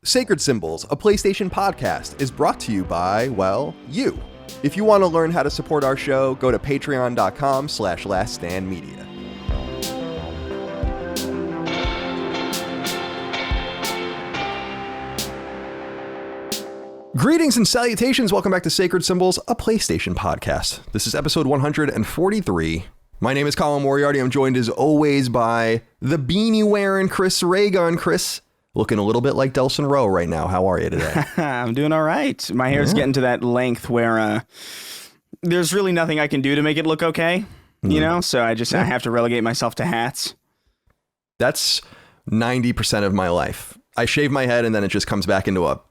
Sacred Symbols, a PlayStation podcast, is brought to you by, well, you. If you want to learn how to support our show, go to patreon.com/laststandmedia. Greetings and salutations. Welcome back to Sacred Symbols, a PlayStation podcast. This is episode 143. My name is Colin Moriarty. I'm joined as always by the beanie-wearing Chris Raygun. Chris, looking a little bit like Delson Rowe right now. How are you today? I'm doing all right. My hair's getting to that length where there's really nothing I can do to make it look okay, you know? So I have to relegate myself to hats. That's 90% of my life. I shave my head and then it just comes back into a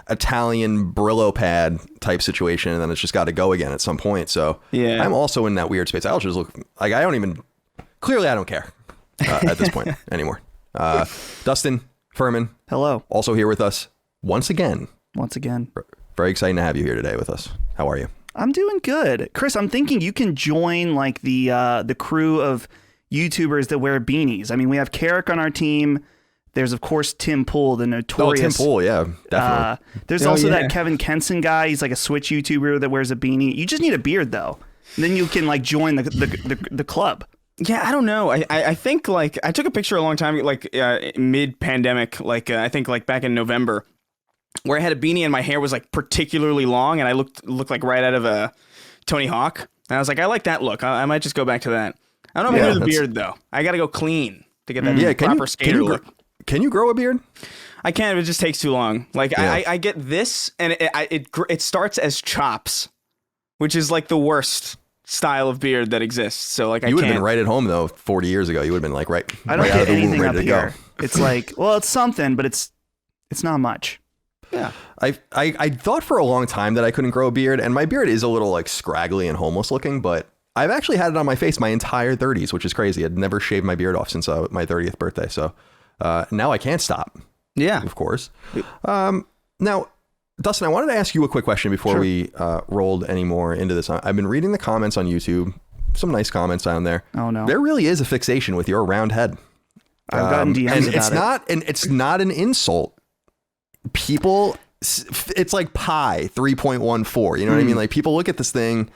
Italian Brillo pad type situation, and then it's just got to go again at some point. So yeah, I'm also in that weird space. I'll just look like I don't care at this point anymore. Dustin Furman, hello, also here with us once again. Very exciting to have you here today with us. How are you? I'm doing good, Chris. I'm thinking you can join like the crew of YouTubers that wear beanies. I mean, we have Carrick on our team. There's, of course, Tim Pool, the notorious... Oh, Tim Pool, yeah, definitely. There's also that Kevin Kenson guy. He's like a Switch YouTuber that wears a beanie. You just need a beard, though. And then you can, like, join the club. Yeah, I don't know. I think, like, I took a picture a long time, like, mid-pandemic, like, I think, like, back in November, where I had a beanie and my hair was, like, particularly long, and I looked like right out of a Tony Hawk. And I was like, I like that look. I might just go back to that. I don't know if I do the beard, though. I got to go clean to get that proper skater look. Can you grow a beard? I can, but it just takes too long. Like I get this, and it starts as chops, which is like the worst style of beard that exists. So like you would have been right at home though 40 years ago. You would have been like right. I don't get anything up here. Go. It's like, well, it's something, but it's not much. Yeah. I thought for a long time that I couldn't grow a beard, and my beard is a little like scraggly and homeless looking, but I've actually had it on my face my entire 30s, which is crazy. I'd never shaved my beard off since my 30th birthday. So. Now I can't stop. Yeah, of course. Now, Dustin, I wanted to ask you a quick question before we rolled any more into this. I've been reading the comments on YouTube. Some nice comments down there. Oh no, there really is a fixation with your round head. I've gotten DMs about it. And it's not an insult. People, it's like pi 3.14. You know what I mean? Like people look at this thing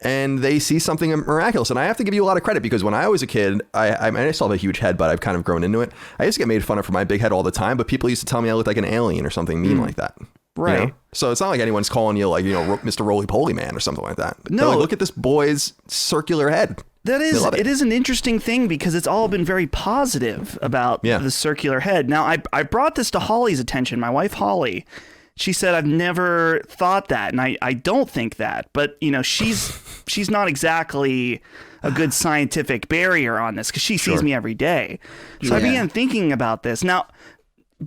and they see something miraculous. And I have to give you a lot of credit because when I was a kid, I still have a huge head, but I've kind of grown into it. I used to get made fun of for my big head all the time, but people used to tell me I looked like an alien or something mean like that. Right. You know? So it's not like anyone's calling you like, Mr. Roly-Poly Man or something like that. No. Like, look at this boy's circular head. It is an interesting thing because it's all been very positive about the circular head. Now, I brought this to Holly's attention, my wife, Holly. She said, I've never thought that, and I don't think that. But, she's not exactly a good scientific barrier on this because she sees me every day. So I began thinking about this. Now,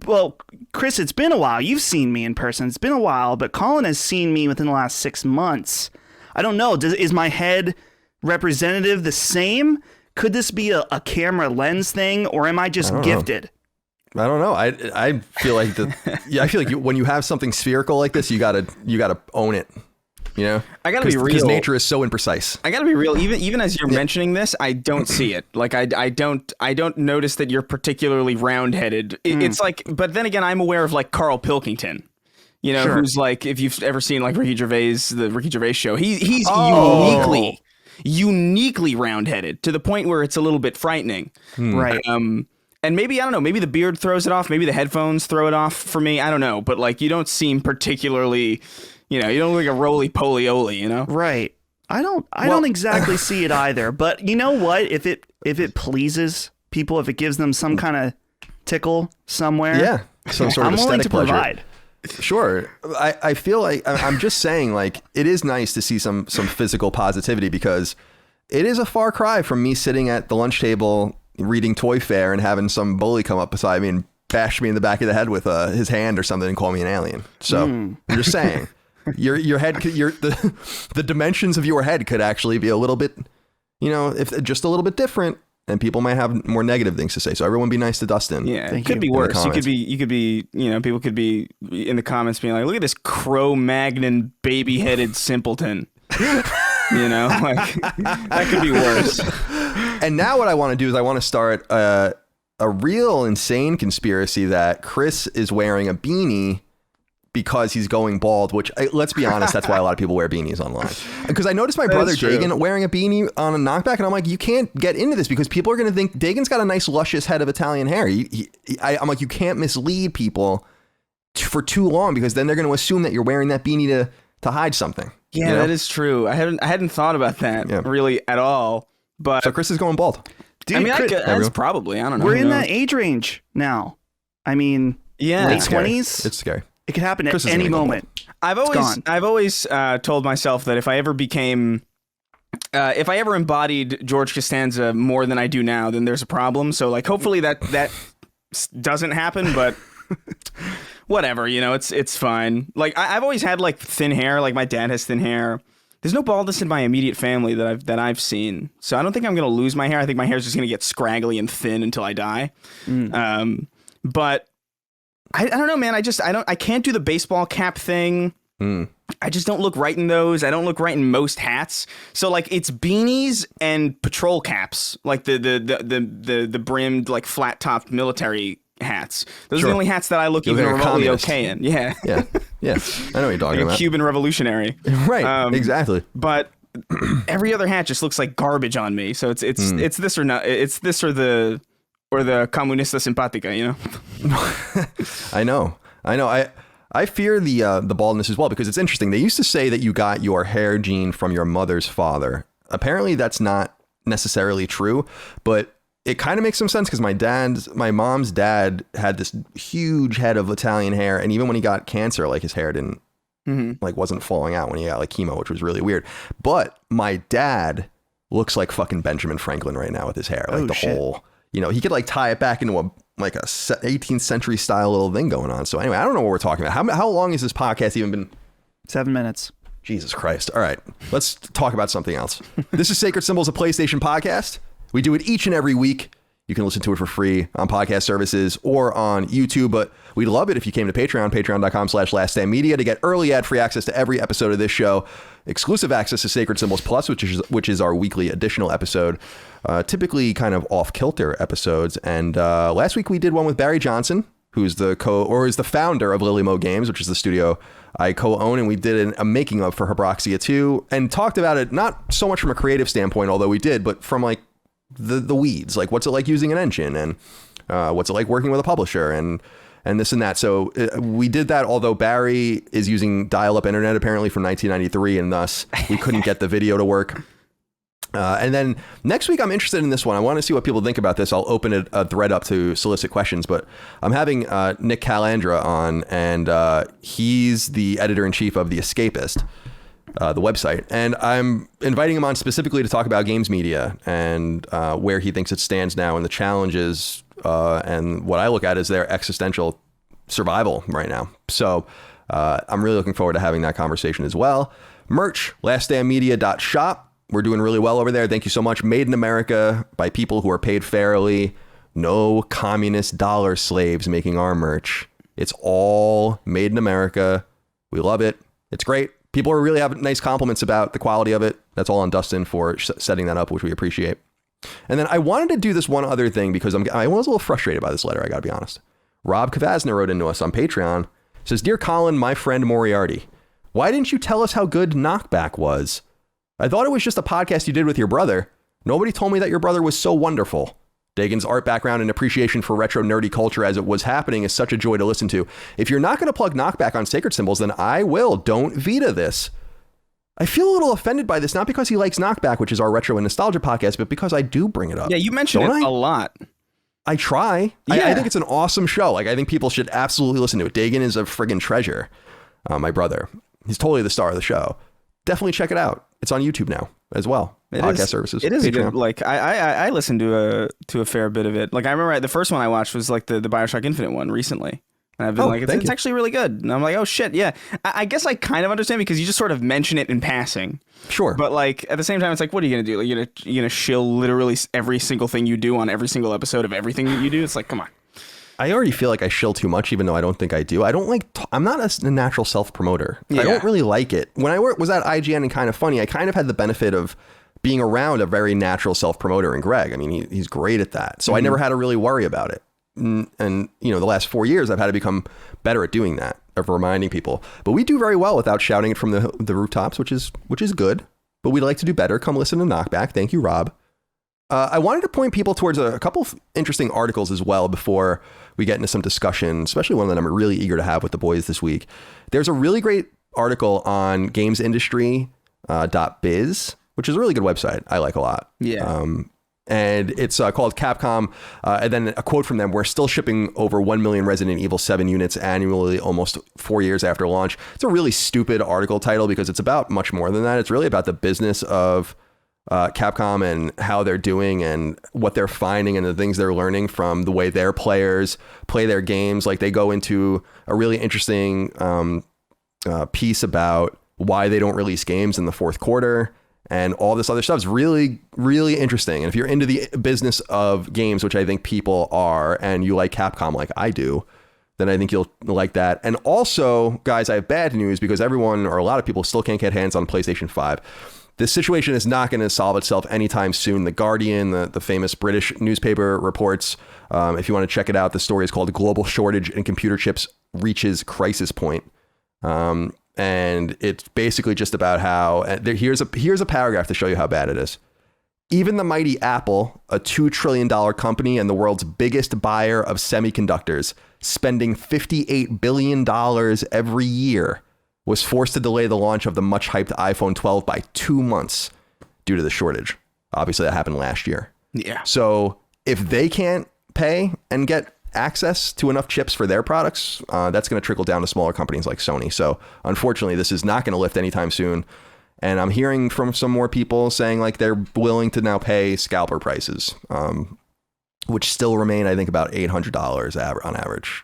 well, Chris, it's been a while. You've seen me in person. It's been a while, but Colin has seen me within the last 6 months. I don't know. Is my head representative the same? Could this be a camera lens thing, or am I just gifted? I don't know. I feel like I feel like when you have something spherical like this, you gotta own it. You know, I gotta be real because nature is so imprecise. I gotta be real. Even as you're mentioning this, I don't see it. Like I don't notice that you're particularly round-headed. It's like, but then again, I'm aware of like Carl Pilkington. Who's like, if you've ever seen like the Ricky Gervais show, he's uniquely round-headed to the point where it's a little bit frightening. Right. And maybe, I don't know, maybe the beard throws it off. Maybe the headphones throw it off for me. I don't know. But like, you don't seem particularly, you don't look like a roly-poly-oly, Right. I don't exactly see it either. But you know what? If it pleases people, if it gives them some kind of tickle somewhere. Yeah. Some sort of I'm willing to pleasure. provide. Sure. I feel like I'm just saying, like, it is nice to see some physical positivity because it is a far cry from me sitting at the lunch table reading Toy Fair and having some bully come up beside me and bash me in the back of the head with his hand or something and call me an alien. So I'm just saying, your head, the dimensions of your head could actually be a little bit, if just a little bit different, and people might have more negative things to say. So everyone be nice to Dustin. Yeah, it could be worse. You could be, people could be in the comments being like, look at this Cro-Magnon baby-headed simpleton. Like that could be worse. And now what I want to do is I want to start a real insane conspiracy that Chris is wearing a beanie because he's going bald, which let's be honest, that's why a lot of people wear beanies online. Because I noticed my brother Dagan wearing a beanie on a knockback, and I'm like, you can't get into this because people are going to think Dagan's got a nice luscious head of Italian hair. I'm like, you can't mislead people for too long because then they're going to assume that you're wearing that beanie to hide something. Yeah, that is true. I hadn't thought about that really at all. But so Chris is going bald. Dude, I mean, that's probably, I don't know. We're in that age range now. I mean, late 20s. It's scary. It could happen at any moment. I've always told myself that if I ever embodied George Costanza more than I do now, then there's a problem. So like, hopefully that doesn't happen, but whatever, it's fine. Like I've always had like thin hair. Like my dad has thin hair. There's no baldness in my immediate family that I've seen. So I don't think I'm going to lose my hair. I think my hair is just going to get scraggly and thin until I die. But I don't know, man. I can't do the baseball cap thing. I just don't look right in those. I don't look right in most hats. So like it's beanies and patrol caps, like the brimmed, like flat topped military hats. Those are the only hats that I look even remotely okay in. Yeah. Yeah. I know what you're talking about. Cuban revolutionary. Right. Exactly. But every other hat just looks like garbage on me. So it's this or not. It's this or the comunista simpatica, I know. I fear the baldness as well because it's interesting. They used to say that you got your hair gene from your mother's father. Apparently that's not necessarily true, but it kind of makes some sense because my mom's dad had this huge head of Italian hair, and even when he got cancer, like his hair didn't wasn't falling out when he got like chemo, which was really weird. But my dad looks like fucking Benjamin Franklin right now with his hair, like whole. He could like tie it back into a 18th century style little thing going on. So anyway, I don't know what we're talking about. How long has this podcast even been? 7 minutes. Jesus Christ. All right, let's talk about something else. This is Sacred Symbols, a PlayStation podcast. We do it each and every week. You can listen to it for free on podcast services or on YouTube, but we'd love it if you came to Patreon, patreon.com/laststandmedia to get early ad-free access to every episode of this show, exclusive access to Sacred Symbols Plus, which is our weekly additional episode, typically kind of off-kilter episodes. And last week we did one with Barry Johnson, who's is the founder of Lily Mo Games, which is the studio I co-own, and we did a making of for Hebroxia 2 and talked about it not so much from a creative standpoint, although we did, but from like the weeds, like what's it like using an engine and what's it like working with a publisher and this and that. So we did that, although Barry is using dial-up internet apparently from 1993, and thus we couldn't get the video to work. And then next week, I'm interested in this one. I want to see what people think about this. I'll open a thread up to solicit questions, but I'm having Nick Calandra on, and he's the editor-in-chief of The Escapist, the website. And I'm inviting him on specifically to talk about games media and where he thinks it stands now and the challenges and what I look at as their existential survival right now. So I'm really looking forward to having that conversation as well. Merch, laststandmedia.shop. We're doing really well over there. Thank you so much. Made in America by people who are paid fairly. No communist dollar slaves making our merch. It's all made in America. We love it. It's great. People are really having nice compliments about the quality of it. That's all on Dustin for setting that up, which we appreciate. And then I wanted to do this one other thing because I was a little frustrated by this letter, I got to be honest. Rob Kavazna wrote into us on Patreon. Says, "Dear Colin, my friend Moriarty, why didn't you tell us how good Knockback was? I thought it was just a podcast you did with your brother. Nobody told me that your brother was so wonderful. Dagan's art background and appreciation for retro nerdy culture as it was happening is such a joy to listen to. If you're not going to plug Knockback on Sacred Symbols, then I will. Don't Vita this." I feel a little offended by this, not because he likes Knockback, which is our retro and nostalgia podcast, but because I do bring it up. Yeah, you mentioned it a lot. I try. Yeah. I think it's an awesome show. Like, I think people should absolutely listen to it. Dagan is a friggin' treasure. My brother. He's totally the star of the show. Definitely check it out. It's on YouTube now as well. Podcast services. It is a good, like, I listened to a fair bit of it. Like, I remember the first one I watched was like the BioShock Infinite one recently. And I've been it's actually really good. And I'm like, oh shit, yeah. I guess I kind of understand because you just sort of mention it in passing. Sure. But like at the same time, it's like, what are you gonna do? Like, you're gonna shill literally every single thing you do on every single episode of everything that you do. It's like, come on. I already feel like I shill too much, even though I don't think I do. I don't like. I'm not a natural self promoter. Yeah. I don't really like it. When I was at IGN and Kind of Funny, I kind of had the benefit of being around a very natural self-promoter in Greg. I mean, he's great at that. So I never had to really worry about it. And you know, the last 4 years, I've had to become better at doing that, of reminding people. But we do very well without shouting it from the rooftops, which is good. But we'd like to do better. Come listen to Knockback. Thank you, Rob. I wanted to point people towards a couple of interesting articles as well before we get into some discussion, especially one that I'm really eager to have with the boys this week. There's a really great article on gamesindustry.biz, which is a really good website I like a lot. Yeah. And it's called Capcom. And then a quote from them: "We're still shipping over 1 million Resident Evil 7 units annually, almost 4 years after launch." It's a really stupid article title because it's about much more than that. It's really about the business of Capcom and how they're doing and what they're finding and the things they're learning from the way their players play their games. Like, they go into a really interesting piece about why they don't release games in the fourth quarter. And all this other stuff is really, really interesting. And if you're into the business of games, which I think people are, and you like Capcom like I do, then I think you'll like that. And also, guys, I have bad news because everyone, or a lot of people, still can't get hands on PlayStation 5. This situation is not going to solve itself anytime soon. The Guardian, the famous British newspaper, reports, if you want to check it out, the story is called "Global Shortage in Computer Chips Reaches Crisis Point." And it's basically just about how here's a paragraph to show you how bad it is. "Even the mighty Apple, a $2 trillion company and the world's biggest buyer of semiconductors, spending $58 billion every year, was forced to delay the launch of the much hyped iPhone 12 by 2 months due to the shortage." Obviously, that happened last year. Yeah. So if they can't pay and get access to enough chips for their products, that's going to trickle down to smaller companies like Sony. So unfortunately, this is not going to lift anytime soon. And I'm hearing from some more people saying like they're willing to now pay scalper prices, which still remain, I think, about $800 on average.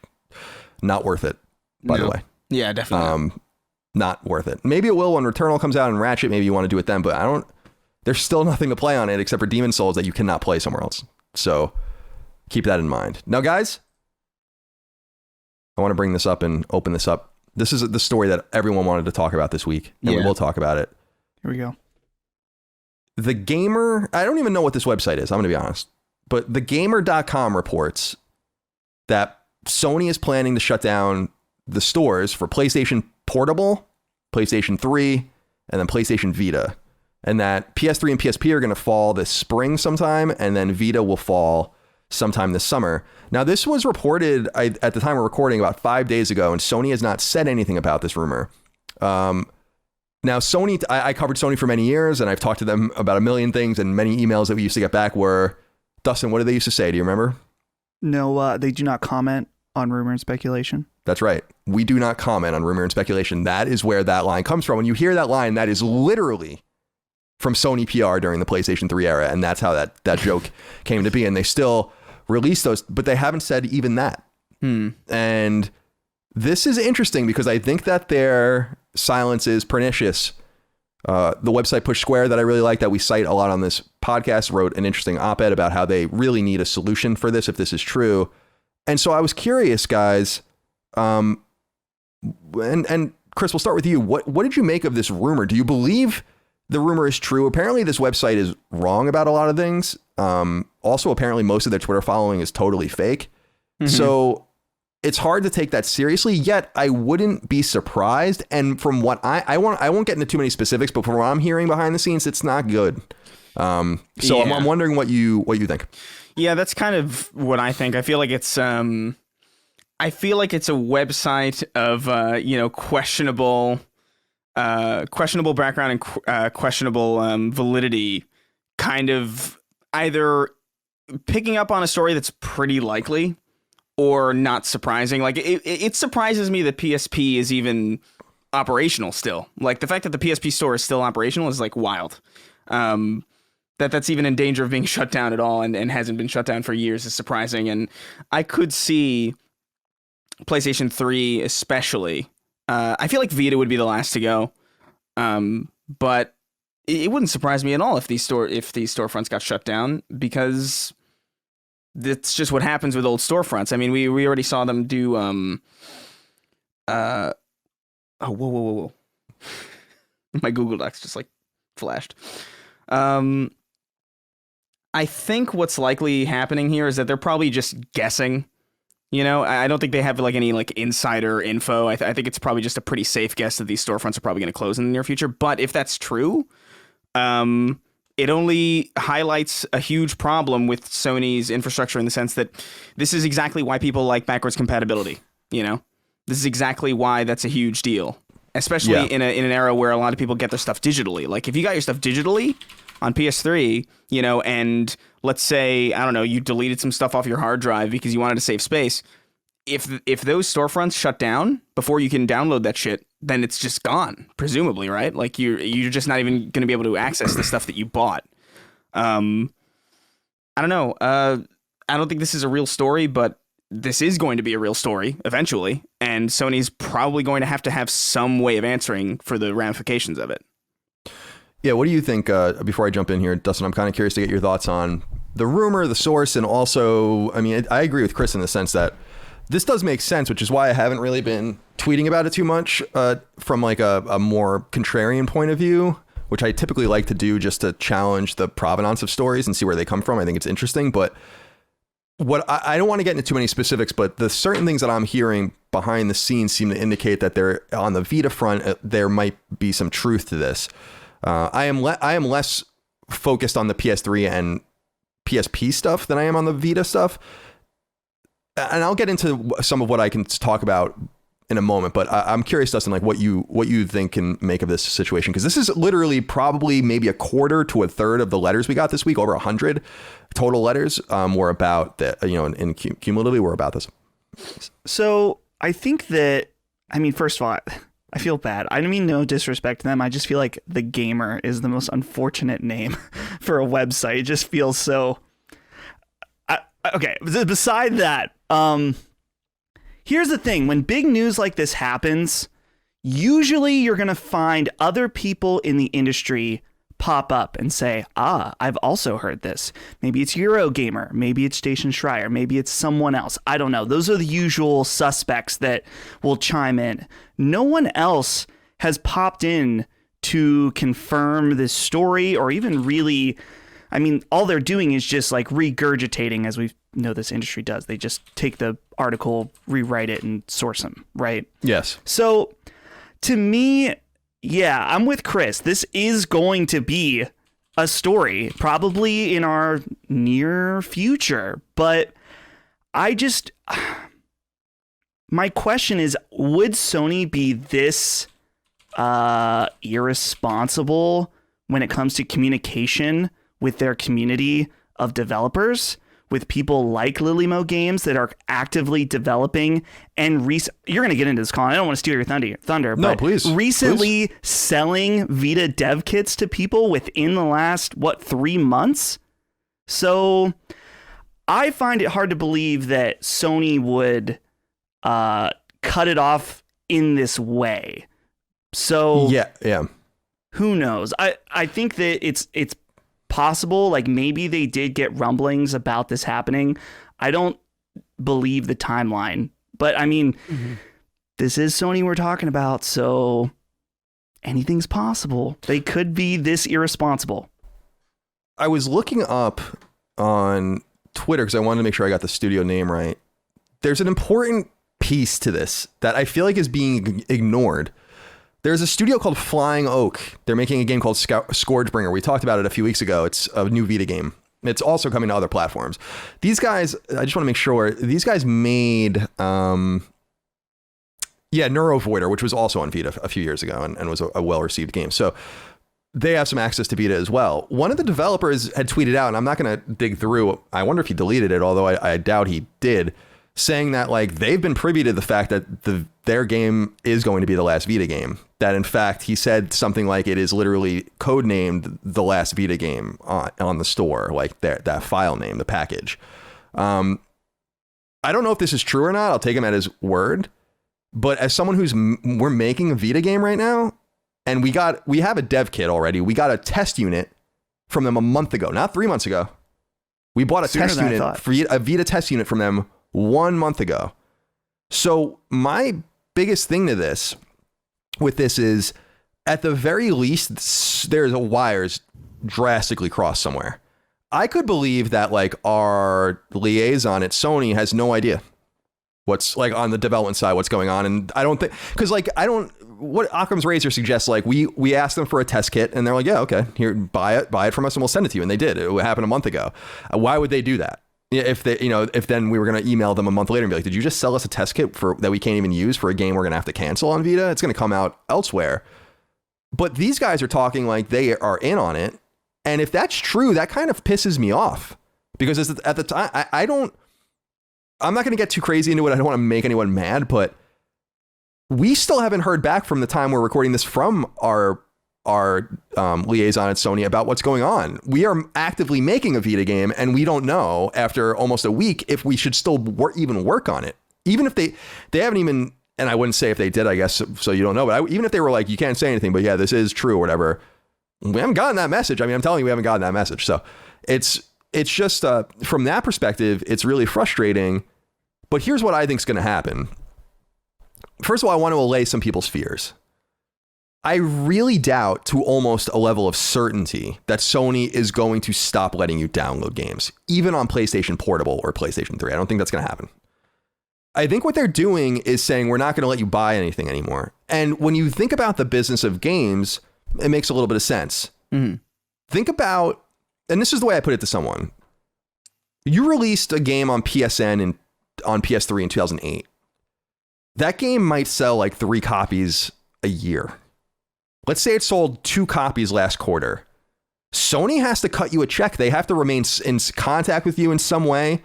Not worth it, by the way. Yeah, definitely. Not worth it. Maybe it will when Returnal comes out and Ratchet. Maybe you want to do it then, but there's still nothing to play on it except for Demon Souls that you cannot play somewhere else. So keep that in mind. Now, guys, I want to bring this up and open this up. This is the story that everyone wanted to talk about this week, and we will talk about it. Here we go. The Gamer, I don't even know what this website is, I'm going to be honest, but thegamer.com reports that Sony is planning to shut down the stores for PlayStation Portable, PlayStation 3, and then PlayStation Vita, and that PS3 and PSP are going to fall this spring sometime, and then Vita will fall sometime this summer. Now, this was reported at the time we're recording about 5 days ago, and Sony has not said anything about this rumor. Now, Sony, I covered Sony for many years, and I've talked to them about a million things, and many emails that we used to get back were, Dustin, what did they used to say? Do you remember? No, they do not comment on rumor and speculation. That's right. We do not comment on rumor and speculation. That is where that line comes from. When you hear that line, that is literally from Sony PR during the PlayStation 3 era. And that's how that joke came to be. And they still release those, but they haven't said even that. And this is interesting because I think that their silence is pernicious. The website Push Square that I really like, that we cite a lot on this podcast, wrote an interesting op-ed about how they really need a solution for this if this is true. And so I was curious, guys, and Chris, we'll start with you. What did you make of this rumor? Do you believe the rumor is true? Apparently this website is wrong about a lot of things. Also, apparently most of their Twitter following is totally fake. So it's hard to take that seriously, yet I wouldn't be surprised. And from what I won't get into too many specifics, but from what I'm hearing behind the scenes, it's not good. I'm wondering what you think. Yeah, that's kind of what I think. I feel like it's a website of questionable background and questionable validity, kind of either picking up on a story that's pretty likely or not surprising. Like it surprises me that PSP is even operational still. Like the fact that the PSP store is still operational is like wild. That's even in danger of being shut down at all and hasn't been shut down for years is surprising. And I could see PlayStation 3 especially. I feel like Vita would be the last to go. But it wouldn't surprise me at all if these storefronts got shut down, because that's just what happens with old storefronts. I mean, we already saw them do whoa. My Google Docs just like flashed. I think what's likely happening here is that they're probably just guessing. You know, I don't think they have like any like insider info. I think it's probably just a pretty safe guess that these storefronts are probably going to close in the near future. But if that's true, it only highlights a huge problem with Sony's infrastructure in the sense that this is exactly why people like backwards compatibility. You know, this is exactly why that's a huge deal, especially in an era where a lot of people get their stuff digitally. Like if you got your stuff digitally on PS3, you know, and let's say, I don't know, you deleted some stuff off your hard drive because you wanted to save space. If those storefronts shut down before you can download that shit, then it's just gone, presumably, right? Like you're just not even going to be able to access the stuff that you bought. I don't know. I don't think this is a real story, but this is going to be a real story eventually, and Sony's probably going to have some way of answering for the ramifications of it. Yeah, what do you think, before I jump in here, Dustin, I'm kind of curious to get your thoughts on the rumor, the source, and also, I mean, I agree with Chris in the sense that this does make sense, which is why I haven't really been tweeting about it too much from like a more contrarian point of view, which I typically like to do just to challenge the provenance of stories and see where they come from. I think it's interesting, but what I don't want to get into too many specifics, but the certain things that I'm hearing behind the scenes seem to indicate that they're on the Vita front. There might be some truth to this. I am less focused on the PS3 and PSP stuff than I am on the Vita stuff. And I'll get into some of what I can talk about in a moment, but I'm curious, Dustin, like what you think can make of this situation, because this is literally probably maybe a quarter to a third of the letters we got this week. Over 100 total letters were about that, you know, and cumulatively were about this. So I think that, I mean, first of all, I feel bad. I don't mean no disrespect to them. I just feel like The Gamer is the most unfortunate name for a website. It just feels so... Okay, beside that, here's the thing. When big news like this happens, usually you're going to find other people in the industry pop up and say, I've also heard this. Maybe it's Eurogamer, maybe it's Station Schreier, maybe it's someone else. I don't know. Those are the usual suspects that will chime in. No one else has popped in to confirm this story or even really... I mean, all they're doing is just like regurgitating, as we know this industry does. They just take the article, rewrite it, and source them, right? Yes. So to me, yeah, I'm with Chris. This is going to be a story, probably in our near future. But I just... My question is, would Sony be this irresponsible when it comes to communication with their community of developers, with people like Lilymo Games that are actively developing and you're going to get into this, Colin. I don't want to steal your thunder, no, but please, recently selling Vita dev kits to people within the last, 3 months? So I find it hard to believe that Sony would cut it off in this way. So yeah. Who knows? I think that it's possible, like maybe they did get rumblings about this happening. I don't believe the timeline, but I mean, This is Sony we're talking about, so anything's possible. They could be this irresponsible. I was looking up on Twitter because I wanted to make sure I got the studio name right. There's an important piece to this that I feel like is being ignored. There's a studio called Flying Oak. They're making a game called Scourgebringer. We talked about it a few weeks ago. It's a new Vita game. It's also coming to other platforms. These guys, I just want to make sure, these guys made, Neurovoider, which was also on Vita a few years ago and was a well-received game. So they have some access to Vita as well. One of the developers had tweeted out, and I'm not going to dig through, I wonder if he deleted it, although I doubt he did, saying that like they've been privy to the fact that their game is going to be the last Vita game. That in fact, he said something like it is literally codenamed the last Vita game on the store, like that file name, the package. I don't know if this is true or not. I'll take him at his word. But as someone we're making a Vita game right now, and we have a dev kit already. We got a test unit from them a month ago, not 3 months ago. We bought a test unit, a Vita test unit from them 1 month ago. So my biggest thing with this is, at the very least, there's wires drastically crossed somewhere. I could believe that like our liaison at Sony has no idea what's like on the development side, what's going on. And I don't think, because like, what Occam's Razor suggests, like we asked them for a test kit and they're like, yeah, okay, here, buy it from us and we'll send it to you. And they did. It happened a month ago. Why would they do that? If they, if then we were going to email them a month later and be like, did you just sell us a test kit that we can't even use for a game we're going to have to cancel on Vita? It's going to come out elsewhere. But these guys are talking like they are in on it. And if that's true, that kind of pisses me off because at the time, I'm not going to get too crazy into it. I don't want to make anyone mad, but we still haven't heard back from the time we're recording this from our liaison at Sony about what's going on. We are actively making a Vita game and we don't know after almost a week if we should still even work on it. Even if they haven't even, and I wouldn't say if they did, I guess, so you don't know, but even if they were like, you can't say anything, but yeah, this is true or whatever, we haven't gotten that message. I mean, I'm telling you, we haven't gotten that message. So it's just, from that perspective, it's really frustrating, but here's what I think is going to happen. First of all, I want to allay some people's fears. I really doubt to almost a level of certainty that Sony is going to stop letting you download games, even on PlayStation Portable or PlayStation 3. I don't think that's going to happen. I think what they're doing is saying we're not going to let you buy anything anymore. And when you think about the business of games, it makes a little bit of sense. Mm-hmm. Think about, and this is the way I put it to someone. You released a game on PSN on PS3 in 2008. That game might sell like 3 copies a year. Let's say it sold 2 copies last quarter. Sony has to cut you a check. They have to remain in contact with you in some way.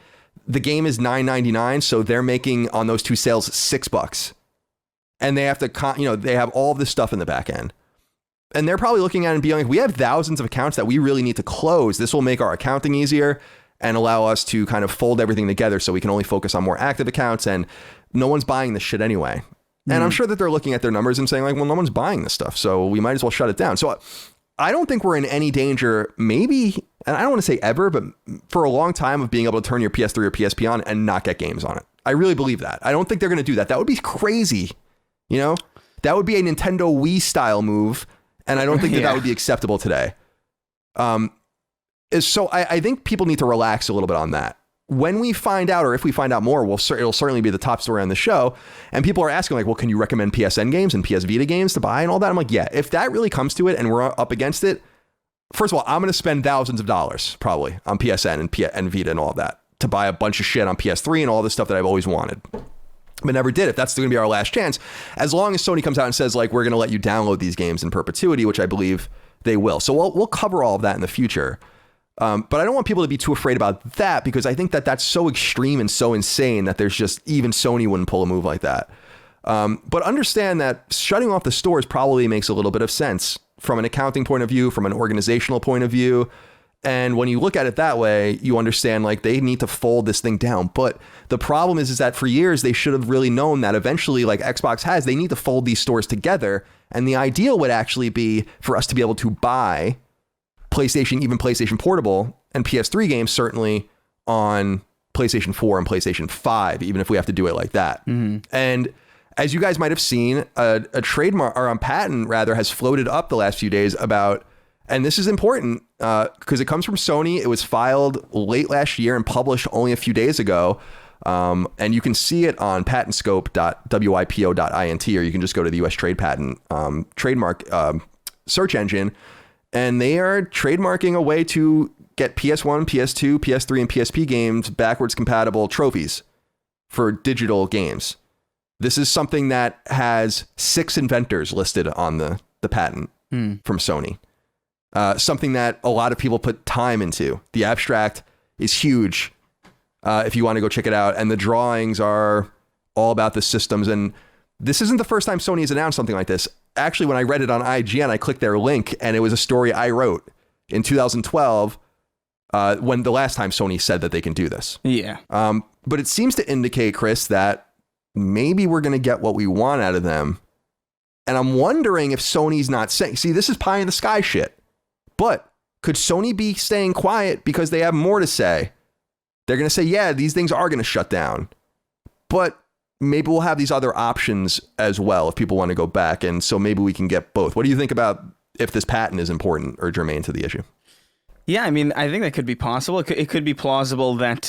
The game is $9.99, so they're making on those 2 sales $6. And they have to, they have all of this stuff in the back end. And they're probably looking at it and being like, we have thousands of accounts that we really need to close. This will make our accounting easier and allow us to kind of fold everything together so we can only focus on more active accounts. And no one's buying this shit anyway. And I'm sure that they're looking at their numbers and saying like, well, no one's buying this stuff, so we might as well shut it down. So I don't think we're in any danger, maybe, and I don't want to say ever, but for a long time of being able to turn your PS3 or PSP on and not get games on it. I really believe that. I don't think they're going to do that. That would be crazy. That would be a Nintendo Wii style move. And I don't think that would be acceptable today. So I think people need to relax a little bit on that. When we find out, or if we find out more, it'll certainly be the top story on the show. And people are asking like, well, can you recommend PSN games and PS Vita games to buy and all that? I'm like, yeah, if that really comes to it and we're up against it, first of all, I'm going to spend thousands of dollars probably on PSN and Vita and all of that to buy a bunch of shit on PS3 and all this stuff that I've always wanted, but never did. If that's going to be our last chance, as long as Sony comes out and says like, we're going to let you download these games in perpetuity, which I believe they will. So we'll cover all of that in the future. But I don't want people to be too afraid about that because I think that that's so extreme and so insane that there's just even Sony wouldn't pull a move like that. But understand that shutting off the stores probably makes a little bit of sense from an accounting point of view, from an organizational point of view. And when you look at it that way, you understand like they need to fold this thing down. But the problem is that for years, they should have really known that eventually, like Xbox has, they need to fold these stores together. And the ideal would actually be for us to be able to buy PlayStation, even PlayStation Portable and PS3 games, certainly on PlayStation 4 and PlayStation 5, even if we have to do it like that. Mm-hmm. And as you guys might have seen, a trademark or a patent rather has floated up the last few days about, and this is important because it comes from Sony. It was filed late last year and published only a few days ago. And you can see it on patentscope.wipo.int, or you can just go to the US Trade Patent trademark search engine. And they are trademarking a way to get PS1, PS2, PS3, and PSP games backwards compatible trophies for digital games. This is something that has 6 inventors listed on the patent from Sony. Something that a lot of people put time into. The abstract is huge if you want to go check it out. And the drawings are all about the systems. And this isn't the first time Sony has announced something like this. Actually, when I read it on IGN, I clicked their link and it was a story I wrote in 2012 when the last time Sony said that they can do this. Yeah. But it seems to indicate, Chris, that maybe we're going to get what we want out of them. And I'm wondering if Sony's not saying, see, this is pie in the sky shit. But could Sony be staying quiet because they have more to say? They're going to say, yeah, these things are going to shut down. But maybe we'll have these other options as well if people want to go back. And so maybe we can get both. What do you think about if this patent is important or germane to the issue? Yeah, I mean, I think that could be possible. It could be plausible that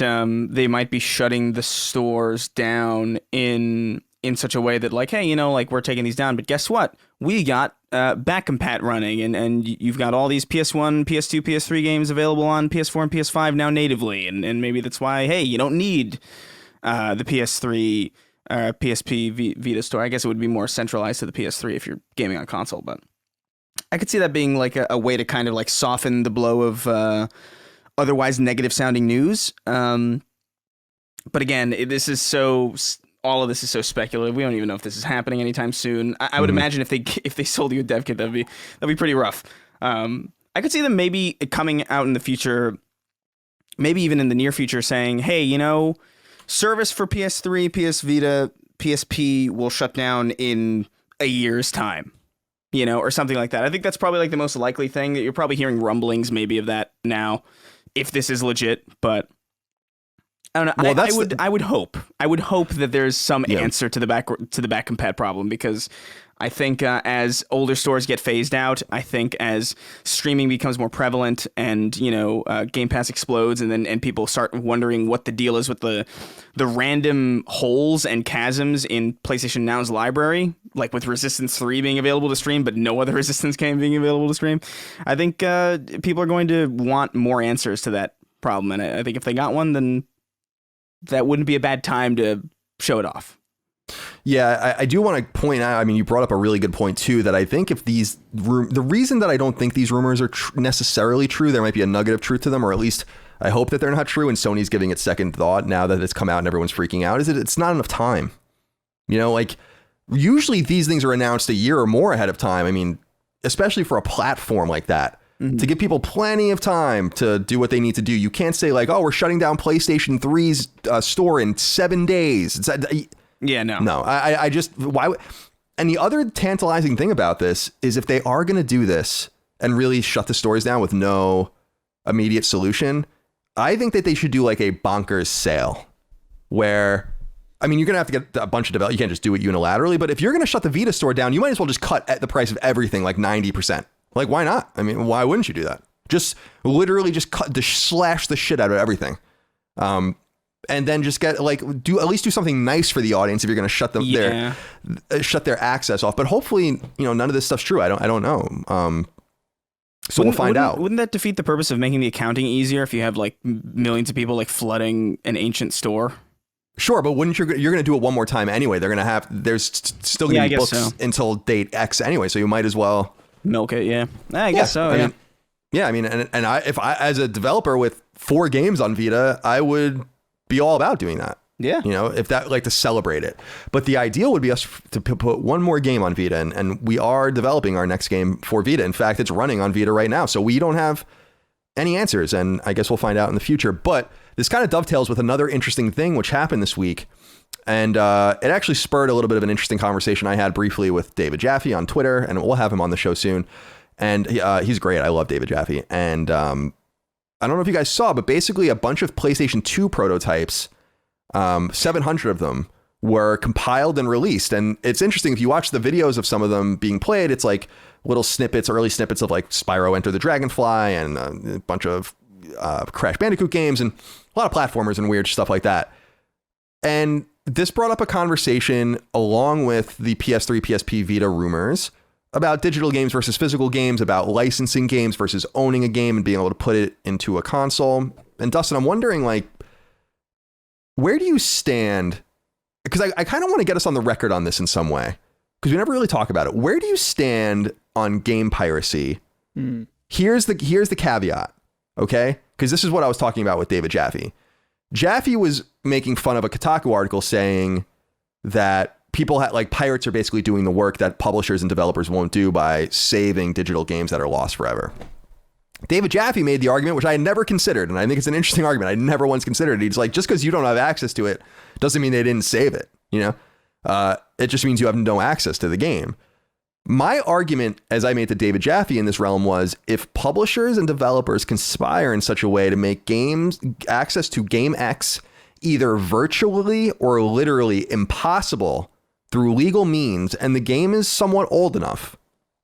they might be shutting the stores down in such a way that, like, hey, like, we're taking these down, but guess what? We got back compat running, and you've got all these PS1, PS2, PS3 games available on PS4 and PS5 now natively, and maybe that's why, hey, you don't need the PS3, PSP, Vita store. I guess it would be more centralized to the PS3 if you're gaming on console, but I could see that being like a way to kind of like soften the blow of otherwise negative sounding news. But again, all of this is so speculative. We don't even know if this is happening anytime soon. I would imagine if they sold you a dev kit, that'd be pretty rough. I could see them maybe coming out in the future, maybe even in the near future, saying, hey, service for PS3, PS Vita, PSP will shut down in a year's time. Or something like that. I think that's probably like the most likely thing. That you're probably hearing rumblings maybe of that now, if this is legit. But I don't know. Well, I would hope that there's some answer to the back compat problem, because I think as older stores get phased out, I think as streaming becomes more prevalent and Game Pass explodes, and people start wondering what the deal is with the random holes and chasms in PlayStation Now's library, like with Resistance 3 being available to stream, but no other Resistance game being available to stream. I think people are going to want more answers to that problem, and I think if they got one, then that wouldn't be a bad time to show it off. Yeah, I do want to point out, I mean, you brought up a really good point too, that I think if the reason that I don't think these rumors are necessarily true, there might be a nugget of truth to them, or at least I hope that they're not true, and Sony's giving it second thought now that it's come out and everyone's freaking out, is that it's not enough time. Like usually these things are announced a year or more ahead of time. I mean, especially for a platform like that, to give people plenty of time to do what they need to do. You can't say like, oh, we're shutting down PlayStation 3's store in 7 days. Yeah, no. No, I just, why? And the other tantalizing thing about this is if they are going to do this and really shut the stores down with no immediate solution, I think that they should do like a bonkers sale where, I mean, you're going to have to get a bunch of developers. You can't just do it unilaterally, but if you're going to shut the Vita store down, you might as well just cut at the price of everything, like 90%. Like, why not? I mean, why wouldn't you do that? Just literally just slash the shit out of everything. And then just get like at least do something nice for the audience if you're going to shut them shut their access off. But hopefully, none of this stuff's true. I don't know. So we'll find out. Wouldn't that defeat the purpose of making the accounting easier if you have like millions of people like flooding an ancient store? Sure, but wouldn't you're going to do it one more time anyway? They're going to have there's still going to be books until date X anyway, so you might as well milk it. Yeah, I guess so. I mean, and if I as a developer with 4 games on Vita, I would be all about doing that. Yeah. If that, like, to celebrate it. But the ideal would be us to put one more game on Vita, and we are developing our next game for Vita. In fact, it's running on Vita right now. So we don't have any answers, and I guess we'll find out in the future. But this kind of dovetails with another interesting thing which happened this week. And it actually spurred a little bit of an interesting conversation I had briefly with David Jaffe on Twitter, and we'll have him on the show soon. And he's great. I love David Jaffe. And I don't know if you guys saw, but basically a bunch of PlayStation 2 prototypes, 700 of them, were compiled and released. And it's interesting, if you watch the videos of some of them being played, it's like little snippets, early snippets of like Spyro Enter the Dragonfly and a bunch of Crash Bandicoot games and a lot of platformers and weird stuff like that. And this brought up a conversation along with the PS3, PSP, Vita rumors about digital games versus physical games, about licensing games versus owning a game and being able to put it into a console. And Dustin, I'm wondering, like, where do you stand? Because I kind of want to get us on the record on this in some way, because we never really talk about it. Where do you stand on game piracy? Here's the caveat, okay? Because this is what I was talking about with David Jaffe. Jaffe was making fun of a Kotaku article saying that people like pirates are basically doing the work that publishers and developers won't do by saving digital games that are lost forever. David Jaffe made the argument, which I had never considered, and I think it's an interesting argument. I never once considered it. He's like, just because you don't have access to it doesn't mean they didn't save it. It just means you have no access to the game. My argument, as I made to David Jaffe in this realm, was if publishers and developers conspire in such a way to make games access to Game X either virtually or literally impossible through legal means, and the game is somewhat old enough,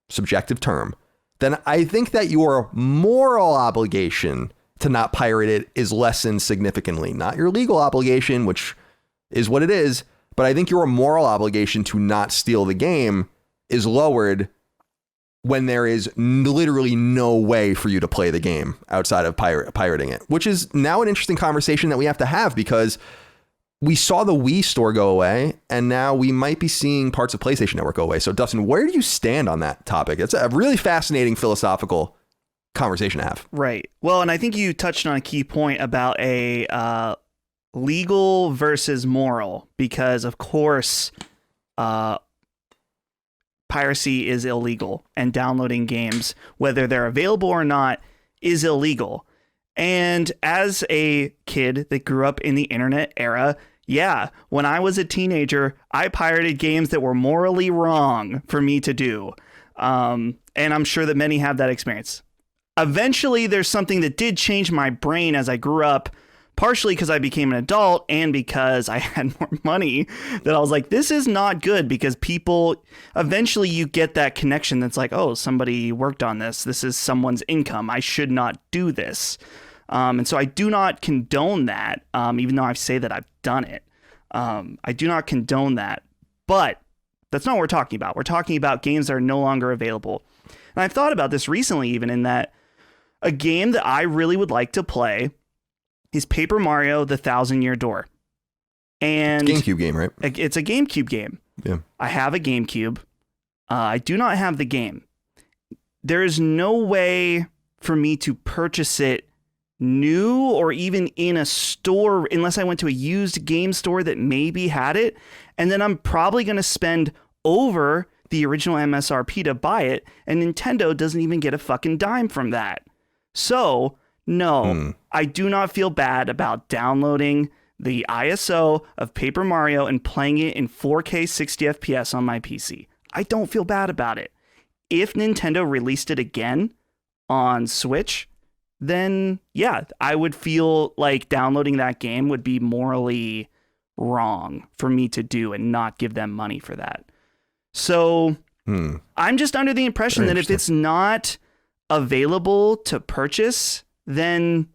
subjective term, then I think that your moral obligation to not pirate it is lessened significantly. Not your legal obligation, which is what it is, but I think your moral obligation to not steal the game is lowered when there is literally no way for you to play the game outside of pirating it, which is now an interesting conversation that we have to have, because we saw the Wii store go away, and now we might be seeing parts of PlayStation Network go away. So, Dustin, where do you stand on that topic? It's a really fascinating philosophical conversation to have. Right. Well, and I think you touched on a key point about a legal versus moral, because, of course, piracy is illegal, and downloading games, whether they're available or not, is illegal. And as a kid that grew up in the internet era, yeah, when I was a teenager, I pirated games that were morally wrong for me to do. And I'm sure that many have that experience. Eventually, there's something that did change my brain as I grew up, partially because I became an adult and because I had more money, that I was like, this is not good, because people, eventually you get that connection that's like, oh, somebody worked on this. This is someone's income. I should not do this. And so I do not condone that, even though I say that I've done it. I do not condone that. But that's not what we're talking about. We're talking about games that are no longer available. And I've thought about this recently, even in that a game that I really would like to play is Paper Mario: The Thousand Year Door. And it's a GameCube game, right? It's a GameCube game. Yeah. I have a GameCube. I do not have the game. There is no way for me to purchase it new or even in a store unless I went to a used game store that maybe had it. And then I'm probably going to spend over the original MSRP to buy it. And Nintendo doesn't even get a fucking dime from that. So, no, I do not feel bad about downloading the ISO of Paper Mario and playing it in 4K 60 FPS on my PC. I don't feel bad about it. If Nintendo released it again on Switch, then yeah, I would feel like downloading that game would be morally wrong for me to do and not give them money for that. So I'm just under the impression that if it's not available to purchase, then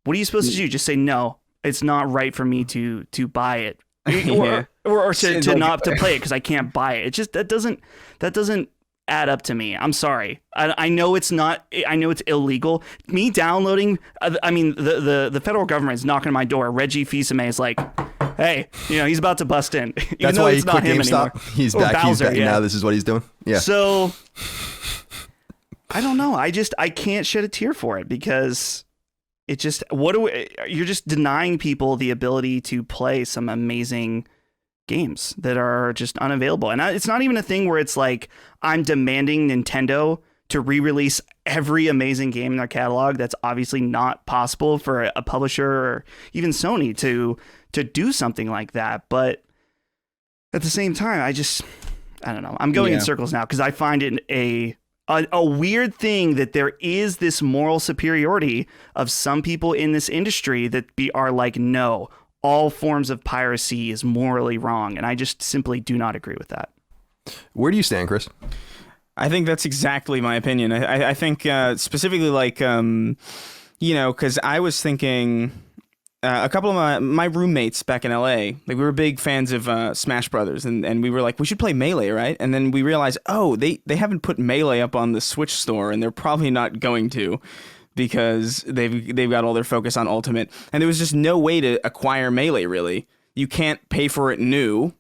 what are you supposed to do? Just say, no, it's not right for me to buy it or to not to play it because I can't buy it. It just, that doesn't add up to me. I'm sorry. I know it's not, I know it's illegal. Me downloading, I mean, the federal government is knocking on my door. Reggie Fils-Aimé is like, hey, he's about to bust in. That's why he quit GameStop. He's back. Bowser, he's back. Now this is what he's doing. Yeah. So I don't know. I can't shed a tear for it because it just, you're just denying people the ability to play some amazing games that are just unavailable. And it's not even a thing where it's like I'm demanding Nintendo to re-release every amazing game in their catalog. That's obviously not possible for a publisher or even Sony to do something like that. But at the same time, I don't know. I'm going in circles now because I find it a weird thing that there is this moral superiority of some people in this industry that are like, no, all forms of piracy is morally wrong. And I just simply do not agree with that. Where do you stand, Chris? I think that's exactly my opinion. I think specifically like, because I was thinking a couple of my roommates back in LA, like we were big fans of Smash Brothers, and we were like, we should play Melee, right? And then we realized, oh, they haven't put Melee up on the Switch store, and they're probably not going to, because they've got all their focus on Ultimate, and there was just no way to acquire Melee, really. You can't pay for it new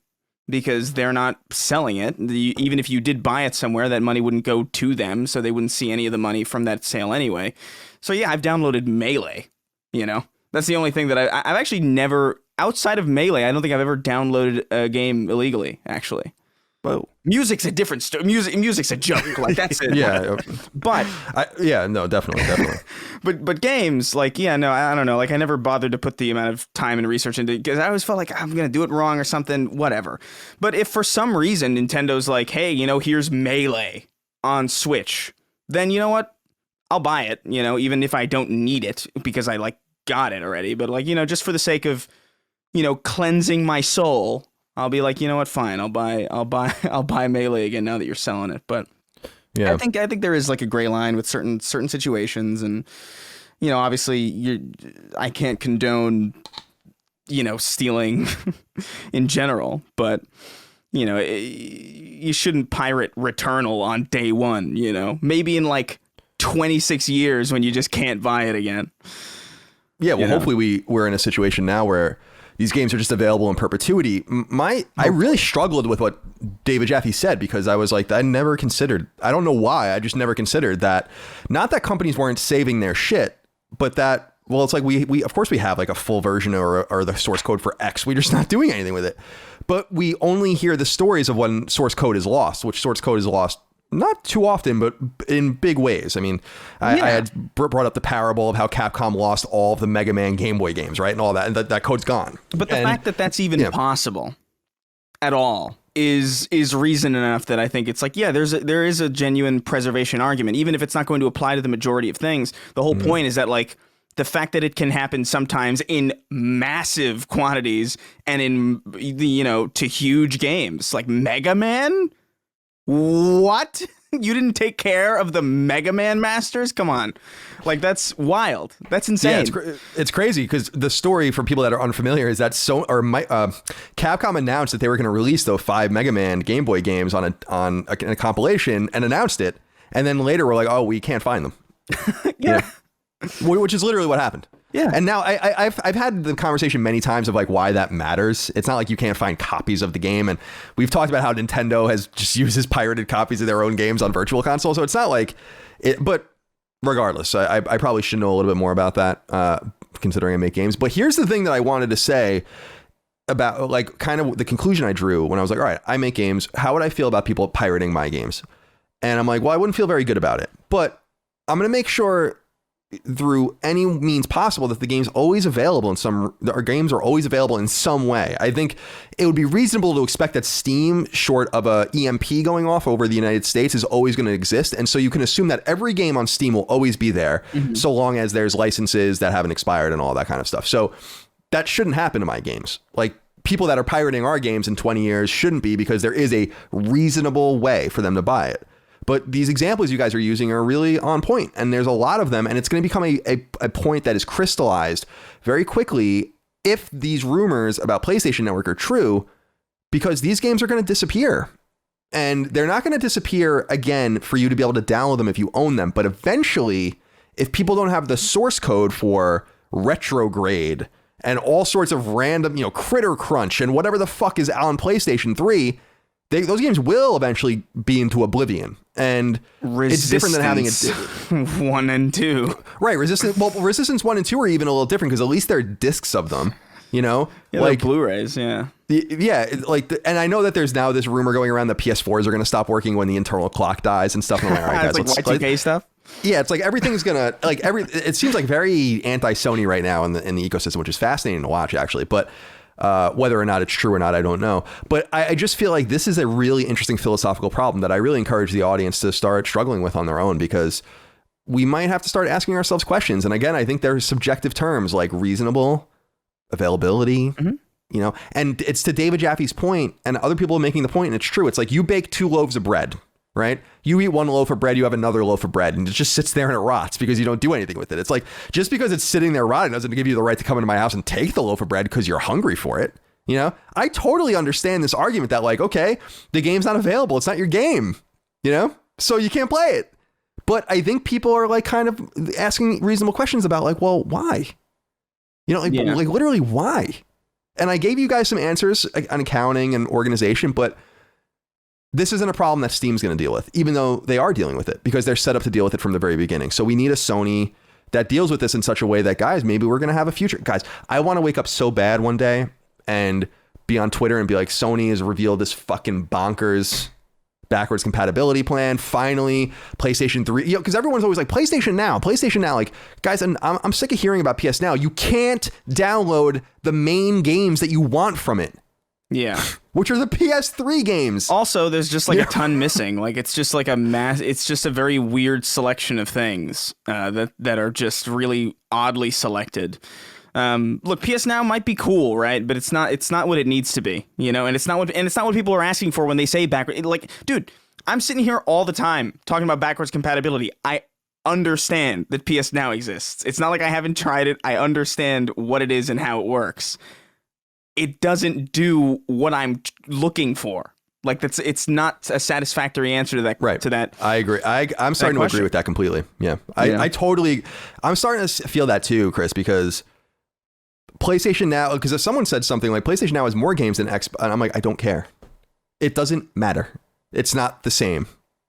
because they're not selling it. Even if you did buy it somewhere, that money wouldn't go to them, so they wouldn't see any of the money from that sale anyway. So yeah, I've downloaded Melee, That's the only thing that I've actually never, outside of Melee, I don't think I've ever downloaded a game illegally, actually. Whoa. Music's a different story. Music's a joke. Like, that's it. Yeah. But no, definitely. but games, like, yeah, no, I don't know. Like, I never bothered to put the amount of time and research into it because I always felt like I'm going to do it wrong or something, whatever. But if for some reason Nintendo's like, hey, here's Melee on Switch, then you know what? I'll buy it, even if I don't need it because I got it already. But just for the sake of, cleansing my soul, I'll be like, you know what? Fine. I'll buy Melee again now that you're selling it. But Yeah. I think there is like a gray line with certain situations, and obviously I can't condone stealing in general, but you shouldn't pirate Returnal on day one. Maybe in like 26 years when you just can't buy it again. Yeah, well, hopefully we're in a situation now where these games are just available in perpetuity. I really struggled with what David Jaffe said, because I was like, I never considered, I don't know why, I just never considered that, not that companies weren't saving their shit, but that, well, it's like we of course we have like a full version or the source code for X. We're just not doing anything with it. But we only hear the stories of when source code is lost, which source code is lost not too often, but in big ways. I mean, I had brought up the parable of how Capcom lost all of the Mega Man Game Boy games, right? And all that, and that code's gone. But the fact that that's even possible at all is reason enough that I think it's like, there is a genuine preservation argument, even if it's not going to apply to the majority of things. The whole point is that, like, the fact that it can happen sometimes in massive quantities and in to huge games like Mega Man. What? You didn't take care of the Mega Man masters? Come on. Like, that's wild. That's insane. Yeah, it's crazy, because the story, for people that are unfamiliar, is that Capcom announced that they were going to release those 5 Mega Man Game Boy games on a compilation, and announced it, and then later we're like, oh, we can't find them. Yeah. Which is literally what happened. Yeah. And now I've had the conversation many times of like why that matters. It's not like you can't find copies of the game. And we've talked about how Nintendo has just uses pirated copies of their own games on Virtual Console. So it's not like it, but regardless, I probably should know a little bit more about that, considering I make games. But here's the thing that I wanted to say about, like, kind of the conclusion I drew when I was like, all right, I make games. How would I feel about people pirating my games? And I'm like, well, I wouldn't feel very good about it, but I'm going to make sure through any means possible that the game's always available our games are always available in some way. I think it would be reasonable to expect that Steam, short of a EMP going off over the United States, is always going to exist. And so you can assume that every game on Steam will always be there, so long as there's licenses that haven't expired and all that kind of stuff. So that shouldn't happen to my games. Like, people that are pirating our games in 20 years shouldn't be, because there is a reasonable way for them to buy it. But these examples you guys are using are really on point, and there's a lot of them, and it's going to become a point that is crystallized very quickly if these rumors about PlayStation Network are true, because these games are going to disappear. And they're not going to disappear again for you to be able to download them if you own them. But eventually, if people don't have the source code for Retrograde and all sorts of random, Critter Crunch and whatever the fuck is on PlayStation 3, those games will eventually be into oblivion. And it's different than having it 1 and 2. Right. Resistance 1 and 2 are even a little different, because at least there are discs of them, Yeah, like Blu-rays. Yeah. And I know that there's now this rumor going around that PS4s are going to stop working when the internal clock dies and stuff. And I'm like, all right, guys, it's like Y2K stuff. Yeah, it's like everything's gonna it seems like very anti-Sony right now in the ecosystem, which is fascinating to watch, actually. But whether or not it's true or not, I don't know. But I just feel like this is a really interesting philosophical problem that I really encourage the audience to start struggling with on their own, because we might have to start asking ourselves questions. And again, I think there's subjective terms like reasonable, availability, and it's to David Jaffe's point and other people making the point, and it's true. It's like you bake 2 loaves of bread, right? You eat 1 loaf of bread, you have another loaf of bread, and it just sits there and it rots because you don't do anything with it. It's like, just because it's sitting there rotting doesn't give you the right to come into my house and take the loaf of bread because you're hungry for it. I totally understand this argument that, like, okay, the game's not available. It's not your game, so you can't play it. But I think people are like kind of asking reasonable questions about, like, well, why? Like literally why? And I gave you guys some answers on accounting and organization, but this isn't a problem that Steam's going to deal with, even though they are dealing with it, because they're set up to deal with it from the very beginning. So we need a Sony that deals with this in such a way that, guys, maybe we're going to have a future. Guys, I want to wake up so bad one day and be on Twitter and be like, Sony has revealed this fucking bonkers backwards compatibility plan. Finally, PlayStation 3, because everyone's always like, PlayStation Now. Like, guys, I'm sick of hearing about PS Now. You can't download the main games that you want from it. Yeah. Which are the PS3 games. Also, there's just like a ton missing. Like, it's just like it's just a very weird selection of things that are just really oddly selected. Look, PS Now might be cool, right? But it's not what it needs to be, and it's not what people are asking for when they say backward. Like, dude, I'm sitting here all the time talking about backwards compatibility. I understand that PS Now exists. It's not like I haven't tried it. I understand what it is and how it works. It doesn't do what I'm looking for. Like it's not a satisfactory answer to that. Right. To that. I agree. I'm starting to agree with that completely. Yeah. I'm starting to feel that too, Chris, because PlayStation Now, because if someone said something like PlayStation Now has more games than Xbox, and I'm like, I don't care. It doesn't matter. It's not the same.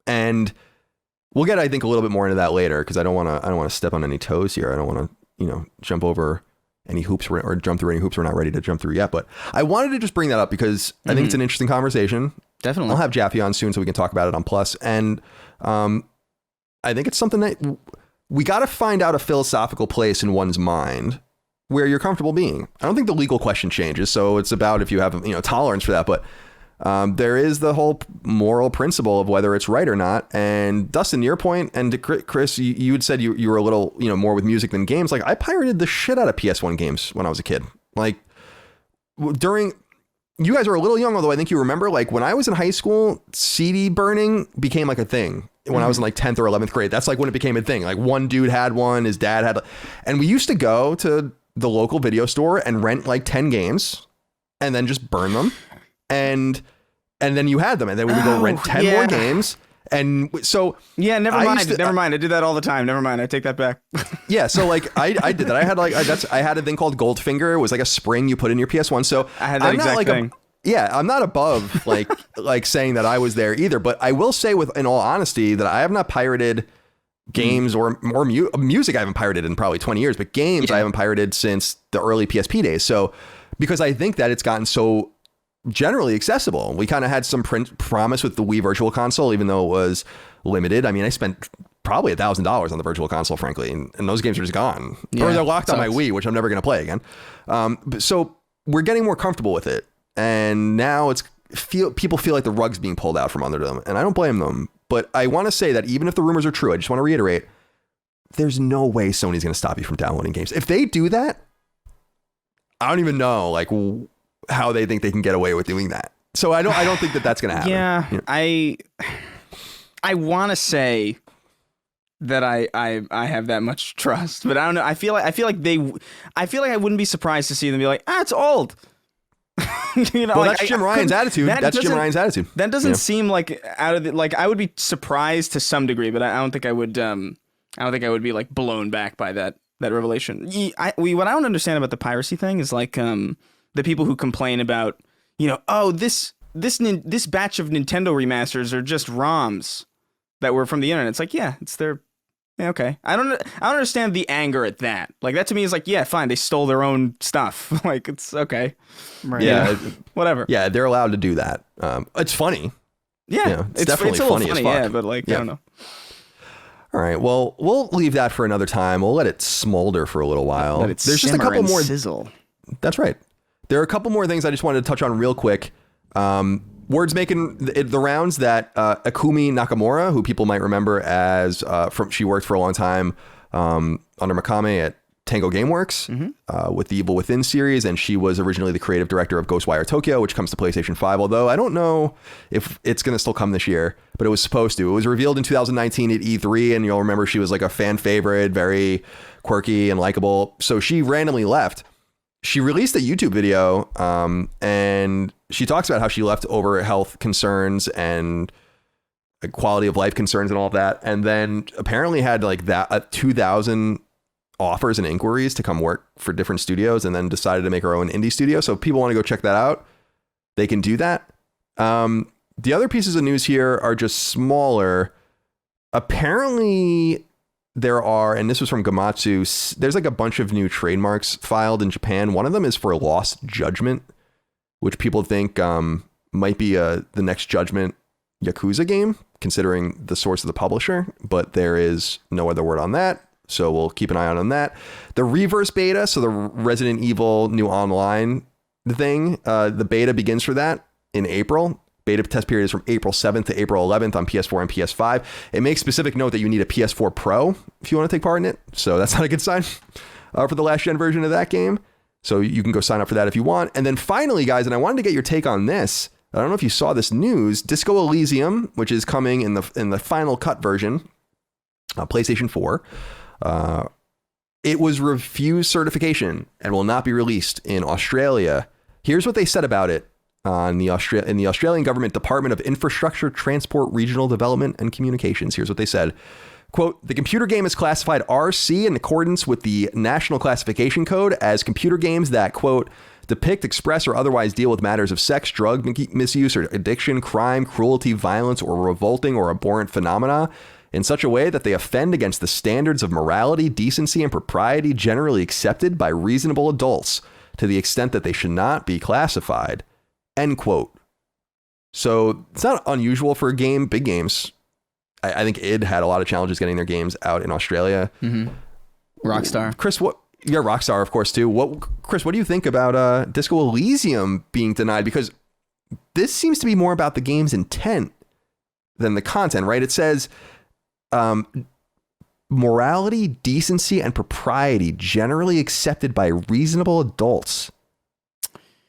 And we'll get, I think, a little bit more into that later, because I don't want to step on any toes here. I don't want to, jump over any hoops or jump through any hoops we're not ready to jump through yet. But I wanted to just bring that up because I think it's an interesting conversation. Definitely. I'll have Jaffe on soon so we can talk about it on Plus. And I think it's something that we got to find out a philosophical place in one's mind where you're comfortable being. I don't think the legal question changes. So it's about if you have, tolerance for that. But there is the whole moral principle of whether it's right or not. And Dustin, to your point, and to Chris, you had said you were a little, more with music than games. Like I pirated the shit out of PS1 games when I was a kid. Like you guys are a little young, although I think you remember, like when I was in high school, CD burning became like a thing. When I was in like 10th or 11th grade, that's like when it became a thing. Like one dude had one, his dad had, and we used to go to the local video store and rent like 10 games and then just burn them. And then you had them, and then we would go rent 10 more games. And so never mind. I do that all the time. Never mind. I take that back. Yeah. So like I did that. I had a thing called Goldfinger. It was like a spring you put in your PS1. So I had that exact thing. I'm not above like saying that I was there either, but I will say in all honesty that I have not pirated games or music. I haven't pirated in probably 20 years, but games I haven't pirated since the early PSP days. So because I think that it's gotten so generally accessible. We kind of had some promise with the Wii Virtual Console, even though it was limited. I mean, I spent probably $1,000 on the Virtual Console, frankly, and those games are just gone. Yeah, or they're locked on my Wii, which I'm never going to play again. So we're getting more comfortable with it, and now people feel like the rug's being pulled out from under them, and I don't blame them. But I want to say that even if the rumors are true, I just want to reiterate, there's no way Sony's going to stop you from downloading games. If they do that, I don't even know, like, how they think they can get away with doing that. So I don't think that that's going to happen. Yeah, I want to say that I have that much trust, but I don't know. I feel like I wouldn't be surprised to see them be like, it's old. Well, that's Jim Ryan's attitude. That's Jim Ryan's attitude. That doesn't seem like out of the, like, I would be surprised to some degree, but I don't think I would. I don't think I would be like blown back by that revelation. What I don't understand about the piracy thing is like the people who complain about, this batch of Nintendo remasters are just ROMs that were from the internet. It's like, it's their. Yeah, okay. I don't understand the anger at that. Like, that to me is like, fine, they stole their own stuff. Like, it's okay. Right. Yeah. Whatever. Yeah, they're allowed to do that. It's funny. Yeah. It's definitely funny as fuck. Yeah, but like, I don't know. All right. Well, we'll leave that for another time. We'll let it smolder for a little while. There's just a couple more sizzle. That's right. There are a couple more things I just wanted to touch on real quick. Word's making the rounds that Akumi Nakamura, who people might remember as she worked for a long time under Mikame at Tango Gameworks with the Evil Within series, and she was originally the creative director of Ghostwire Tokyo, which comes to PlayStation 5, although I don't know if it's going to still come this year, but it was supposed to. It was revealed in 2019 at E3, and you'll remember she was like a fan favorite, very quirky and likable, so she randomly left. She released a YouTube video and she talks about how she left over health concerns and quality of life concerns and all of that. And then apparently had like 2,000 offers and inquiries to come work for different studios, and then decided to make her own indie studio. So if people want to go check that out, they can do that. The other pieces of news here are just smaller. Apparently there are, and this was from Gamatsu, there's like a bunch of new trademarks filed in Japan. One of them is for Lost Judgment, which people think might be the next Judgment Yakuza game, considering the source of the publisher, but there is no other word on that. So we'll keep an eye out on that. The reverse beta, so the Resident Evil new online thing, the beta begins for that in April. Beta test period is from April 7th to April 11th on PS4 and PS5. It makes specific note that you need a PS4 Pro if you want to take part in it. So that's not a good sign for the last gen version of that game. So you can go sign up for that if you want. And then finally, guys, and I wanted to get your take on this. I don't know if you saw this news. Disco Elysium, which is coming in the final cut version, PlayStation 4, it was refused certification and will not be released in Australia. Here's what they said about it in the Australian Government Department of Infrastructure, Transport, Regional Development and Communications. Here's what they said. Quote, the computer game is classified RC in accordance with the National Classification Code as computer games that, quote, depict, express, or otherwise deal with matters of sex, drug misuse, or addiction, crime, cruelty, violence, or revolting or abhorrent phenomena in such a way that they offend against the standards of morality, decency, and propriety generally accepted by reasonable adults to the extent that they should not be classified, end quote. So it's not unusual for big games. I think id had a lot of challenges getting their games out in Australia. Mm-hmm. Rockstar. Chris, Rockstar, of course, too. Chris, what do you think about Disco Elysium being denied? Because this seems to be more about the game's intent than the content, right? It says morality, decency, and propriety generally accepted by reasonable adults.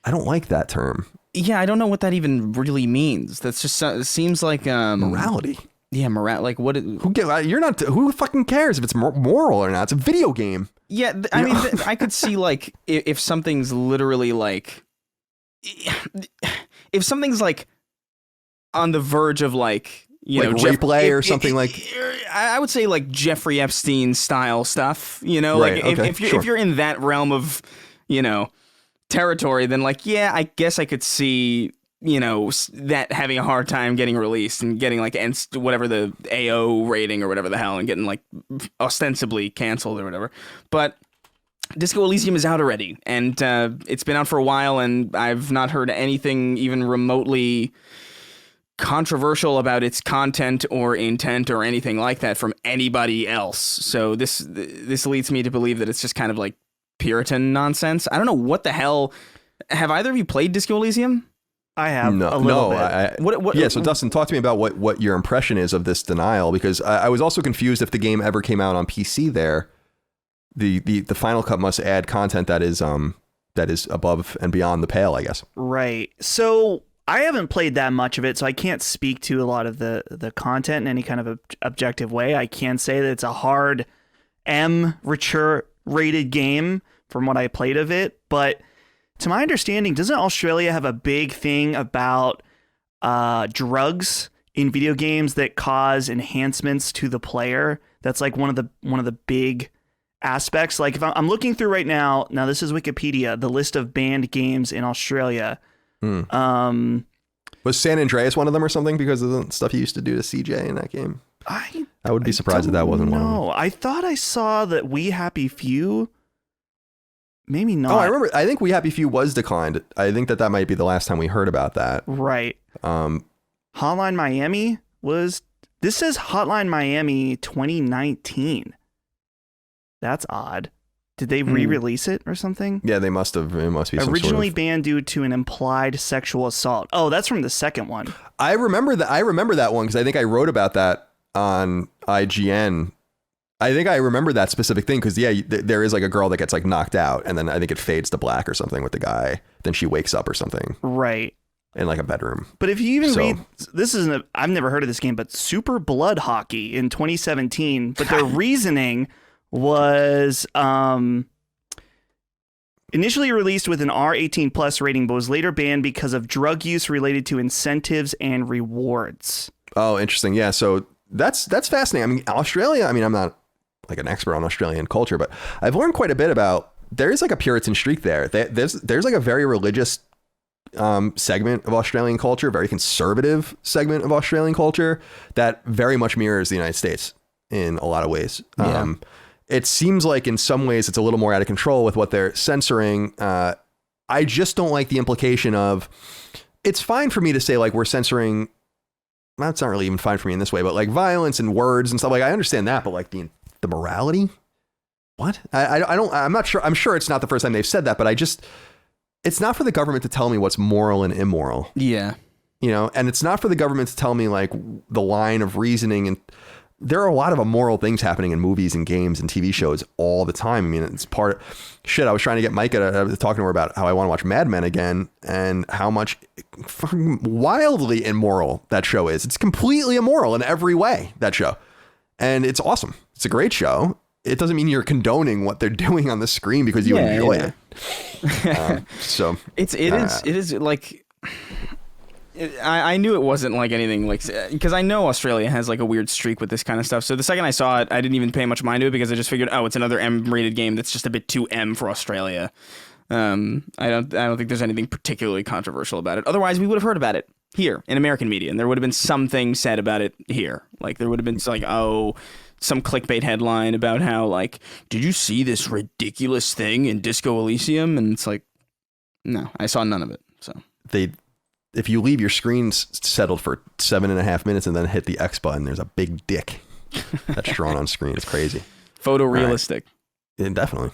I don't like that term. Yeah, I don't know what that even really means. That's just it seems like morality. Yeah, like what? Who fucking cares if it's moral or not? It's a video game. Yeah, I mean, I could see like if something's literally like, if something's like on the verge of like, rape play or something like. I would say like Jeffrey Epstein style stuff. Right, like okay, if you're in that realm of territory, then like I guess I could see. That having a hard time getting released and getting like whatever the AO rating or whatever the hell and getting like ostensibly canceled or whatever. But Disco Elysium is out already and it's been out for a while and I've not heard anything even remotely controversial about its content or intent or anything like that from anybody else. So this leads me to believe that it's just kind of like Puritan nonsense. I don't know what the hell. Have either of you played Disco Elysium? I have a little bit. What, so Dustin, talk to me about what your impression is of this denial, because I was also confused if the game ever came out on PC there. The final cut must add content that is above and beyond the pale, I guess. Right. So I haven't played that much of it, so I can't speak to a lot of the content in any kind of objective way. I can say that it's a hard mature rated game from what I played of it, but to my understanding, doesn't Australia have a big thing about drugs in video games that cause enhancements to the player? That's like one of the big aspects. Like if I'm looking through right now, this is Wikipedia, the list of banned games in Australia. Was San Andreas one of them or something because of the stuff you used to do to CJ in that game? I would be surprised if that wasn't one of them. I thought I saw that We Happy Few. Maybe not. Oh, I remember. I think We Happy Few was declined. I think that might be the last time we heard about that. Right. Hotline Miami was. This says Hotline Miami 2019. That's odd. Did they re-release it or something? Yeah, they must have. It must be originally banned due to an implied sexual assault. Oh, that's from the second one. I remember that one because I think I wrote about that on IGN. I think I remember that specific thing because, there is like a girl that gets like knocked out and then I think it fades to black or something with the guy. Then she wakes up or something. Right. In like a bedroom. But if you even read, I've never heard of this game, but Super Blood Hockey in 2017. But their reasoning was initially released with an R18 plus rating, but was later banned because of drug use related to incentives and rewards. Oh, interesting. Yeah. So that's fascinating. I mean, Australia, I'm not like an expert on Australian culture, but I've learned quite a bit about, there is like a Puritan streak there. There's like a very religious segment of Australian culture, very conservative segment of Australian culture that very much mirrors the United States in a lot of ways. Yeah. It seems like in some ways it's a little more out of control with what they're censoring. I just don't like the implication of, it's fine for me to say like we're censoring, that's not really even fine for me in this way, but like violence and words and stuff, like I understand that, but like the morality, what? I'm not sure. I'm sure it's not the first time they've said that, but it's not for the government to tell me what's moral and immoral. Yeah. And it's not for the government to tell me like the line of reasoning and there are a lot of immoral things happening in movies and games and TV shows all the time. I mean, it's part of shit. I was trying to get Micah to talking to her about how I want to watch Mad Men again and how much fucking wildly immoral that show is. It's completely immoral in every way, that show. And it's awesome. It's a great show. It doesn't mean you're condoning what they're doing on the screen because you enjoy it. So it is like, I knew it wasn't like anything like, because I know Australia has like a weird streak with this kind of stuff. So the second I saw it, I didn't even pay much mind to it because I just figured, oh, it's another M-rated game that's just a bit too M for Australia. I don't think there's anything particularly controversial about it. Otherwise, we would have heard about it here in American media, and there would have been something said about it here. Like there would have been like, oh, some clickbait headline about how like, did you see this ridiculous thing in Disco Elysium? And it's like, no, I saw none of it. So if you leave your screen settled for 7.5 minutes and then hit the X button, there's a big dick that's drawn on screen. It's crazy. Photorealistic. Right. Yeah, definitely.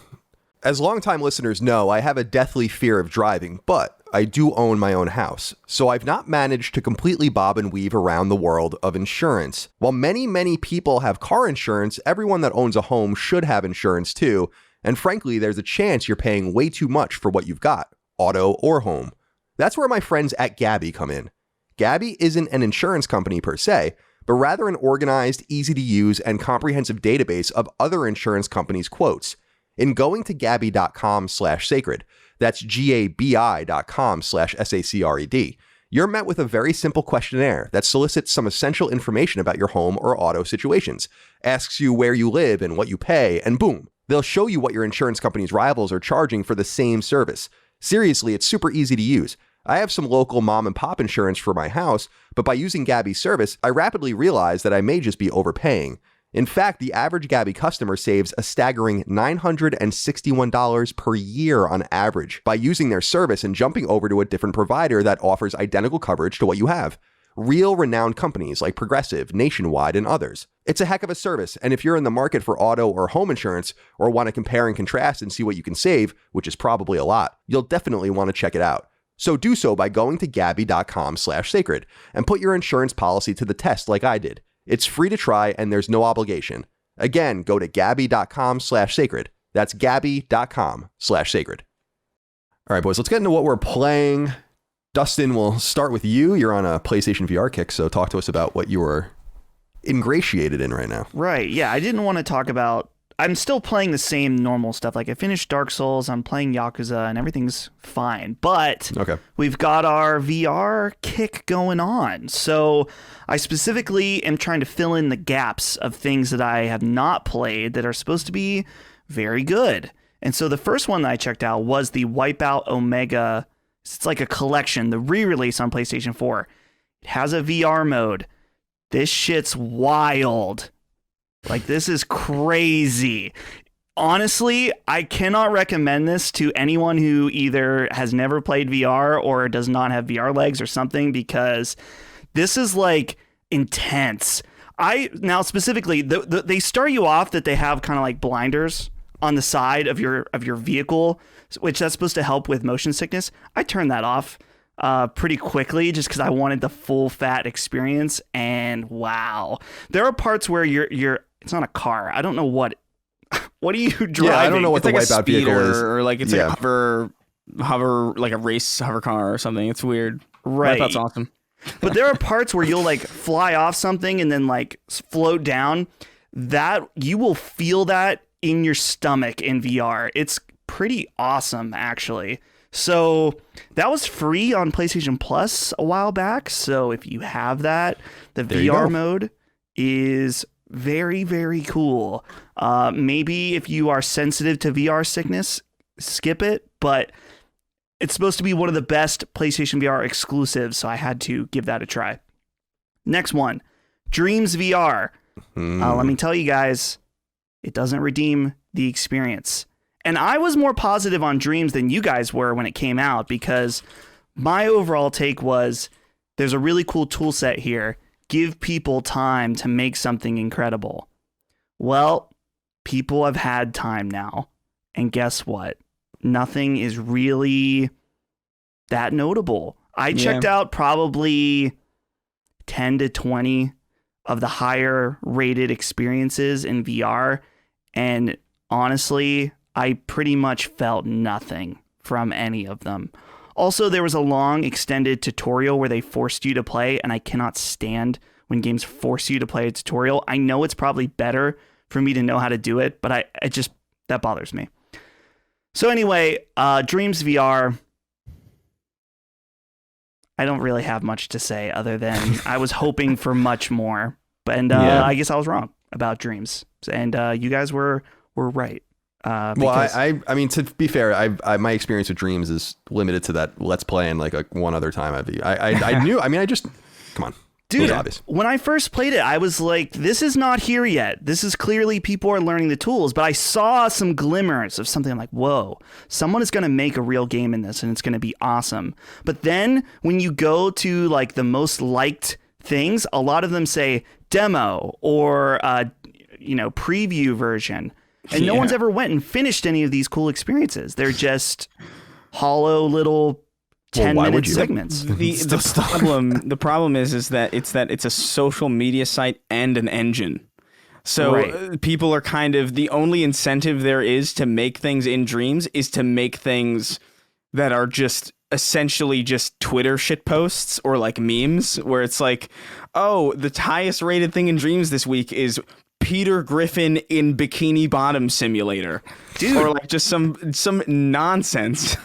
As longtime listeners know, I have a deathly fear of driving, but I do own my own house, so I've not managed to completely bob and weave around the world of insurance. While many, many people have car insurance, everyone that owns a home should have insurance too, and frankly, there's a chance you're paying way too much for what you've got, auto or home. That's where my friends at Gabi come in. Gabi isn't an insurance company per se, but rather an organized, easy-to-use, and comprehensive database of other insurance companies' quotes. In going to gabi.com/sacred, that's gabi.com/sacred, you're met with a very simple questionnaire that solicits some essential information about your home or auto situations, asks you where you live and what you pay, and boom, they'll show you what your insurance company's rivals are charging for the same service. Seriously, it's super easy to use. I have some local mom and pop insurance for my house, but by using Gabi's service, I rapidly realized that I may just be overpaying. In fact, the average Gabi customer saves a staggering $961 per year on average by using their service and jumping over to a different provider that offers identical coverage to what you have. Real renowned companies like Progressive, Nationwide, and others. It's a heck of a service, and if you're in the market for auto or home insurance or want to compare and contrast and see what you can save, which is probably a lot, you'll definitely want to check it out. So do so by going to gabi.com/sacred and put your insurance policy to the test like I did. It's free to try and there's no obligation. Again, go to gabi.com/sacred. That's gabi.com/sacred. All right, boys, let's get into what we're playing. Dustin, we'll start with you. You're on a PlayStation VR kick, so talk to us about what you were ingratiated in right now. Right, yeah, I didn't want to talk about... I'm still playing the same normal stuff. Like I finished Dark Souls, I'm playing Yakuza, and everything's fine. But we've got our VR kick going on. So I specifically am trying to fill in the gaps of things that I have not played that are supposed to be very good. And so the first one that I checked out was the Wipeout Omega. It's like a collection, the re-release on PlayStation 4. It has a VR mode. This shit's wild. Like, this is crazy. Honestly, I cannot recommend this to anyone who either has never played VR or does not have VR legs or something, because this is like intense. Now specifically, they start you off that they have kind of like blinders on the side of your vehicle, which that's supposed to help with motion sickness. I turned that off pretty quickly just because I wanted the full fat experience. And wow, there are parts where you're it's not a car. I don't know what are you driving? Yeah, I don't know what it's the like Wipeout vehicle is. Or like it's like a hover, like a race hover car or something. It's weird. Right. Wipeout's awesome. But there are parts where you'll like fly off something and then like float down. That you will feel that in your stomach in VR. It's pretty awesome, actually. So that was free on PlayStation Plus a while back. So if you have that, the VR mode is very, very cool. Maybe if you are sensitive to VR sickness, skip it. But it's supposed to be one of the best PlayStation VR exclusives, so I had to give that a try. Next one, Dreams VR. Let me tell you guys, it doesn't redeem the experience. And I was more positive on Dreams than you guys were when it came out, because my overall take was there's a really cool tool set here. Give people time to make something incredible. Well, people have had time now. And guess what? Nothing is really that notable. I checked out probably 10 to 20 of the higher rated experiences in VR. And honestly, I pretty much felt nothing from any of them. Also, there was a long extended tutorial where they forced you to play, and I cannot stand when games force you to play a tutorial. I know it's probably better for me to know how to do it, but that bothers me. So anyway, Dreams VR, I don't really have much to say other than I was hoping for much more, and I guess I was wrong about Dreams, and you guys were right. I mean, to be fair, my experience with Dreams is limited to that Let's Play and like one other time I knew. I mean, come on. Dude, when I first played it, I was like, this is not here yet. This is clearly people are learning the tools, but I saw some glimmers of something like, whoa, someone is going to make a real game in this and it's going to be awesome. But then when you go to like the most liked things, a lot of them say demo or, preview version. And no one's ever went and finished any of these cool experiences. They're just hollow little 10-minute segments. The problem is that it's a social media site and an engine. So people are kind of, the only incentive there is to make things in Dreams is to make things that are just essentially just Twitter shit posts or like memes where it's like, oh, the highest rated thing in Dreams this week is Peter Griffin in Bikini Bottom Simulator. Dude. Or like just some nonsense.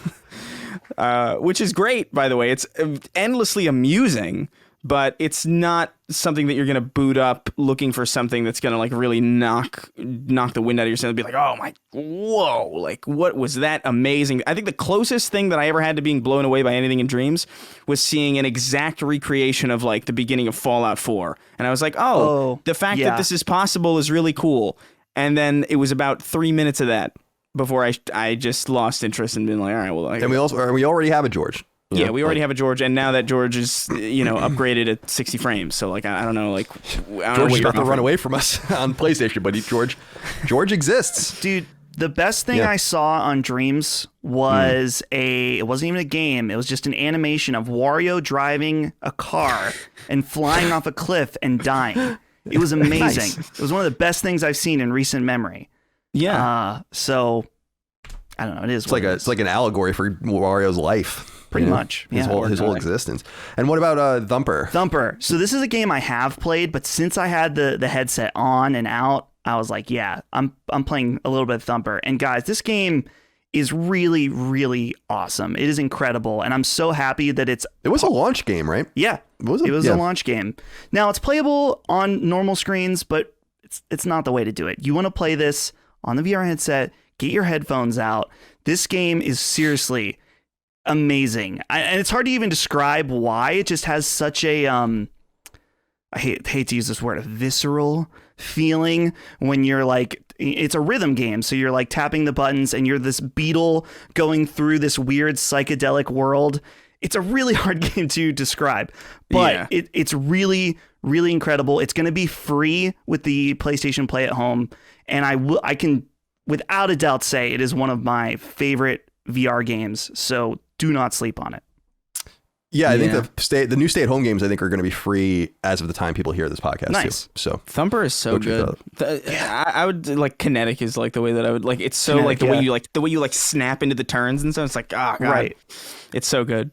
Which is great, by the way. It's endlessly amusing, but it's not something that you're going to boot up looking for something that's going to like really knock the wind out of your sails and be like, oh my, whoa, like what was that amazing? I think the closest thing that I ever had to being blown away by anything in Dreams was seeing an exact recreation of like the beginning of Fallout 4. And I was like, the fact that this is possible is really cool. And then it was about 3 minutes of that before I just lost interest and been like, all right, well. And we already have a George. Yeah, we already have a George, and now that George is, upgraded at 60 frames, so like I don't know, like George is about to run away from us on PlayStation, but George exists, dude. The best thing I saw on Dreams was it wasn't even a game; it was just an animation of Wario driving a car and flying off a cliff and dying. It was amazing. Nice. It was one of the best things I've seen in recent memory. Yeah. So I don't know. It's like an allegory for Wario's life. Pretty much. His whole existence. And what about Thumper? Thumper. So this is a game I have played, but since I had the headset on and out, I was like, yeah, I'm playing a little bit of Thumper. And guys, this game is really, really awesome. It is incredible. And I'm so happy that it was a launch game, right? Yeah. It was a launch game. Now it's playable on normal screens, but it's not the way to do it. You want to play this on the VR headset, get your headphones out. This game is seriously amazing. And it's hard to even describe why. It just has such a I hate to use this word, a visceral feeling when you're like, it's a rhythm game, so you're like tapping the buttons and you're this beetle going through this weird psychedelic world. It's a really hard game to describe, but it's really, really incredible. It's going to be free with the PlayStation Play at Home, and I can without a doubt say it is one of my favorite VR games, so do not sleep on it. Yeah, I think the new stay-at-home games I think are going to be free as of the time people hear this podcast. Nice. Too. So Thumper is so good. I would like Kinetic is like the way that I would like. It's so Kinetic, like the way you like snap into the turns and stuff. It's like God. Right. It's so good.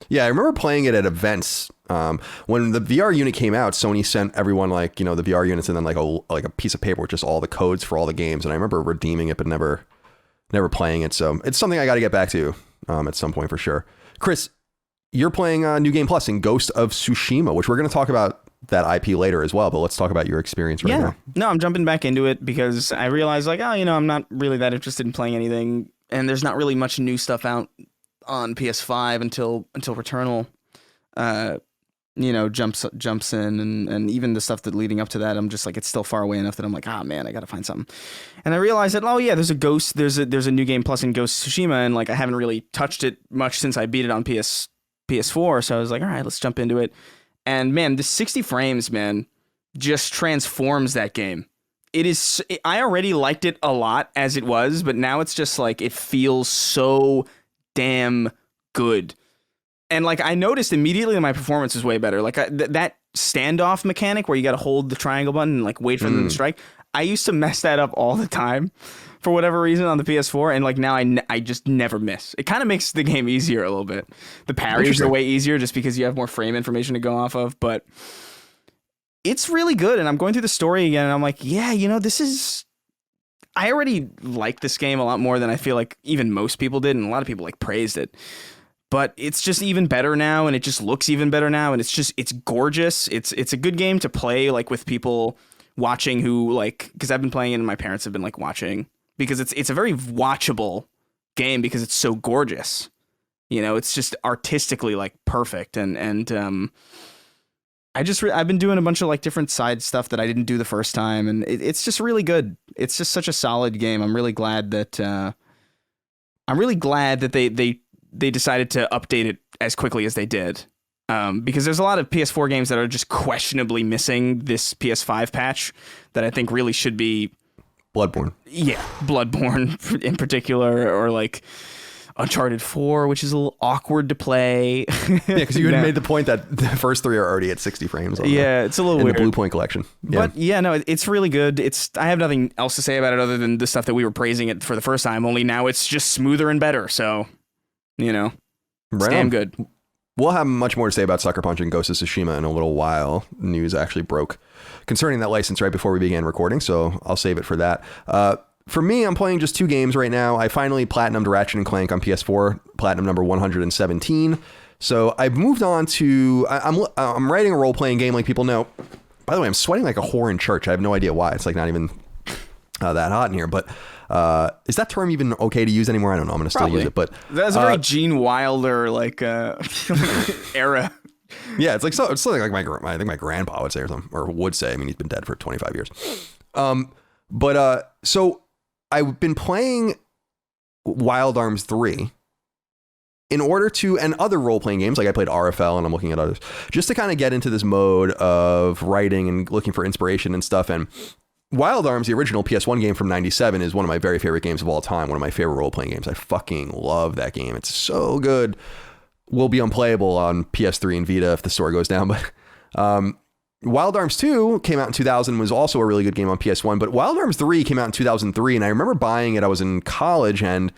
Yeah, I remember playing it at events. When the VR unit came out, Sony sent everyone like the VR units and then like a piece of paper with just all the codes for all the games. And I remember redeeming it, but never playing it. So it's something I got to get back to at some point for sure. Chris, you're playing New Game Plus in Ghost of Tsushima, which we're going to talk about that IP later as well. But let's talk about your experience right now. No, I'm jumping back into it because I realized like, I'm not really that interested in playing anything. And there's not really much new stuff out on PS5 until Returnal, jumps in and even the stuff that leading up to that, I'm just like, it's still far away enough that I'm like, man, I got to find something. And I realized that, there's a New Game Plus in Ghost of Tsushima. And like, I haven't really touched it much since I beat it on PS4. So I was like, all right, let's jump into it. And man, the 60 frames, man, just transforms that game. I already liked it a lot as it was, but now it's just like, it feels so damn good. And like I noticed immediately that my performance was way better. Like that standoff mechanic where you got to hold the triangle button and like wait for them to strike. I used to mess that up all the time for whatever reason on the PS4, and like now I just never miss. It kind of makes the game easier a little bit. The parries are way easier just because you have more frame information to go off of, but it's really good. And I'm going through the story again, and I'm like, yeah, this is. I already like this game a lot more than I feel like even most people did, and a lot of people like praised it. But it's just even better now, and it just looks even better now, and it's gorgeous. It's a good game to play like with people watching who like, because I've been playing it and my parents have been like watching, because it's a very watchable game because it's so gorgeous. It's just artistically like perfect, and I've been doing a bunch of like different side stuff that I didn't do the first time, and it's just really good. It's just such a solid game. I'm really glad that they decided to update it as quickly as they did. Because there's a lot of PS4 games that are just questionably missing this PS5 patch that I think really should be Bloodborne. Yeah, Bloodborne in particular, or like Uncharted 4, which is a little awkward to play. Yeah, because you had made the point that the first 3 are already at 60 frames. It's a little weird. In the Blue Point collection. Yeah. But yeah, no, it's really good. I have nothing else to say about it other than the stuff that we were praising it for the first time, only now it's just smoother and better. So, it's damn good. We'll have much more to say about Sucker Punch and Ghost of Tsushima in a little while. News actually broke concerning that license right before we began recording, so I'll save it for that. For me, I'm playing just 2 games right now. I finally platinumed Ratchet & Clank on PS4, platinum number 117. So I've moved on to... I'm writing a role-playing game like people know. By the way, I'm sweating like a whore in church. I have no idea why. It's like not even that hot in here, but... is that term even okay to use anymore? I don't know. I'm going to still use it, but that's a very Gene Wilder like era. Yeah, it's something like I think my grandpa would say or something, or would say. I mean, he's been dead for 25 years. So I've been playing Wild Arms 3 in order to, and other role-playing games, like I played RFL and I'm looking at others, just to kind of get into this mode of writing and looking for inspiration and stuff. And Wild Arms, the original PS1 game from 97, is one of my very favorite games of all time. One of my favorite role-playing games. I fucking love that game. It's so good. Will be unplayable on PS3 and Vita if the store goes down. But Wild Arms 2 came out in 2000, was also a really good game on PS1. But Wild Arms 3 came out in 2003, and I remember buying it. I was in college, and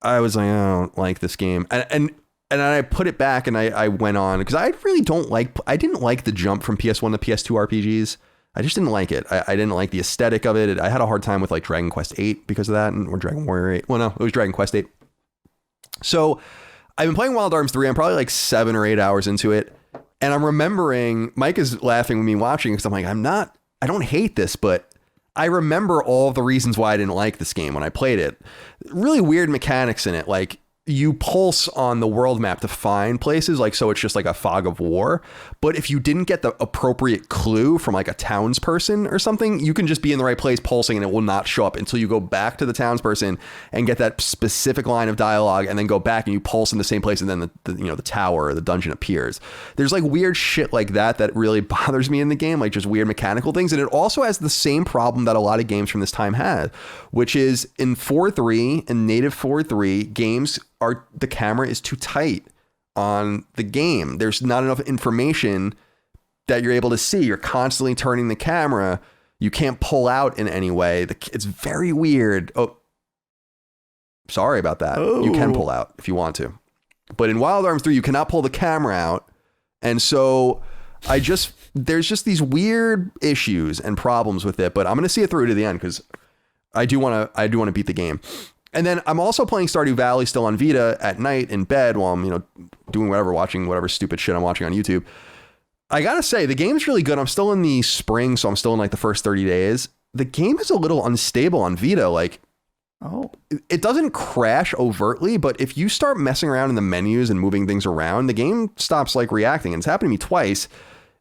I was like, I don't like this game. And I put it back, and I went on, because I really I didn't like the jump from PS1 to PS2 RPGs. I just didn't like it. I didn't like the aesthetic of it. I had a hard time with like Dragon Quest 8 because of that, or Dragon Warrior 8. Well, no, it was Dragon Quest 8. So I've been playing Wild Arms 3. I'm probably like 7 or 8 hours into it. And I'm remembering, Mike is laughing with me watching because I'm like, I don't hate this, but I remember all the reasons why I didn't like this game when I played it. Really weird mechanics in it. Like, you pulse on the world map to find places, like, so it's just like a fog of war. But if you didn't get the appropriate clue from like a townsperson or something, you can just be in the right place pulsing and it will not show up until you go back to the townsperson and get that specific line of dialogue, and then go back and you pulse in the same place, and then the tower or the dungeon appears. There's like weird shit like that really bothers me in the game, like just weird mechanical things. And it also has the same problem that a lot of games from this time had, which is in 4.3 and native 4.3 games, the camera is too tight on the game. There's not enough information that you're able to see. You're constantly turning the camera. You can't pull out in any way. It's very weird. Oh, sorry about that. Oh. You can pull out if you want to. But in Wild Arms 3, you cannot pull the camera out. And so there's just these weird issues and problems with it. But I'm going to see it through to the end because I do want to beat the game. And then I'm also playing Stardew Valley still on Vita at night in bed while I'm, doing whatever, watching whatever stupid shit I'm watching on YouTube. I gotta say, the game's really good. I'm still in the spring, so I'm still in like the first 30 days. The game is a little unstable on Vita. Like, it doesn't crash overtly, but if you start messing around in the menus and moving things around, the game stops like reacting. And it's happened to me twice.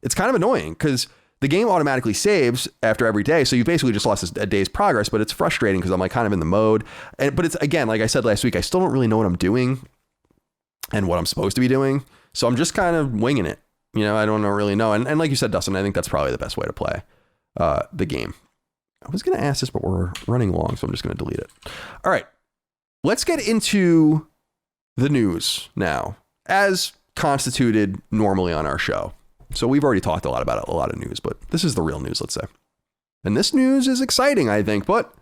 It's kind of annoying because the game automatically saves after every day. So you basically just lost a day's progress, but it's frustrating because I'm like kind of in the mode. But it's, again, like I said last week, I still don't really know what I'm doing and what I'm supposed to be doing. So I'm just kind of winging it. I don't really know. And like you said, Dustin, I think that's probably the best way to play the game. I was going to ask this, but we're running long, so I'm just going to delete it. All right, let's get into the news now, as constituted normally on our show. So we've already talked a lot about it, a lot of news, but this is the real news, let's say. And this news is exciting, I think, but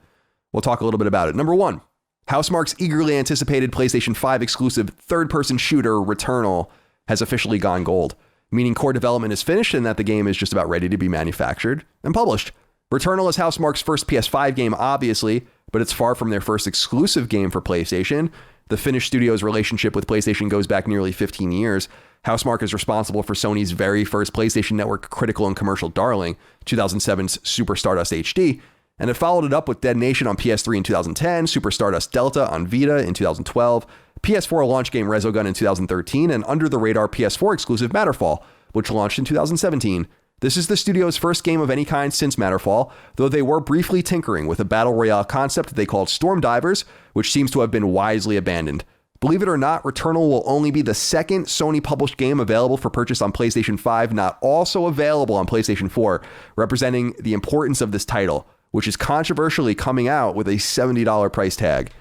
we'll talk a little bit about it. Number one, Housemarque's eagerly anticipated PlayStation 5 exclusive third-person shooter Returnal has officially gone gold, meaning core development is finished and that the game is just about ready to be manufactured and published. Returnal is Housemarque's first PS5 game, obviously, but it's far from their first exclusive game for PlayStation. The Finnish studio's relationship with PlayStation goes back nearly 15 years. Housemarque is responsible for Sony's very first PlayStation Network critical and commercial darling, 2007's Super Stardust HD, and it followed it up with Dead Nation on PS3 in 2010, Super Stardust Delta on Vita in 2012, PS4 launch game Resogun in 2013, and under-the-radar PS4 exclusive Matterfall, which launched in 2017. This is the studio's first game of any kind since Matterfall, though they were briefly tinkering with a battle royale concept they called Storm Divers, which seems to have been wisely abandoned. Believe it or not, Returnal will only be the second Sony-published game available for purchase on PlayStation 5, not also available on PlayStation 4, representing the importance of this title, which is controversially coming out with a $70 price tag.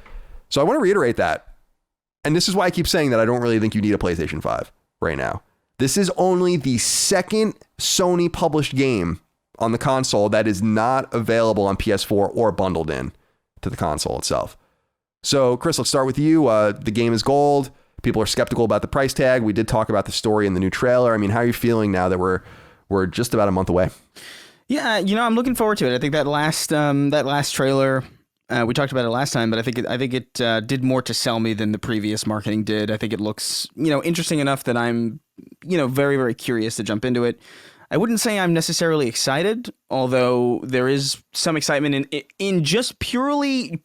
So I want to reiterate that. And this is why I keep saying that I don't really think you need a PlayStation 5 right now. This is only the second Sony published game on the console that is not available on PS4 or bundled in to the console itself. So, Chris, let's start with you. The game is gold. People are skeptical about the price tag. We did talk about the story in the new trailer. I mean, how are you feeling now that we're just about a month away? Yeah, I'm looking forward to it. I think that last trailer, we talked about it last time, but I think it did more to sell me than the previous marketing did. I think it looks, interesting enough that I'm, very, very curious to jump into it. I wouldn't say I'm necessarily excited, although there is some excitement in just purely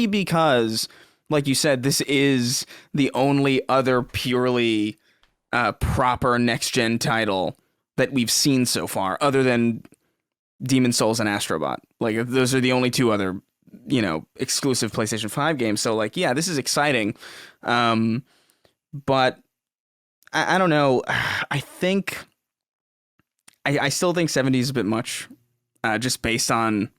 because, like you said, this is the only other purely proper next-gen title that we've seen so far, other than Demon's Souls and Astrobot. Like, those are the only two other, exclusive PlayStation 5 games. So, yeah, this is exciting. But I don't know. I still think 70 is a bit much, just based on,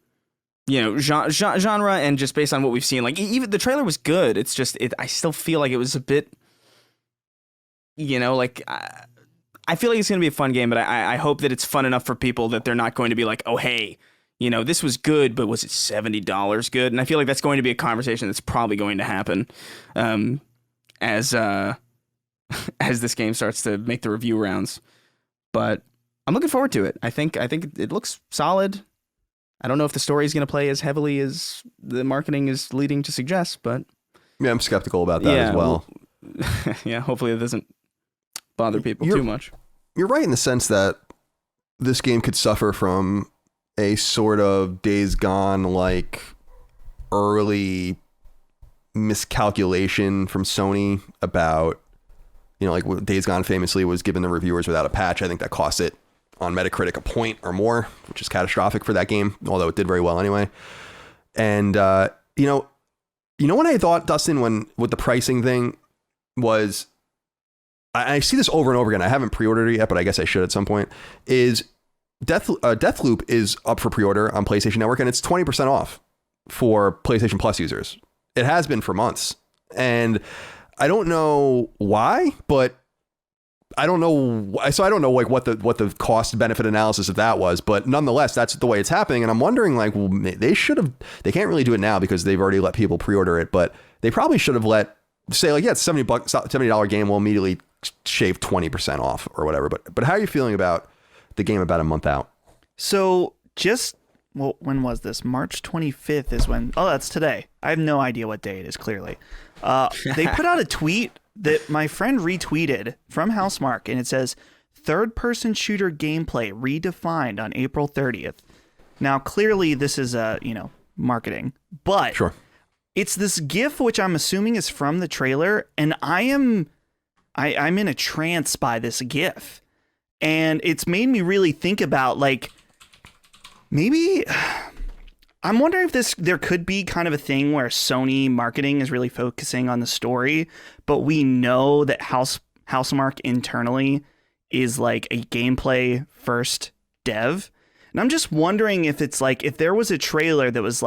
genre and just based on what we've seen. Like, even the trailer was good. It's just, I still feel like it was a bit, I feel like it's going to be a fun game, but I hope that it's fun enough for people that they're not going to be like, oh, hey, this was good, but was it $70 good? And I feel like that's going to be a conversation that's probably going to happen as this game starts to make the review rounds. But I'm looking forward to it. I think it looks solid. I don't know if the story is going to play as heavily as the marketing is leading to suggest, but yeah, I'm skeptical about that as well. Yeah, hopefully it doesn't bother people too much. You're right in the sense that this game could suffer from a sort of Days Gone like early miscalculation from Sony about, like Days Gone famously was given the reviewers without a patch. I think that cost it on Metacritic a point or more, which is catastrophic for that game, although it did very well anyway. And, what I thought, Dustin, with the pricing thing was, I see this over and over again. I haven't pre-ordered it yet, but I guess I should at some point, is Deathloop is up for pre-order on PlayStation Network, and it's 20% off for PlayStation Plus users. It has been for months. And I don't know why, but I don't know. So I don't know what the cost benefit analysis of that was, but nonetheless, that's the way it's happening. And I'm wondering, they can't really do it now because they've already let people pre-order it, but they probably should have it's $70 game. We'll immediately shave 20% off or whatever. But how are you feeling about the game about a month out? So when was this? March 25th is when, that's today. I have no idea what day it is, clearly. They put out a tweet that my friend retweeted from Housemarque, and it says, third-person shooter gameplay redefined on April 30th. Now, clearly, this is, marketing, but sure. It's this GIF, which I'm assuming is from the trailer, and I'm in a trance by this GIF. And it's made me really think about, maybe I'm wondering if there could be kind of a thing where Sony marketing is really focusing on the story, but we know that Housemarque internally is like a gameplay first dev. And I'm just wondering if it's if there was a trailer that was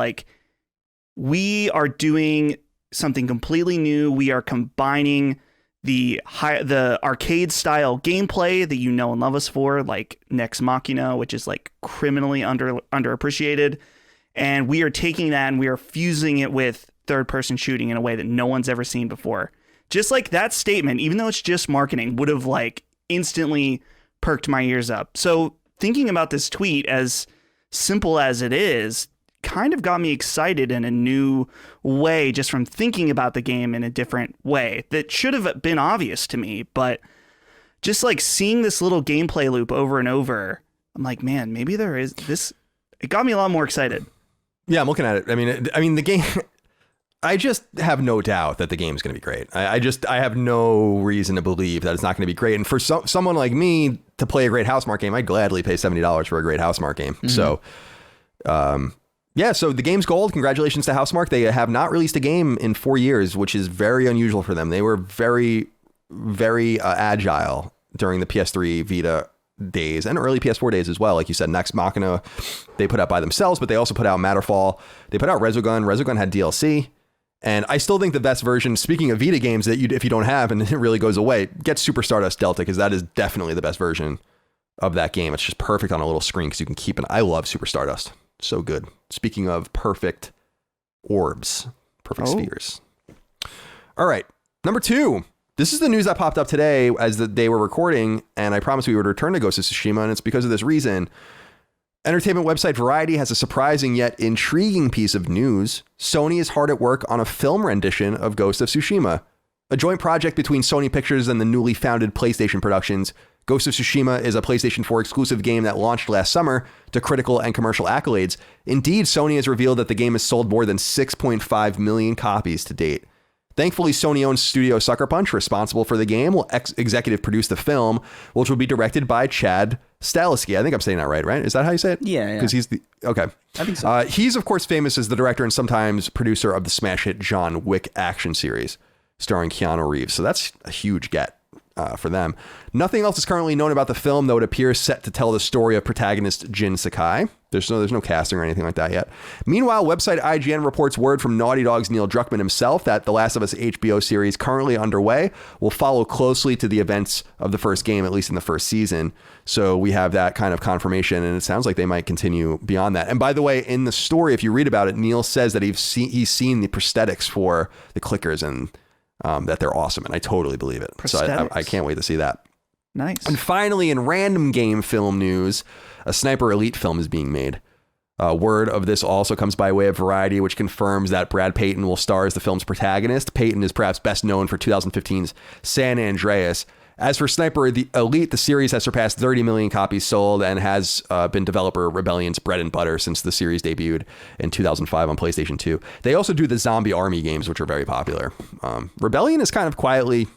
we are doing something completely new. We are combining the arcade style gameplay that you know and love us for, like Nex Machina, which is like criminally underappreciated. And we are taking that and we are fusing it with third person shooting in a way that no one's ever seen before. Just like that statement, even though it's just marketing, would have like instantly perked my ears up. So thinking about this tweet, as simple as it is, kind of got me excited in a new way just from thinking about the game in a different way that should have been obvious to me. But just like seeing this little gameplay loop over and over, I'm like, man, maybe there is this. It got me a lot more excited. Yeah, I'm looking at it. I mean, the game. I just have no doubt that the game is going to be great. I have no reason to believe that it's not going to be great. And for someone like me to play a great Housemarque game, I'd gladly pay $70 for a great Housemarque game. Mm-hmm. So, so the game's gold. Congratulations to Housemarque. They have not released a game in 4 years, which is very unusual for them. They were very, very agile during the PS3 Vita days and early PS4 days as well. Like you said, Nex Machina, they put out by themselves, but they also put out Matterfall. They put out Resogun. Resogun had DLC. And I still think the best version, speaking of Vita games that if you don't have and it really goes away, get Super Stardust Delta, because that is definitely the best version of that game. It's just perfect on a little screen because you can keep it. I love Super Stardust. So good. Speaking of perfect orbs, perfect spheres. All right. Number 2. This is the news that popped up today as they were recording, and I promised we would return to Ghost of Tsushima, and it's because of this reason. Entertainment website Variety has a surprising yet intriguing piece of news. Sony is hard at work on a film rendition of Ghost of Tsushima. A joint project between Sony Pictures and the newly founded PlayStation Productions, Ghost of Tsushima is a PlayStation 4 exclusive game that launched last summer to critical and commercial accolades. Indeed, Sony has revealed that the game has sold more than 6.5 million copies to date. Thankfully, Sony-owned studio Sucker Punch, responsible for the game, will executive produce the film, which will be directed by Chad Stahelski. I think I'm saying that right? Is that how you say it? Yeah. Because he's okay. I think so. He's, of course, famous as the director and sometimes producer of the smash hit John Wick action series, starring Keanu Reeves. So that's a huge get for them. Nothing else is currently known about the film, though it appears set to tell the story of protagonist Jin Sakai. There's no casting or anything like that yet. Meanwhile, website IGN reports word from Naughty Dog's Neil Druckmann himself that The Last of Us HBO series currently underway will follow closely to the events of the first game, at least in the first season. So we have that kind of confirmation, and it sounds like they might continue beyond that. And by the way, in the story, if you read about it, Neil says that he's seen the prosthetics for the clickers and that they're awesome, and I totally believe it. So I can't wait to see that. Nice. And finally, in random game film news, a Sniper Elite film is being made. Word of this also comes by way of Variety, which confirms that Brad Payton will star as the film's protagonist. Payton is perhaps best known for 2015's San Andreas. As for Sniper Elite, the series has surpassed 30 million copies sold and has been developer Rebellion's bread and butter since the series debuted in 2005 on PlayStation 2. They also do the Zombie Army games, which are very popular. Rebellion is kind of quietly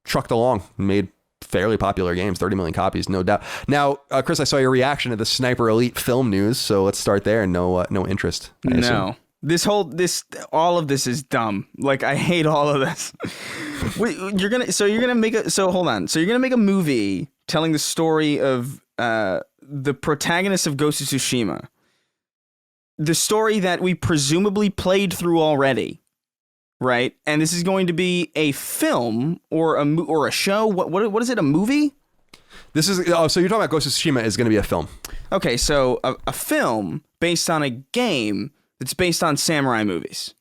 trucked along and made fairly popular games, 30 million copies, no doubt. Now, Chris, I saw your reaction to the Sniper Elite film news, so let's start there. No interest. No. All of this is dumb. Like, I hate all of this. You're gonna make a movie telling the story of the protagonist of Ghost of Tsushima, the story that we presumably played through already, right? And this is going to be a film or a show. What is it? A movie? This is so you're talking about Ghost of Tsushima is going to be a film. Okay, so a film based on a game that's based on samurai movies,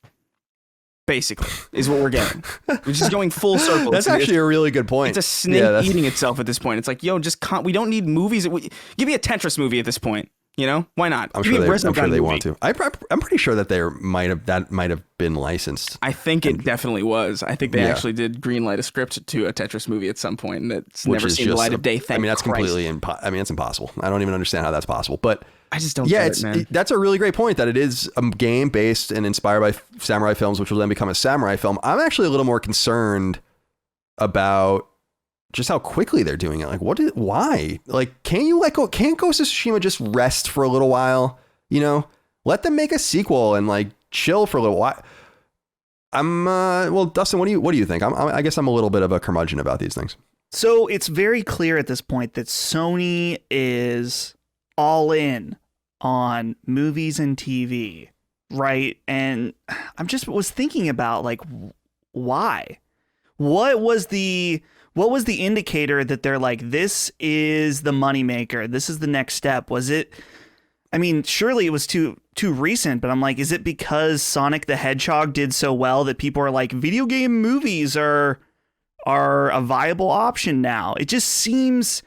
basically, is what we're getting. Which is going full circle. That's actually a really good point. It's a snake eating itself at this point. It's like, we don't need movies. Give me a Tetris movie at this point. You know, why not? I'm sure they want to. I'm pretty sure that that might have been licensed. I think it definitely was. I think they actually did greenlight a script to a Tetris movie at some point, and that's never seen the light of day. That's completely it's impossible. I don't even understand how that's possible. But I just don't get it, man. That's a really great point, that it is a game based and inspired by samurai films, which will then become a samurai film. I'm actually a little more concerned about just how quickly they're doing it. Like, why? Like, can't Ghost of Tsushima just rest for a little while? You know, let them make a sequel and like chill for a little while. Well, Dustin, what do you think? I guess I'm a little bit of a curmudgeon about these things. So it's very clear at this point that Sony is all in on movies and TV, right? And I was thinking about like, why? what was the indicator that they're like, this is the moneymaker, this is the next step? Was it, I mean, surely it was too recent, but I'm like, is it because Sonic the Hedgehog did so well that people are like, video game movies are a viable option now? It seems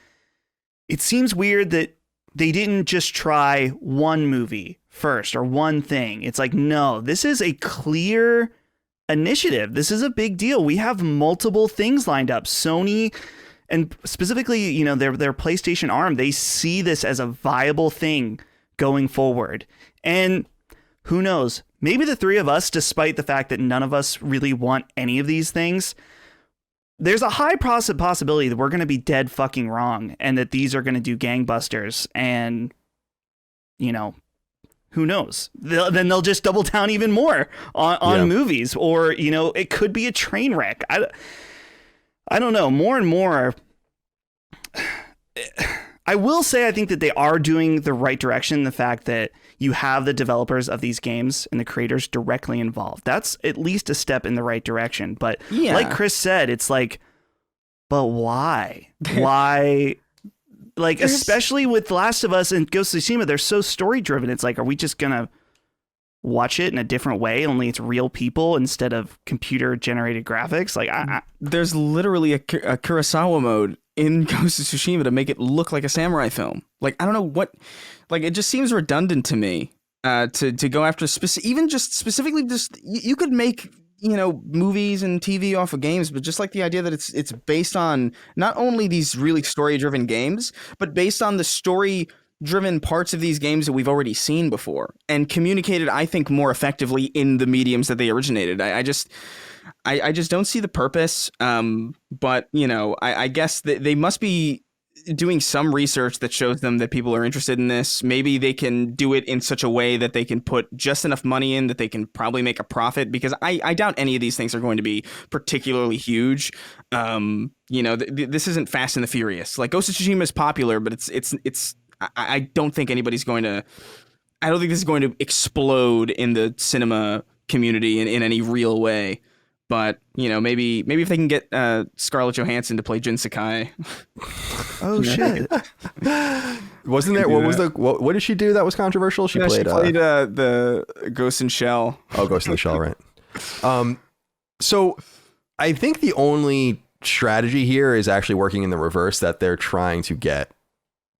weird that they didn't just try one movie first or one thing. It's like, no, this is a clear initiative. This is a big deal. We have multiple things lined up. Sony, and specifically, you know, their PlayStation arm, they see this as a viable thing going forward. And who knows, maybe the three of us, despite the fact that none of us really want any of these things, there's a high possibility that we're going to be dead fucking wrong and that these are going to do gangbusters. And, you know, who knows? Then they'll just double down even more on movies, or, you know, it could be a train wreck. I don't know. More and more, I will say I think that they are doing the right direction. The fact that you have the developers of these games and the creators directly involved, that's at least a step in the right direction. But like Chris said, it's like, but why? Why? Like, especially with Last of Us and Ghost of Tsushima, they're so story driven. It's like, are we just going to watch it in a different way, only it's real people instead of computer generated graphics? Like, there's literally a Kurosawa mode in Ghost of Tsushima to make it look like a samurai film. Like, I don't know what, like, it just seems redundant to me to go after specifically you could make, you know, movies and TV off of games, but just like the idea that it's based on not only these really story driven games, but based on the story driven parts of these games that we've already seen before and communicated, I think, more effectively in the mediums that they originated. I just don't see the purpose. But, you know, I guess they must be doing some research that shows them that people are interested in this. Maybe they can do it in such a way that they can put just enough money in that they can probably make a profit, because I doubt any of these things are going to be particularly huge. You know, this isn't Fast and the Furious. Like, Ghost of Tsushima is popular, but it's I don't think anybody's going to, I don't think this is going to explode in the cinema community in any real way. But, you know, maybe if they can get Scarlett Johansson to play Jin Sakai. Oh, shit. Wasn't there, what did she do that was controversial? She played the Ghost in Shell. Oh, Ghost in the Shell, right. So I think the only strategy here is actually working in the reverse, that they're trying to get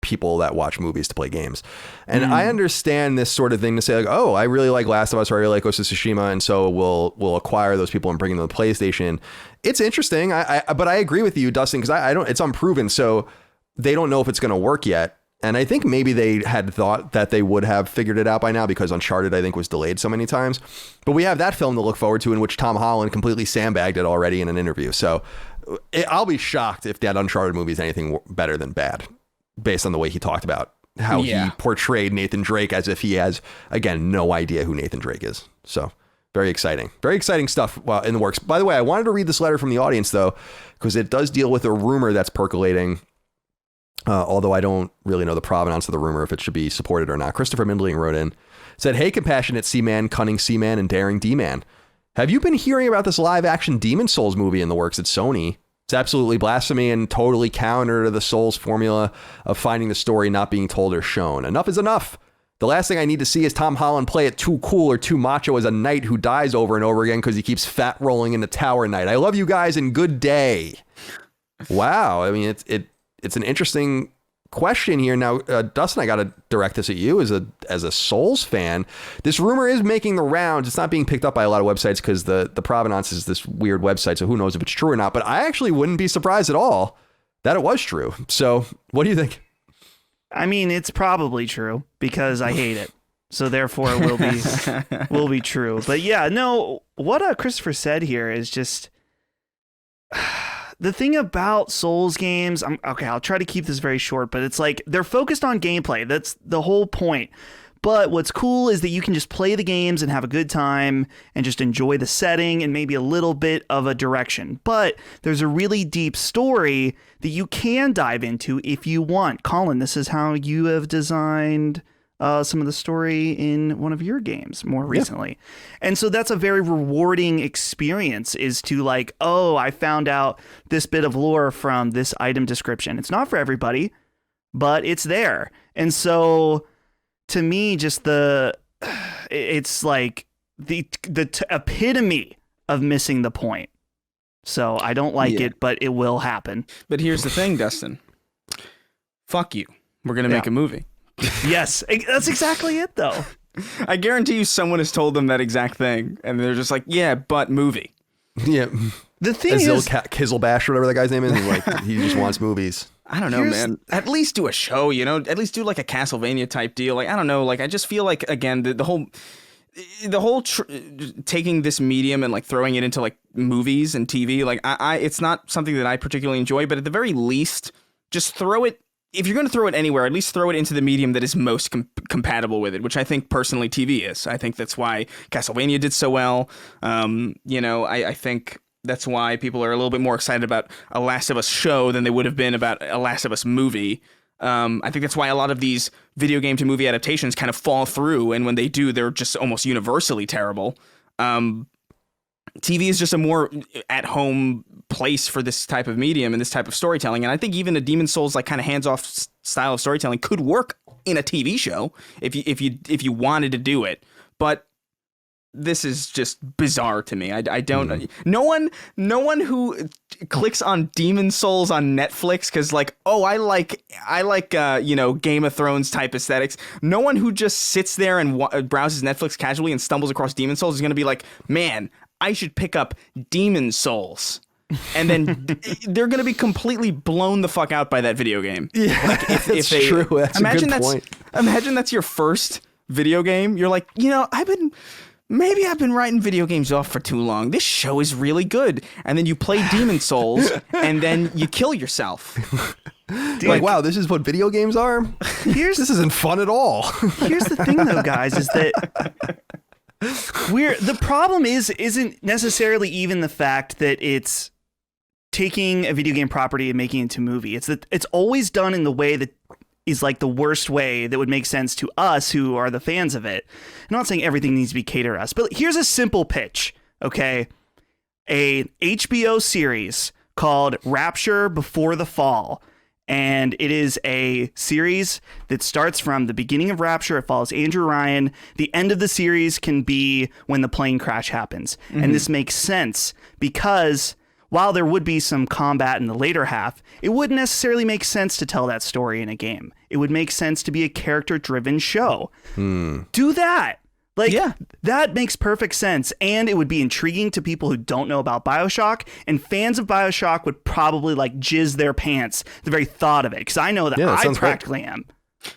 people that watch movies to play games. And I understand this sort of thing to say, like, oh, I really like Last of Us, or I really like Ghost of Tsushima, and so we'll acquire those people and bring them to the PlayStation. It's interesting. But I agree with you, Dustin, because I don't, it's unproven, so they don't know if it's going to work yet. And I think maybe they had thought that they would have figured it out by now, because Uncharted, I think, was delayed so many times. But we have that film to look forward to, in which Tom Holland completely sandbagged it already in an interview. So I'll be shocked if that Uncharted movie is anything better than bad, based on the way he talked about how he portrayed Nathan Drake, as if he has, again, no idea who Nathan Drake is. So very exciting stuff in the works. By the way, I wanted to read this letter from the audience, though, because it does deal with a rumor that's percolating. Although I don't really know the provenance of the rumor, if it should be supported or not. Christopher Mindling wrote in, said, "Hey, compassionate Seaman, cunning Seaman, and daring D-Man. Have you been hearing about this live action Demon Souls movie in the works at Sony? It's absolutely blasphemy and totally counter to the Souls formula of finding the story not being told or shown. Enough is enough. The last thing I need to see is Tom Holland play it too cool or too macho as a knight who dies over and over again because he keeps fat rolling into Tower Knight. I love you guys and good day." Wow. I mean, it's an interesting question here. Now, Dustin, I got to direct this at you as a Souls fan. This rumor is making the rounds. It's not being picked up by a lot of websites because the provenance is this weird website, so who knows if it's true or not. But I actually wouldn't be surprised at all that it was true. So what do you think? I mean, it's probably true because I hate it. So therefore it will be true. But yeah, no, what Christopher said here is just... The thing about Souls games, I'll try to keep this very short, but it's like they're focused on gameplay. That's the whole point. But what's cool is that you can just play the games and have a good time and just enjoy the setting and maybe a little bit of a direction. But there's a really deep story that you can dive into if you want. Colin, this is how you have designed some of the story in one of your games more recently. And so that's a very rewarding experience, is to like, oh, I found out this bit of lore from this item description. It's not for everybody, but it's there. And so to me, just it's like the epitome of missing the point. So I don't like it, but it will happen. But here's the thing, Dustin. Fuck you. We're going to make a movie. Yes, that's exactly it, though. I guarantee you someone has told them that exact thing, and they're just like, yeah, but movie. Yeah. The thing is... Kizzlebash, whatever that guy's name is, he just wants movies. I don't know, man. At least do a show, you know? At least do like a Castlevania type deal. Like, I don't know. Like, I just feel like, again, the whole taking this medium and like throwing it into like movies and TV, like it's not something that I particularly enjoy, but at the very least, just throw it. If you're going to throw it anywhere, at least throw it into the medium that is most compatible with it, which I think personally TV is. I think that's why Castlevania did so well. You know, I think that's why people are a little bit more excited about a Last of Us show than they would have been about a Last of Us movie. I think that's why a lot of these video game to movie adaptations kind of fall through, and when they do, they're just almost universally terrible. TV is just a more at-home place for this type of medium and this type of storytelling, and I think even a Demon's Souls like kind of hands-off style of storytelling could work in a TV show if you wanted to do it, but this is just bizarre to me. I don't. No one who clicks on Demon's Souls on Netflix because like, oh, I like you know, Game of Thrones type aesthetics. No one who just sits there and browses Netflix casually and stumbles across Demon's Souls is going to be like, man, I should pick up Demon's Souls. And then they're going to be completely blown the fuck out by that video game. Yeah, like if they, true. That's a good point. Imagine that's your first video game. You're like, you know, Maybe I've been writing video games off for too long. This show is really good. And then you play Demon's Souls, and then you kill yourself. Like, wow, this is what video games are? This isn't fun at all. Here's the thing, though, guys, is that the problem isn't necessarily even the fact that it's taking a video game property and making it into a movie. It's that it's always done in the way that is like the worst way that would make sense to us who are the fans of it. I'm not saying everything needs to be catered to us, but here's a simple pitch, okay? A HBO series called Rapture Before the Fall. And it is a series that starts from the beginning of Rapture. It follows Andrew Ryan. The end of the series can be when the plane crash happens. Mm-hmm. And this makes sense because while there would be some combat in the later half, it wouldn't necessarily make sense to tell that story in a game. It would make sense to be a character-driven show. Do that. Like, that makes perfect sense. And it would be intriguing to people who don't know about BioShock. And fans of BioShock would probably, like, jizz their pants at the very thought of it. Because I know that I practically am.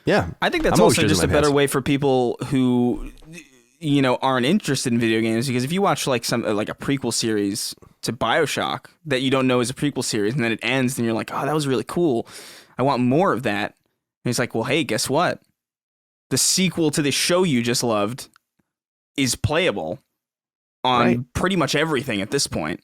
Yeah. I think that's also just a better way for people who, you know, aren't interested in video games. Because if you watch, like, a prequel series to BioShock that you don't know is a prequel series, and then it ends, then you're like, oh, that was really cool. I want more of that. And he's like, well, hey, guess what? The sequel to the show you just loved is playable on pretty much everything at this point.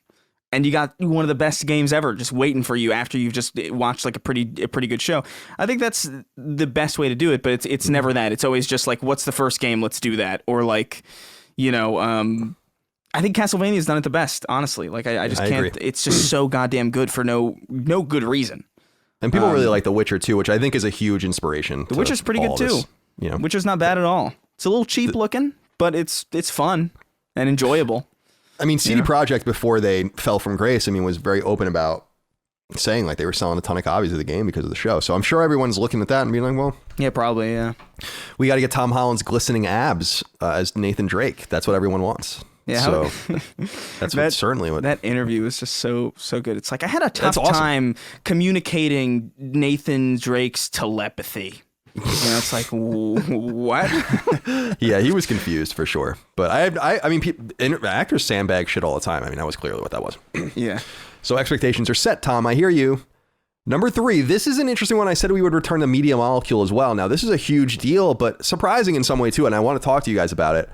And you got one of the best games ever just waiting for you after you've just watched like a pretty good show. I think that's the best way to do it, but it's never that. It's always just like, what's the first game? Let's do that. Or like, you know, I think Castlevania's done it the best, honestly. Like I just can't. Agree. It's just so goddamn good for no good reason. And people really like The Witcher too, which I think is a huge inspiration. The Witcher's pretty good too. You know, Witcher's not bad at all. It's a little cheap looking, but it's fun and enjoyable. I mean, CD Projekt, before they fell from grace, I mean, was very open about saying like they were selling a ton of copies of the game because of the show. So I'm sure everyone's looking at that and being like, well, yeah, probably, yeah. We got to get Tom Holland's glistening abs as Nathan Drake. That's what everyone wants. Yeah, so that's certainly what that interview was just so good. It's like I had a tough time communicating Nathan Drake's telepathy. You know, it's like, what? Yeah, he was confused for sure. But I mean, actors sandbag shit all the time. I mean, that was clearly what that was. Yeah. So expectations are set, Tom. I hear you. Number 3, this is an interesting one. I said we would return the Media Molecule as well. Now, this is a huge deal, but surprising in some way too, and I want to talk to you guys about it.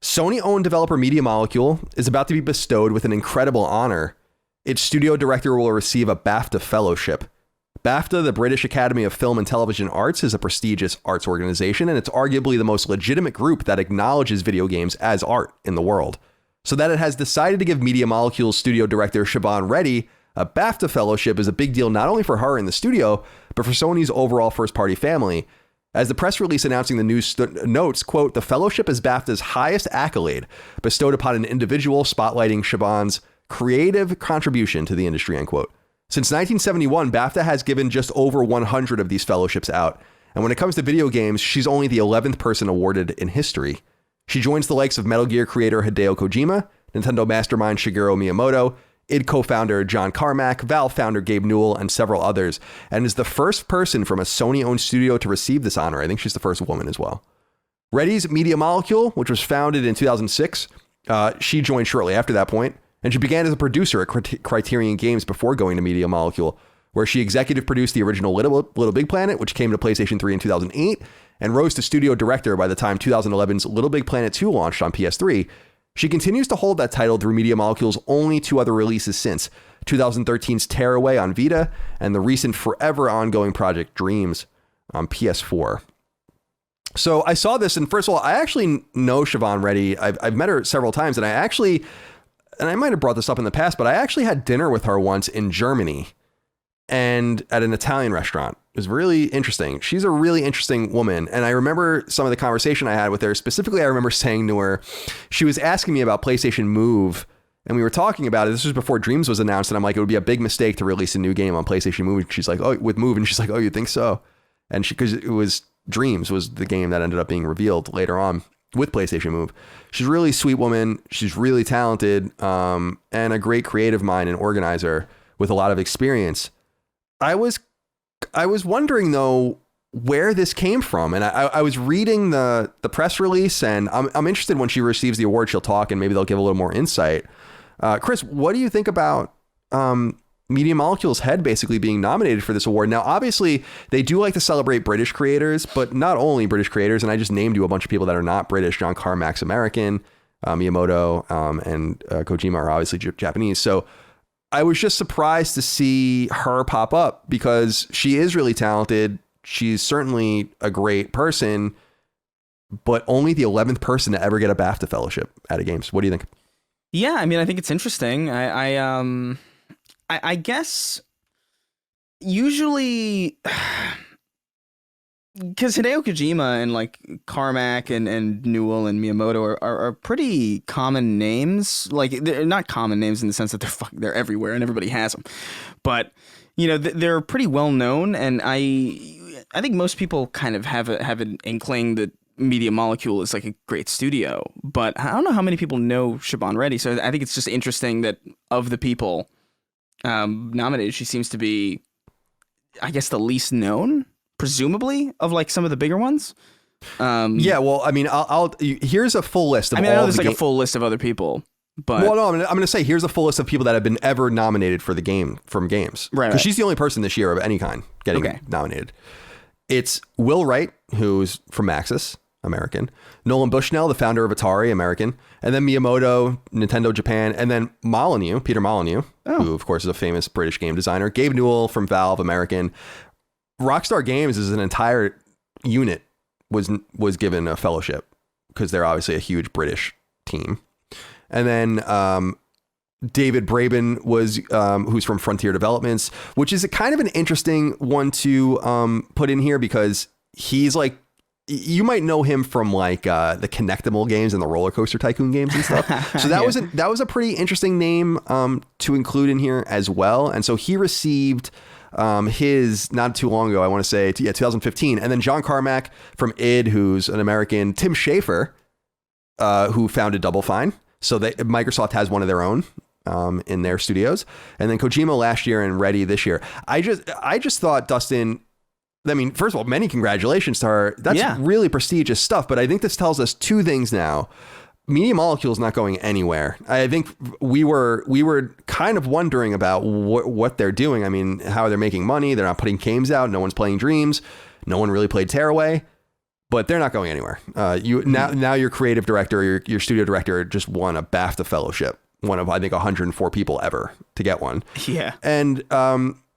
Sony-owned developer Media Molecule is about to be bestowed with an incredible honor. Its studio director will receive a BAFTA fellowship. BAFTA, the British Academy of Film and Television Arts, is a prestigious arts organization, and it's arguably the most legitimate group that acknowledges video games as art in the world. So that it has decided to give Media Molecule's studio director Siobhan Reddy a BAFTA fellowship is a big deal not only for her in the studio, but for Sony's overall first-party family. As the press release announcing the news notes, quote, "The fellowship is BAFTA's highest accolade bestowed upon an individual, spotlighting Siobhan's creative contribution to the industry," end quote. Since 1971, BAFTA has given just over 100 of these fellowships out. And when it comes to video games, she's only the 11th person awarded in history. She joins the likes of Metal Gear creator Hideo Kojima, Nintendo mastermind Shigeru Miyamoto, id co-founder John Carmack, Valve founder Gabe Newell, and several others, and is the first person from a Sony-owned studio to receive this honor. I think she's the first woman as well. Reddy's Media Molecule, which was founded in 2006, she joined shortly after that point, and she began as a producer at Criterion Games before going to Media Molecule, where she executive produced the original Little Big Planet, which came to PlayStation 3 in 2008, and rose to studio director by the time 2011's Little Big Planet 2 launched on PS3. She continues to hold that title through Media Molecule's only 2 other releases since, 2013's Tearaway on Vita and the recent forever ongoing project Dreams on PS4. So I saw this, and first of all, I actually know Siobhan Reddy. I've met her several times, and I might have brought this up in the past, but I actually had dinner with her once in Germany and at an Italian restaurant. It was really interesting. She's a really interesting woman. And I remember some of the conversation I had with her. Specifically, I remember saying to her, she was asking me about PlayStation Move, and we were talking about it. This was before Dreams was announced. And I'm like, it would be a big mistake to release a new game on PlayStation Move. She's like, oh, with Move. And she's like, oh, you think so? And because it was Dreams was the game that ended up being revealed later on with PlayStation Move. She's a really sweet woman. She's really talented, and a great creative mind and organizer with a lot of experience. I was wondering though where this came from, and I was reading the press release, and I'm interested when she receives the award, she'll talk and maybe they'll give a little more insight. Chris, what do you think about Media Molecule's head basically being nominated for this award? Now, obviously, they do like to celebrate British creators, but not only British creators. And I just named you a bunch of people that are not British. John Carmack's American, Miyamoto, and Kojima are obviously Japanese. So I was just surprised to see her pop up because she is really talented. She's certainly a great person, but only the 11th person to ever get a BAFTA fellowship at a games. What do you think? Yeah, I mean, I think it's interesting. I guess usually because Hideo Kojima and like Carmack and Newell and Miyamoto are pretty common names. Like they're not common names in the sense that they're everywhere and everybody has them, but you know they're pretty well known. And I think most people kind of have an inkling that Media Molecule is like a great studio, but I don't know how many people know Siobhan Reddy. So I think it's just interesting that of the people nominated, she seems to be, I guess, the least known, presumably, of like some of the bigger ones. Yeah, well, I mean, here's a full list of all. I know there's like a full list of other people, but well, no, I'm going to say here's a full list of people that have been ever nominated for the game from games, right? Because she's the only person this year of any kind getting nominated. It's Will Wright, who's from Maxis, American. Nolan Bushnell, the founder of Atari, American. And then Miyamoto, Nintendo Japan. And then Peter Molyneux, who of course is a famous British game designer. Gabe Newell from Valve, American. Rockstar Games as an entire unit was given a fellowship because they're obviously a huge British team. And then David Braben was who's from Frontier Developments, which is a kind of an interesting one to put in here because he's like, you might know him from like the Connectable games and the Roller Coaster Tycoon games and stuff. So that was a pretty interesting name to include in here as well. And so he received his not too long ago, I want to say, 2015. And then John Carmack from id, who's an American. Tim Schafer, who founded Double Fine. So Microsoft has one of their own in their studios. And then Kojima last year and Reddy this year. I just thought, Dustin, I mean, first of all, many congratulations to her. That's really prestigious stuff. But I think this tells us two things now. Media Molecule is not going anywhere. I think we were kind of wondering about what they're doing. I mean, how they're making money. They're not putting games out. No one's playing Dreams. No one really played Tearaway. But they're not going anywhere. Now your creative director, your studio director just won a BAFTA fellowship. One of, I think, 104 people ever to get one. Yeah. And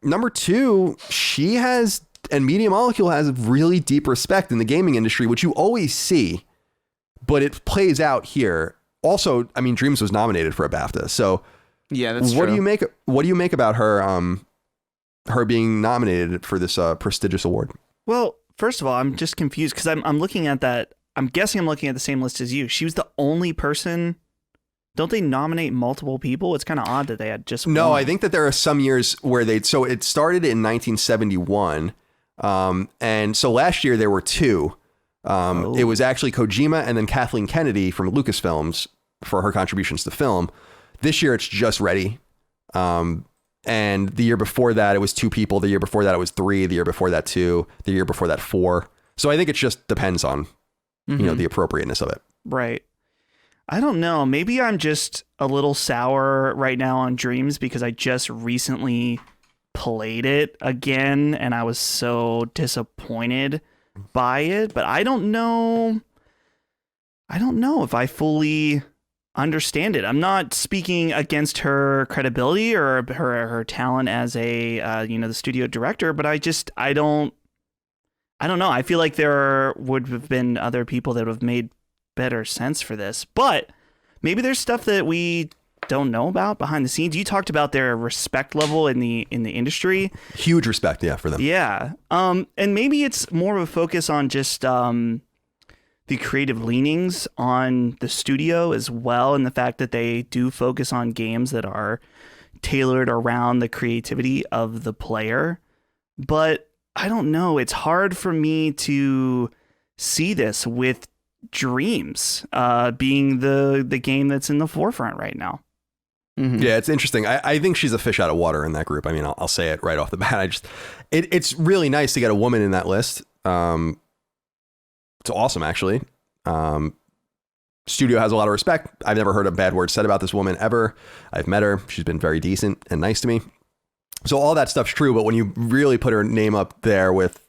number 2, she has, and Media Molecule has really deep respect in the gaming industry, which you always see, but it plays out here. Also, I mean, Dreams was nominated for a BAFTA, so yeah, that's what true. What do you make about her her being nominated for this prestigious award? Well, first of all, I'm just confused because I'm looking at that. I'm guessing I'm looking at the same list as you. She was the only person. Don't they nominate multiple people? It's kind of odd that they had just No, one. I think that there are some years where so it started in 1971. And so last year there were 2. It was actually Kojima and then Kathleen Kennedy from Lucasfilms for her contributions to film. This year it's just Reddy. And the year before that it was 2 people. The year before that it was 3. The year before that 2. The year before that 4. So I think it just depends on, the appropriateness of it. Right. I don't know. Maybe I'm just a little sour right now on Dreams because I just recently played it again and I was so disappointed by it. But I don't know if I fully understand it. I'm not speaking against her credibility or her talent as a the studio director, but I don't know. I feel like there would have been other people that would have made better sense for this, but maybe there's stuff that we don't know about behind the scenes. You talked about their respect level in the industry. Huge respect, yeah, for them. Yeah. And maybe it's more of a focus on just the creative leanings on the studio as well, and the fact that they do focus on games that are tailored around the creativity of the player. But I don't know. It's hard for me to see this with Dreams being the game that's in the forefront right now. Mm-hmm. Yeah, it's interesting. I think she's a fish out of water in that group. I mean, I'll say it right off the bat. It's really nice to get a woman in that list. It's awesome, actually. Studio has a lot of respect. I've never heard a bad word said about this woman ever. I've met her. She's been very decent and nice to me. So all that stuff's true. But when you really put her name up there with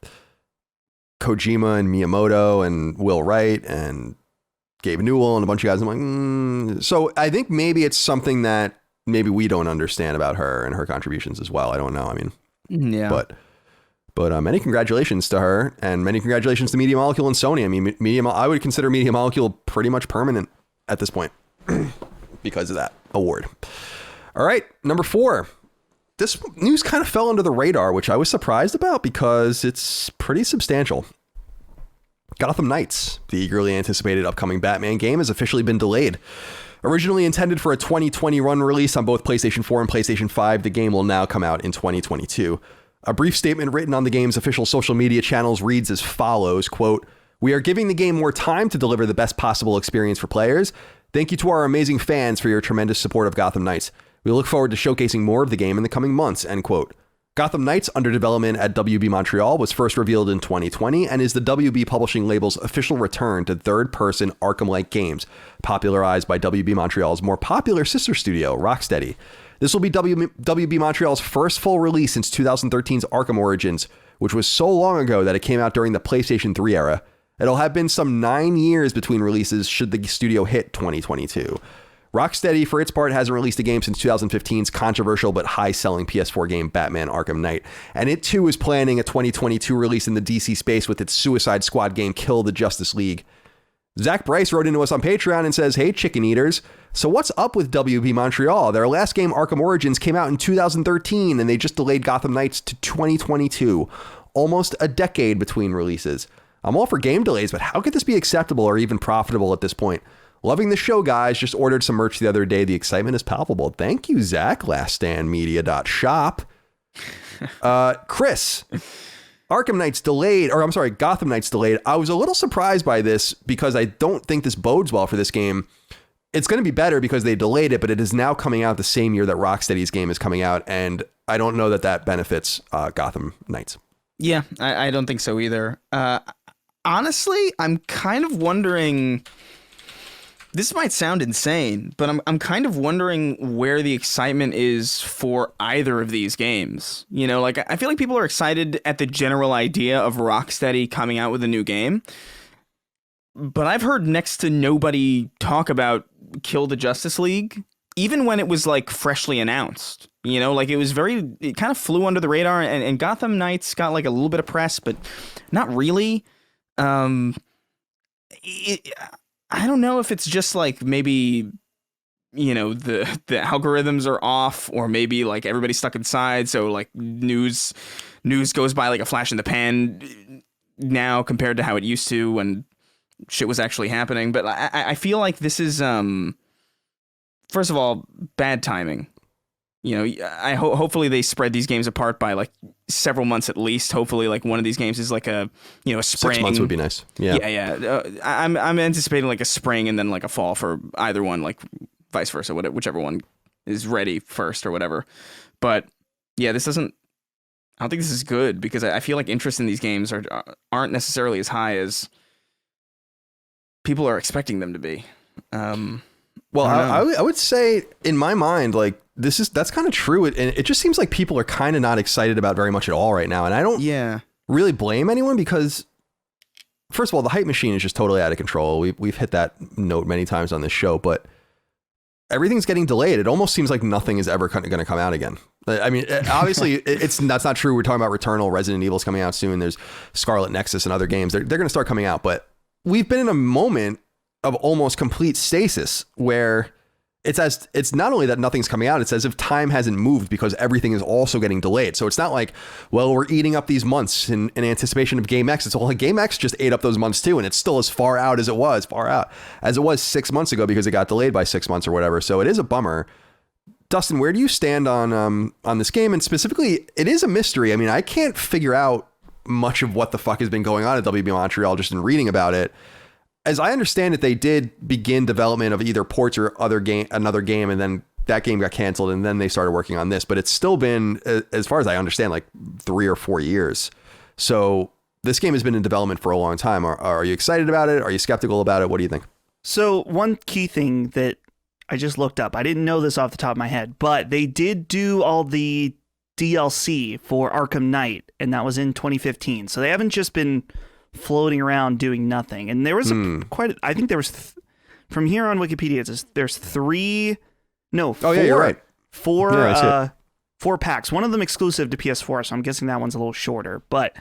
Kojima and Miyamoto and Will Wright and Gabe Newell and a bunch of guys, I'm like, So I think maybe it's something that maybe we don't understand about her and her contributions as well. I don't know. I mean, yeah. But many congratulations to her and many congratulations to Media Molecule and Sony. I mean, I would consider Media Molecule pretty much permanent at this point because of that award. All right, number 4. This news kind of fell under the radar, which I was surprised about because it's pretty substantial. Gotham Knights, the eagerly anticipated upcoming Batman game, has officially been delayed. Originally intended for a 2021 release on both PlayStation 4 and PlayStation 5, the game will now come out in 2022. A brief statement written on the game's official social media channels reads as follows, quote, "We are giving the game more time to deliver the best possible experience for players. Thank you to our amazing fans for your tremendous support of Gotham Knights. We look forward to showcasing more of the game in the coming months," end quote. Gotham Knights, under development at WB Montreal, was first revealed in 2020 and is the WB publishing label's official return to third-person Arkham-like games, popularized by WB Montreal's more popular sister studio, Rocksteady. This will be WB Montreal's first full release since 2013's Arkham Origins, which was so long ago that it came out during the PlayStation 3 era. It'll have been some 9 years between releases should the studio hit 2022. Rocksteady, for its part, hasn't released a game since 2015's controversial but high-selling PS4 game Batman Arkham Knight, and it too is planning a 2022 release in the DC space with its Suicide Squad game Kill the Justice League. Zach Bryce wrote into us on Patreon and says, "Hey, chicken eaters. So what's up with WB Montreal? Their last game, Arkham Origins, came out in 2013, and they just delayed Gotham Knights to 2022. Almost a decade between releases. I'm all for game delays, but how could this be acceptable or even profitable at this point? Loving the show, guys. Just ordered some merch the other day. The excitement is palpable." Thank you, Zach. Laststandmedia.shop. Chris, Gotham Knights delayed. I was a little surprised by this because I don't think this bodes well for this game. It's going to be better because they delayed it, but it is now coming out the same year that Rocksteady's game is coming out, and I don't know that benefits Gotham Knights. Yeah, I don't think so either. Honestly, I'm kind of wondering... This might sound insane, but I'm kind of wondering where the excitement is for either of these games. You know, like, I feel like people are excited at the general idea of Rocksteady coming out with a new game, but I've heard next to nobody talk about Kill the Justice League. even when it was like freshly announced, you know, like it kind of flew under the radar, and Gotham Knights got like a little bit of press, but not really. I don't know if it's just like maybe, you know, the algorithms are off, or maybe like everybody's stuck inside, so like news goes by like a flash in the pan now compared to how it used to when shit was actually happening. But I feel like this is first of all bad timing. You know, hopefully they spread these games apart by like several months at least. Hopefully, like one of these games is like a spring. 6 months would be nice. Yeah. I'm anticipating like a spring and then like a fall for either one, like vice versa, whichever one is ready first or whatever. But yeah, I don't think this is good, because I feel like interest in these games aren't necessarily as high as people are expecting them to be. Well, I would say in my mind, like that's kind of true. And it just seems like people are kind of not excited about very much at all right now. And I don't really blame anyone, because first of all, the hype machine is just totally out of control. We've hit that note many times on this show, but everything's getting delayed. It almost seems like nothing is ever going to come out again. I mean, obviously that's not true. We're talking about Returnal, Resident Evil's coming out soon. There's Scarlet Nexus and other games. They're going to start coming out, but we've been in a moment of almost complete stasis where it's not only that nothing's coming out, it's as if time hasn't moved because everything is also getting delayed. So it's not like, well, we're eating up these months in anticipation of Game X. It's all like Game X just ate up those months too. And it's still as far out as it was 6 months ago, because it got delayed by 6 months or whatever. So it is a bummer. Dustin, where do you stand on this game? And specifically, it is a mystery. I mean, I can't figure out much of what the fuck has been going on at WB Montreal just in reading about it. As I understand it, they did begin development of either ports or another game, and then that game got canceled, and then they started working on this. But it's still been, as far as I understand, like 3 or 4 years. So this game has been in development for a long time. Are you excited about it? Are you skeptical about it? What do you think? So one key thing that I just looked up, I didn't know this off the top of my head, but they did do all the DLC for Arkham Knight, and that was in 2015. So they haven't just been floating around doing nothing. And there was I think there was from here on Wikipedia, there's 4 you're right. 4 packs, one of them exclusive to PS4, so I'm guessing that one's a little shorter. But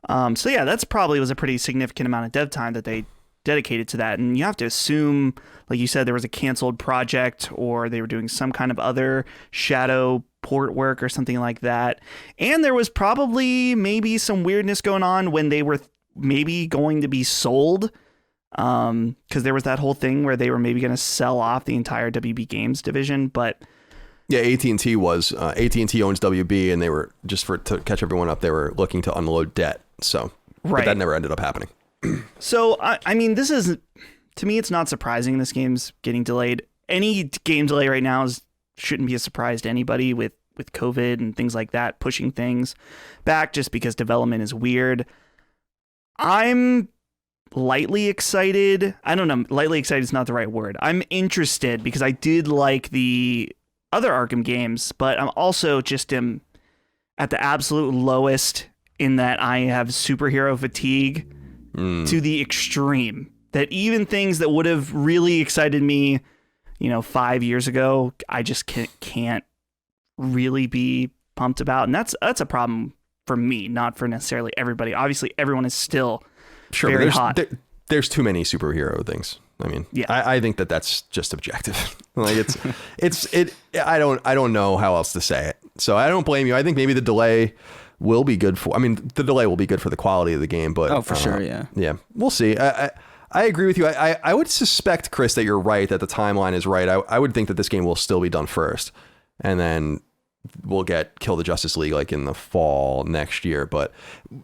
so yeah, that's probably was a pretty significant amount of dev time that they dedicated to that. And you have to assume, like you said, there was a canceled project, or they were doing some kind of other shadow port work or something like that. And there was probably maybe some weirdness going on when they were maybe going to be sold, because there was that whole thing where they were maybe going to sell off the entire WB Games division. But yeah, AT&T owns WB, and they were, just to catch everyone up, they were looking to unload debt. So but that never ended up happening. So I mean, this is, to me, it's not surprising this game's getting delayed. Any game delay right now shouldn't be a surprise to anybody, with COVID and things like that pushing things back just because development is weird. I'm lightly excited. I don't know. Lightly excited is not the right word. I'm interested because I did like the other Arkham games, but I'm also just at the absolute lowest in that I have superhero fatigue to the extreme. That even things that would have really excited me, 5 years ago, I just can't really be pumped about. And that's a problem for me, not for necessarily everybody. Obviously, everyone is still very hot. There's too many superhero things. I mean, yeah. I think that's just objective. Like I don't know how else to say it. So I don't blame you. I think maybe the delay will be good for the quality of the game, but for sure. Yeah. We'll see. I agree with you. I would suspect, Chris, that you're right, that the timeline is right. I would think that this game will still be done first, and then we'll get Kill the Justice League like in the fall next year. But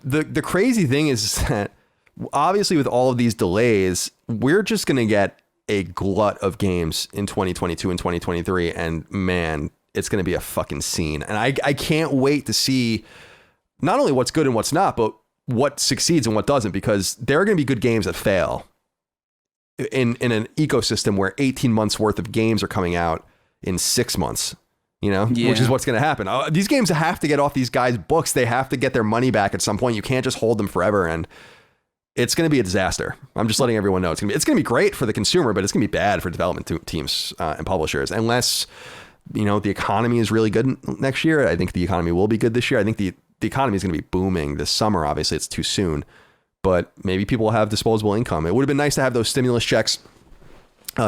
the crazy thing is that obviously with all of these delays, we're just going to get a glut of games in 2022 and 2023. And man, it's going to be a fucking scene. And I can't wait to see not only what's good and what's not, but what succeeds and what doesn't, because there are going to be good games that fail in an ecosystem where 18 months worth of games are coming out in 6 months. Which is what's going to happen. These games have to get off these guys' books. They have to get their money back at some point. You can't just hold them forever. And it's going to be a disaster. I'm just letting everyone know it's going to be great for the consumer, but it's going to be bad for development teams and publishers, unless, the economy is really good next year. I think the economy will be good this year. I think the economy is going to be booming this summer. Obviously, it's too soon, but maybe people will have disposable income. It would have been nice to have those stimulus checks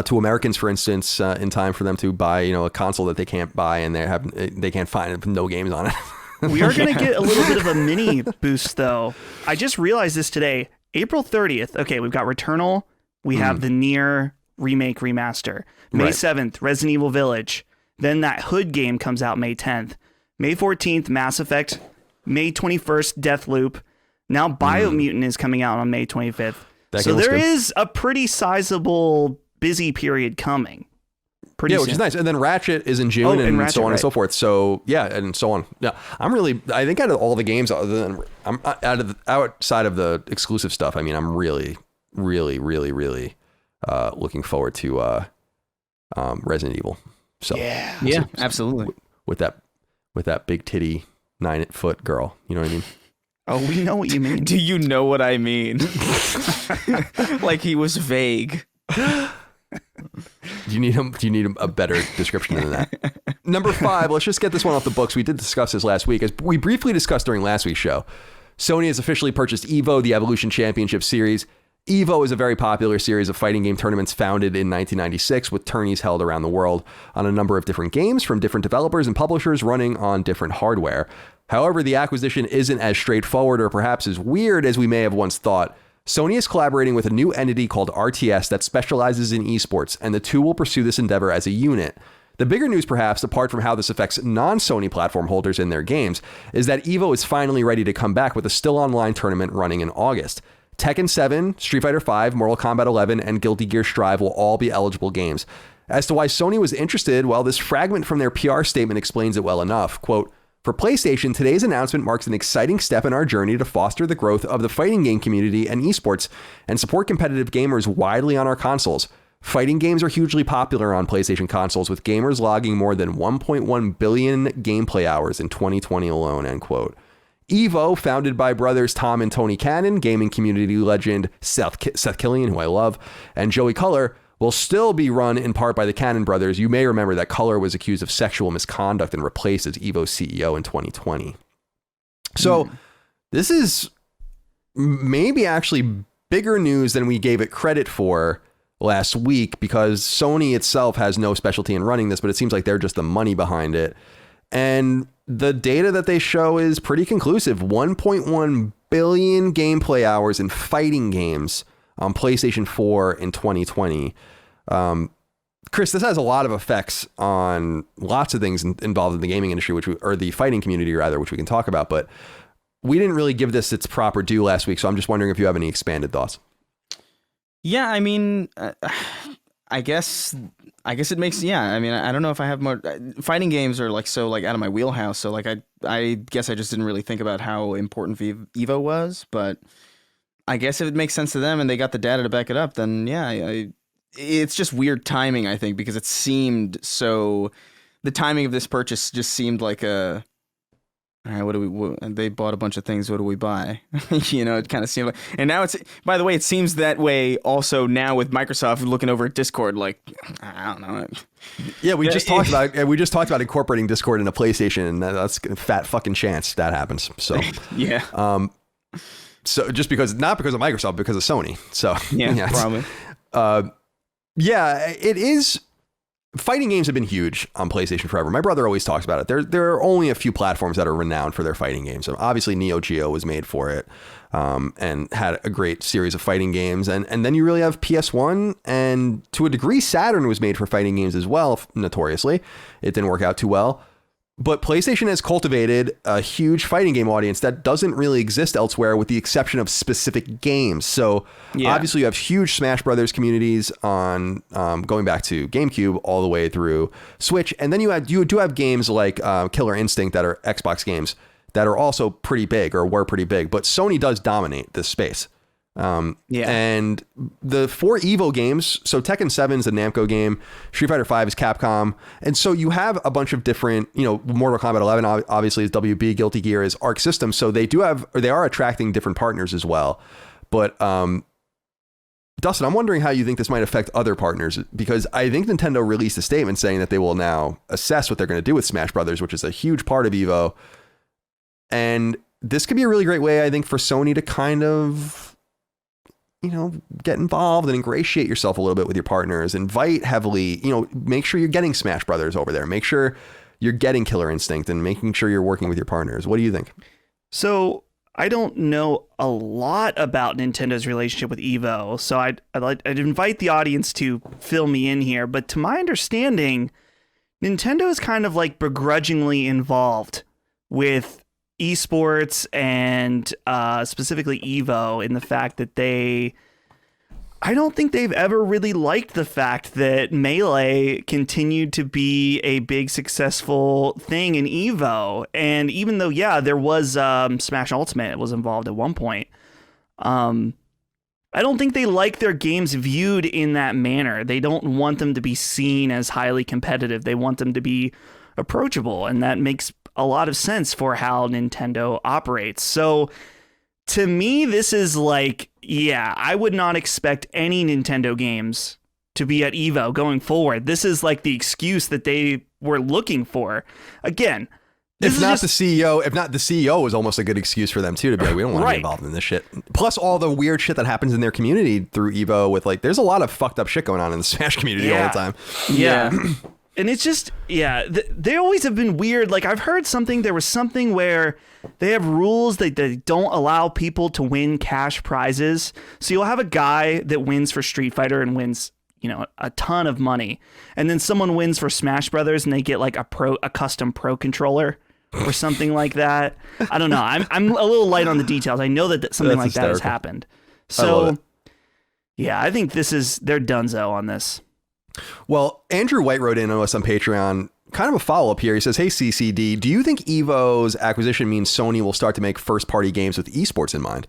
to Americans, for instance, in time for them to buy, a console that they can't buy and they can't find no games on it. We are going to get a little bit of a mini boost, though. I just realized this today. April 30th. Okay, we've got Returnal. We have the Nier remake remaster. May 7th, Resident Evil Village. Then that Hood game comes out May 10th. May 14th, Mass Effect. May 21st, Deathloop. Now Biomutant is coming out on May 25th. So there is a pretty sizable busy period coming. Pretty soon. Which is nice. And then Ratchet is in June and Ratchet, so on and so forth. So and so on. Yeah, I think out of all the games, outside of the exclusive stuff, I'm really, really, really, really looking forward to Resident Evil. So yeah, absolutely. With that big titty 9-foot girl, you know what I mean? Oh, we know what you mean. Do you know what I mean? Like he was vague. Do you need a better description than that? Number 5, let's just get this one off the books. We did discuss this last week. As we briefly discussed during last week's show, Sony has officially purchased EVO, the Evolution Championship Series. EVO is a very popular series of fighting game tournaments founded in 1996 with tourneys held around the world on a number of different games from different developers and publishers running on different hardware. However, the acquisition isn't as straightforward or perhaps as weird as we may have once thought. Sony is collaborating with a new entity called RTS that specializes in esports, and the two will pursue this endeavor as a unit. The bigger news, perhaps, apart from how this affects non-Sony platform holders in their games, is that EVO is finally ready to come back with a still online tournament running in August. Tekken 7, Street Fighter 5, Mortal Kombat 11, and Guilty Gear Strive will all be eligible games. As to why Sony was interested, well, this fragment from their PR statement explains it well enough. Quote, "For PlayStation, today's announcement marks an exciting step in our journey to foster the growth of the fighting game community and esports and support competitive gamers widely on our consoles. Fighting games are hugely popular on PlayStation consoles, with gamers logging more than 1.1 billion gameplay hours in 2020 alone," end quote. EVO, founded by brothers Tom and Tony Cannon, gaming community legend Seth Killian, who I love, and Joey Culler, will still be run in part by the Cannon brothers. You may remember that Culler was accused of sexual misconduct and replaced as EVO's CEO in 2020. So this is maybe actually bigger news than we gave it credit for last week, because Sony itself has no specialty in running this, but it seems like they're just the money behind it. And the data that they show is pretty conclusive. 1.1 billion gameplay hours in fighting games on PlayStation 4 in 2020. Chris, this has a lot of effects on lots of things involved in the gaming industry, or the fighting community rather, which we can talk about. But we didn't really give this its proper due last week, so I'm just wondering if you have any expanded thoughts. Yeah, I mean, I guess it makes, I don't know if I have more. Fighting games are out of my wheelhouse, so I guess I just didn't really think about how important EVO was, but I guess if it makes sense to them and they got the data to back it up, then it's just weird timing, I think, because it seemed so. The timing of this purchase just seemed like a. All right, they bought a bunch of things. What do we buy? It kind of seemed like. And now by the way, it seems that way also now with Microsoft looking over at Discord. Like, I don't know. Yeah, we just talked about incorporating Discord into PlayStation, and that's a fat fucking chance that happens. So yeah. So just not because of Microsoft, because of Sony. So yeah, probably. It is. Fighting games have been huge on PlayStation forever. My brother always talks about it. There are only a few platforms that are renowned for their fighting games. So obviously Neo Geo was made for it, and had a great series of fighting games. And then you really have PS1, and to a degree Saturn was made for fighting games as well, notoriously. It didn't work out too well. But PlayStation has cultivated a huge fighting game audience that doesn't really exist elsewhere, with the exception of specific games. So obviously you have huge Smash Brothers communities on going back to GameCube all the way through Switch. And then you do have games like Killer Instinct that are Xbox games that are also pretty big, or were pretty big. But Sony does dominate this space. And the 4 EVO games, so Tekken 7 is a Namco game, Street Fighter 5 is Capcom, and so you have a bunch of different, Mortal Kombat 11 obviously is WB, Guilty Gear is Arc Systems, so they are attracting different partners as well. But Dustin, I'm wondering how you think this might affect other partners, because I think Nintendo released a statement saying that they will now assess what they're going to do with Smash Brothers, which is a huge part of Evo. And this could be a really great way, I think, for Sony to kind of, get involved and ingratiate yourself a little bit with your partners, invite heavily, make sure you're getting Smash Brothers over there, make sure you're getting Killer Instinct, and making sure you're working with your partners. What do you think? So I don't know a lot about Nintendo's relationship with Evo, so I'd invite the audience to fill me in here. But to my understanding, Nintendo is kind of like begrudgingly involved with esports and specifically Evo, in the fact that I don't think they've ever really liked the fact that Melee continued to be a big successful thing in Evo. And even though, there was Smash Ultimate was involved at one point, I don't think they like their games viewed in that manner. They don't want them to be seen as highly competitive. They want them to be approachable, and that makes a lot of sense for how Nintendo operates. So to me, this is like, I would not expect any Nintendo games to be at Evo going forward. This is like the excuse that they were looking for. Again, if not the CEO is almost a good excuse for them too, to be like, we don't want to be involved in this shit. Plus all the weird shit that happens in their community through Evo, with there's a lot of fucked up shit going on in the Smash community all the time. Yeah. And it's just, they always have been weird. Like, I've heard there was something where they have rules that they don't allow people to win cash prizes. So you'll have a guy that wins for Street Fighter and wins, a ton of money. And then someone wins for Smash Brothers and they get like a custom pro controller or something like that. I don't know. I'm a little light on the details. I know that something like that has happened. So, I think they're donezo on this. Well, Andrew White wrote in on us on Patreon, kind of a follow-up here. He says, hey, CCD, do you think Evo's acquisition means Sony will start to make first-party games with esports in mind?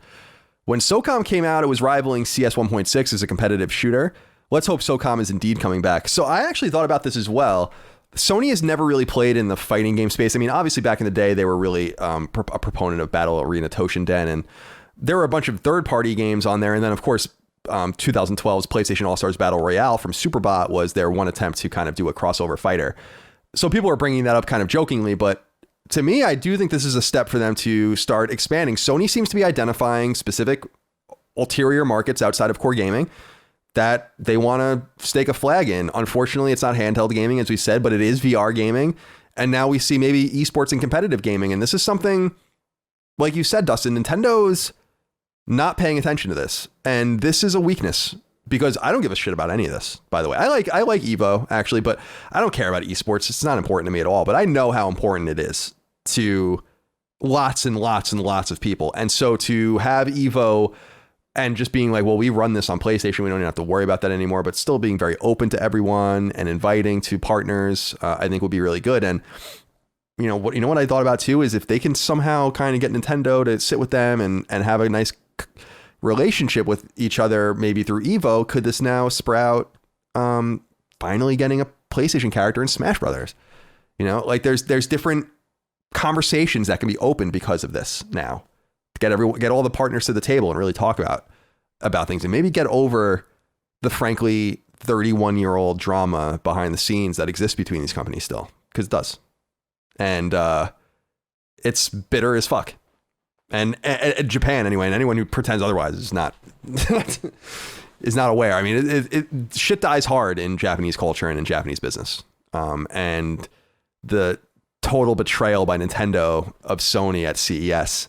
When SOCOM came out, it was rivaling CS 1.6 as a competitive shooter. Let's hope SOCOM is indeed coming back. So I actually thought about this as well. Sony has never really played in the fighting game space. I mean, obviously, back in the day, they were really a proponent of Battle Arena Toshinden, and there were a bunch of third-party games on there. And then, of course, 2012's PlayStation All-Stars Battle Royale from Superbot was their one attempt to kind of do a crossover fighter. So people are bringing that up kind of jokingly, but to me, I do think this is a step for them to start expanding. Sony seems to be identifying specific ulterior markets outside of core gaming that they want to stake a flag in. Unfortunately, it's not handheld gaming, as we said, but it is VR gaming. And now we see maybe esports and competitive gaming. And this is something, like you said, Dustin, Nintendo's not paying attention to this. And this is a weakness, because I don't give a shit about any of this, by the way. I like Evo, actually, but I don't care about esports. It's not important to me at all. But I know how important it is to lots and lots and lots of people. And so to have Evo and just being like, well, we run this on PlayStation, we don't even have to worry about that anymore, but still being very open to everyone and inviting to partners, I think would be really good. And you know what I thought about too is if they can somehow kind of get Nintendo to sit with them and have a nice relationship with each other, maybe through Evo, could this now sprout finally getting a PlayStation character in Smash Brothers? There's different conversations that can be opened because of this now. Get all the partners to the table and really talk about things, and maybe get over the frankly 31-year-old drama behind the scenes that exists between these companies still, because it does. And it's bitter as fuck. And Japan, anyway, and anyone who pretends otherwise is not is not aware. I mean, shit dies hard in Japanese culture and in Japanese business. And the total betrayal by Nintendo of Sony at CES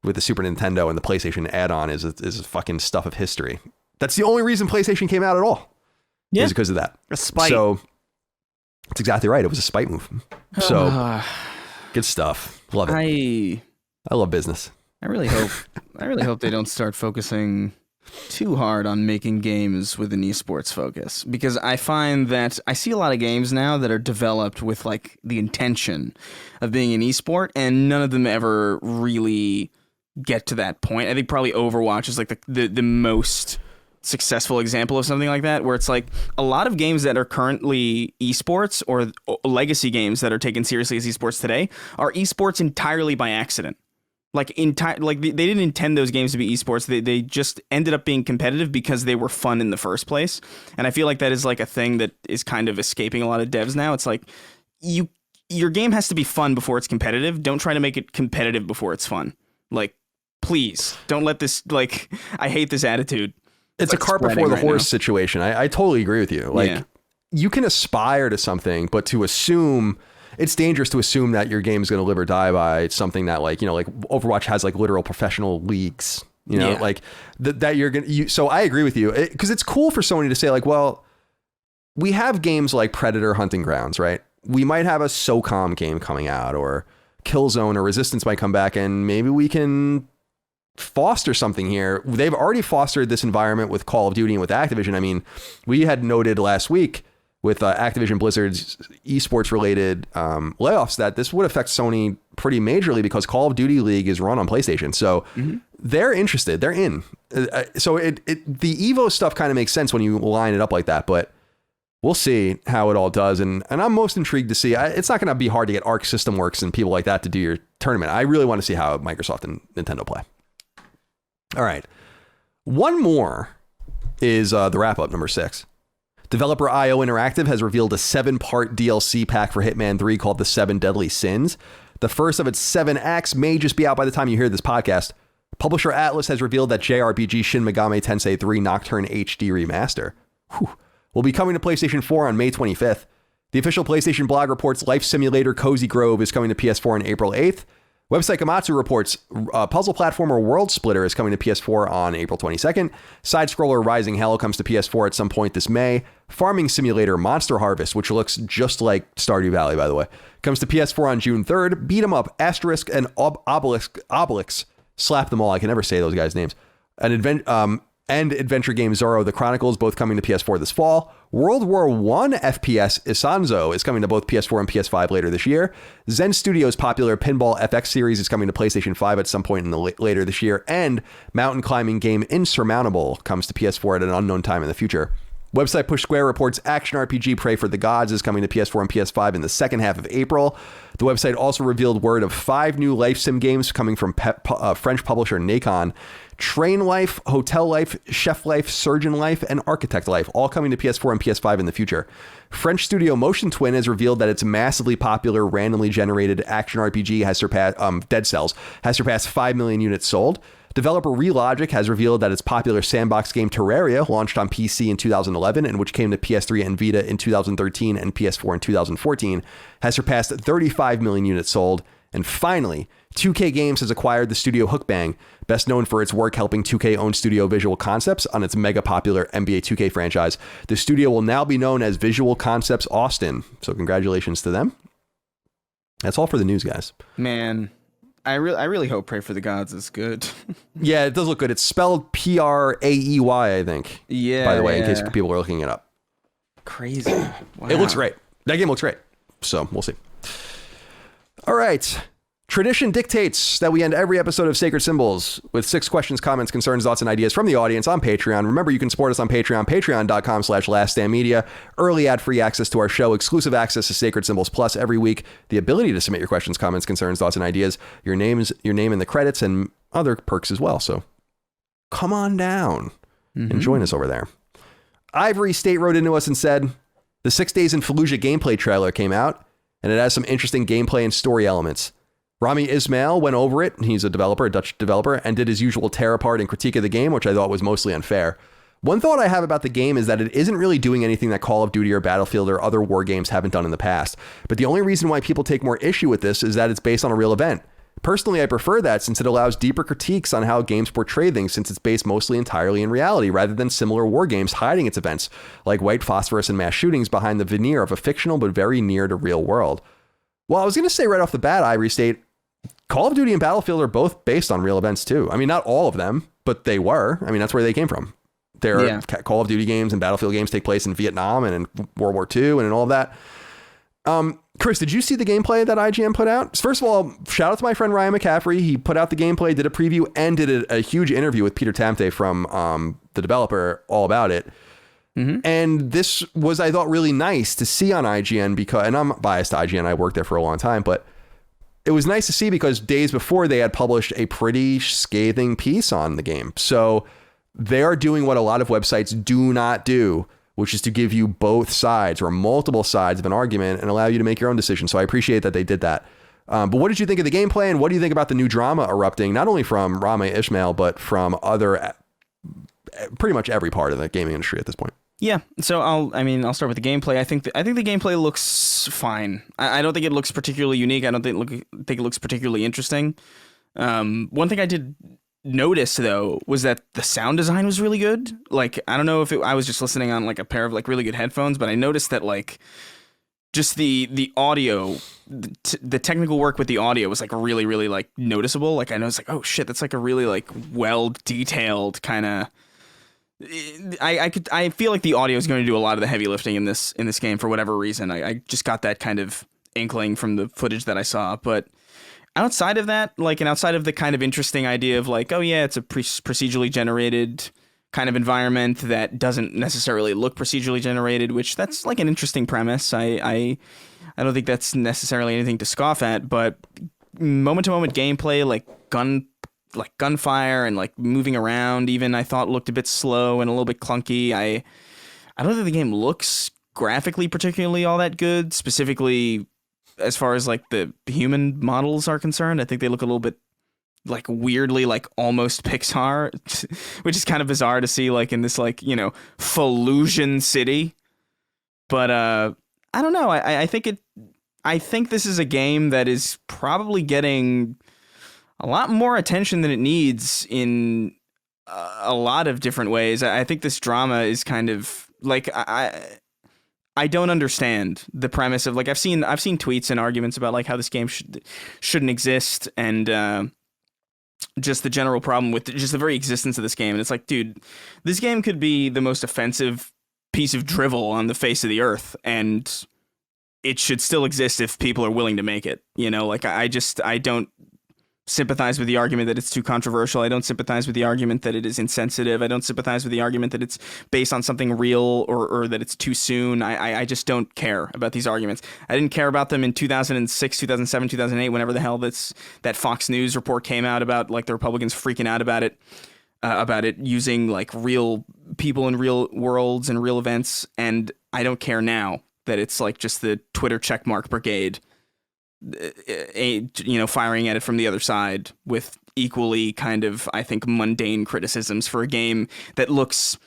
with the Super Nintendo and the PlayStation add-on is fucking stuff of history. That's the only reason PlayStation came out at all. Yeah, is because of that. A spite. So that's exactly right. It was a spite move. So good stuff. Love it. I love business. I really hope they don't start focusing too hard on making games with an esports focus, because I find that I see a lot of games now that are developed with like the intention of being an esport, and none of them ever really get to that point. I think probably Overwatch is like the most successful example of something like that, where it's like a lot of games that are currently esports or legacy games that are taken seriously as esports today are esports entirely by accident. Like they didn't intend those games to be esports. They just ended up being competitive because they were fun in the first place. And I feel like that is like a thing that is kind of escaping a lot of devs now. It's like your game has to be fun before it's competitive. Don't try to make it competitive before it's fun. Like, please don't let this, like, I hate this attitude. It's a cart before the horse situation. I totally agree with you. Like, you can aspire to something, but to assume, it's dangerous to assume that your game is going to live or die by something that, like, you know, like Overwatch has like literal professional leagues, you know, like that you're going to, so I agree with you, because it's cool for Sony to say like, well, we have games like Predator Hunting Grounds, right? We might have a SOCOM game coming out, or Killzone or Resistance might come back, and maybe we can foster something here. They've already fostered this environment with Call of Duty and with Activision. I mean, we had noted last week with Activision Blizzard's esports related layoffs that this would affect Sony pretty majorly, because Call of Duty League is run on PlayStation. So they're interested, they're in. So the Evo stuff kind of makes sense when you line it up like that, but we'll see how it all does. And I'm most intrigued to see, it's not going to be hard to get Arc System Works and people like that to do your tournament. I really want to see how Microsoft and Nintendo play. All right. One more is the wrap up, number 6. Developer IO Interactive has revealed a 7-part DLC pack for Hitman 3 called The 7 Deadly Sins. The first of its 7 acts may just be out by the time you hear this podcast. Publisher Atlas has revealed that JRPG Shin Megami Tensei 3 Nocturne HD Remaster will be coming to PlayStation 4 on May 25th. The official PlayStation blog reports Life Simulator Cozy Grove is coming to PS4 on April 8th. Website Komatsu reports puzzle platformer World Splitter is coming to PS4 on April 22nd. Side-scroller Rising Hell comes to PS4 at some point this May. Farming Simulator Monster Harvest, which looks just like Stardew Valley, by the way, comes to PS4 on June 3rd. Beat 'em Up, Asterisk, and Obelix, slap them all, I can never say those guys' names, and adventure game Zorro The Chronicles, both coming to PS4 this fall. World War I FPS Isanzo is coming to both PS4 and PS5 later this year. Zen Studios' popular Pinball FX series is coming to PlayStation 5 at some point in the later this year. And mountain climbing game Insurmountable comes to PS4 at an unknown time in the future. Website Push Square reports action RPG Pray for the Gods is coming to PS4 and PS5 in the second half of April. The website also revealed word of 5 new life sim games coming from French publisher Nacon. Train Life, Hotel Life, Chef Life, Surgeon Life, and Architect Life, all coming to PS4 and PS5 in the future. French studio Motion Twin has revealed that its massively popular randomly generated action RPG has surpassed Dead Cells has surpassed 5 million units sold. Developer Relogic has revealed that its popular sandbox game Terraria, launched on PC in 2011 and which came to PS3 and Vita in 2013 and PS4 in 2014, has surpassed 35 million units sold. And finally, 2K Games has acquired the studio Hookbang, best known for its work helping 2K own Studio Visual Concepts on its mega popular NBA 2K franchise. The studio will now be known as Visual Concepts Austin. So congratulations to them. That's all for the news, guys. Man, I really hope Pray for the Gods is good. Yeah, it does look good. It's spelled Praey, I think. Yeah. By the way, in case people are looking it up. Crazy. Wow. It looks great. That game looks great. So we'll see. All right. Tradition dictates that we end every episode of Sacred Symbols with 6 questions, comments, concerns, thoughts, and ideas from the audience on Patreon. Remember, you can support us on Patreon, patreon.com/laststandmedia, early ad-free access to our show, exclusive access to Sacred Symbols Plus every week, the ability to submit your questions, comments, concerns, thoughts, and ideas, your name in the credits, and other perks as well. So come on down and join us over there. Ivory State wrote into us and said, the 6 Days in Fallujah gameplay trailer came out, and it has some interesting gameplay and story elements. Rami Ismail went over it. He's a Dutch developer, and did his usual tear apart and critique of the game, which I thought was mostly unfair. One thought I have about the game is that it isn't really doing anything that Call of Duty or Battlefield or other war games haven't done in the past. But the only reason why people take more issue with this is that it's based on a real event. Personally, I prefer that since it allows deeper critiques on how games portray things, since it's based mostly entirely in reality rather than similar war games hiding its events, like white phosphorus and mass shootings behind the veneer of a fictional but very near to real world. Well, I was going to say right off the bat, Ivory State, Call of Duty and Battlefield are both based on real events too. I mean, not all of them, but they were. I mean, that's where they came from. Call of Duty games and Battlefield games take place in Vietnam and in World War II and in all of that. Chris, did you see the gameplay that IGN put out? First of all, shout out to my friend Ryan McCaffrey. He put out the gameplay, did a preview, and did a huge interview with Peter Tamte from the developer all about it. Mm-hmm. And this was, I thought, really nice to see on IGN because, and I'm biased to IGN, I worked there for a long time, but it was nice to see because days before they had published a pretty scathing piece on the game. So they are doing what a lot of websites do not do, which is to give you both sides or multiple sides of an argument and allow you to make your own decision. So I appreciate that they did that. But what did you think of the gameplay, and what do you think about the new drama erupting, not only from Rame Ishmael, but from pretty much every part of the gaming industry at this point? Yeah, so I'll start with the gameplay. I think the gameplay looks fine. I don't think it looks particularly unique. I don't think it looks particularly interesting. One thing I did notice though was that the sound design was really good. Like, I don't know if I was just listening on like a pair of like really good headphones, but I noticed that like just the audio, the technical work with the audio was like really, really like noticeable. Like I noticed like, oh shit, that's like a really like well detailed kind of. I feel like the audio is going to do a lot of the heavy lifting in this game for whatever reason. I just got that kind of inkling from the footage that I saw. But outside of that, like, and outside of the kind of interesting idea of like, oh yeah, it's a procedurally generated kind of environment that doesn't necessarily look procedurally generated, which that's like an interesting premise. I don't think that's necessarily anything to scoff at, but moment to moment gameplay, like gunfire and like moving around even, I thought looked a bit slow and a little bit clunky. I don't think the game looks graphically particularly all that good, specifically as far as like the human models are concerned. I think they look a little bit like weirdly like almost Pixar, which is kind of bizarre to see like in this like, you know, Fallujah city. But I don't know. I think this is a game that is probably getting a lot more attention than it needs in a lot of different ways. I think this drama is kind of like, I don't understand the premise of like, I've seen tweets and arguments about like how this game shouldn't exist, and just the general problem with just the very existence of this game. And it's like, dude, this game could be the most offensive piece of drivel on the face of the earth, and it should still exist if people are willing to make it, you know? Like I don't sympathize with the argument that it's too controversial. I don't sympathize with the argument that it is insensitive. I don't sympathize with the argument that it's based on something real or that it's too soon. I just don't care about these arguments. I didn't care about them in 2006, 2007, 2008, whenever the hell that Fox News report came out about like the Republicans freaking out about it using like real people in real worlds and real events. And I don't care now that it's like just the Twitter checkmark brigade, you know, firing at it from the other side with equally kind of, I think, mundane criticisms for a game that looks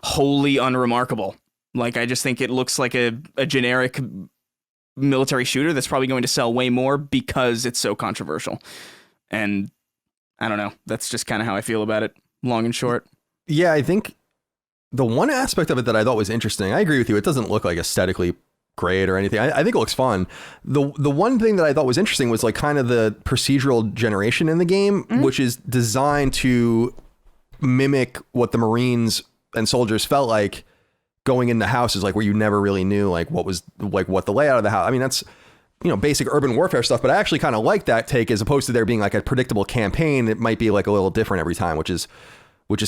wholly unremarkable. Like, I just think it looks like a generic military shooter that's probably going to sell way more because it's so controversial. And I don't know. That's just kind of how I feel about it, long and short. Yeah, I think the one aspect of it that I thought was interesting, I agree with you, it doesn't look like aesthetically great or anything. I think it looks fun. The one thing that I thought was interesting was like kind of the procedural generation in the game, which is designed to mimic what the Marines and soldiers felt like going into houses, like where you never really knew like what the layout of the house. I mean, that's, you know, basic urban warfare stuff, but I actually kind of like that take as opposed to there being like a predictable campaign. It might be like a little different every time, which is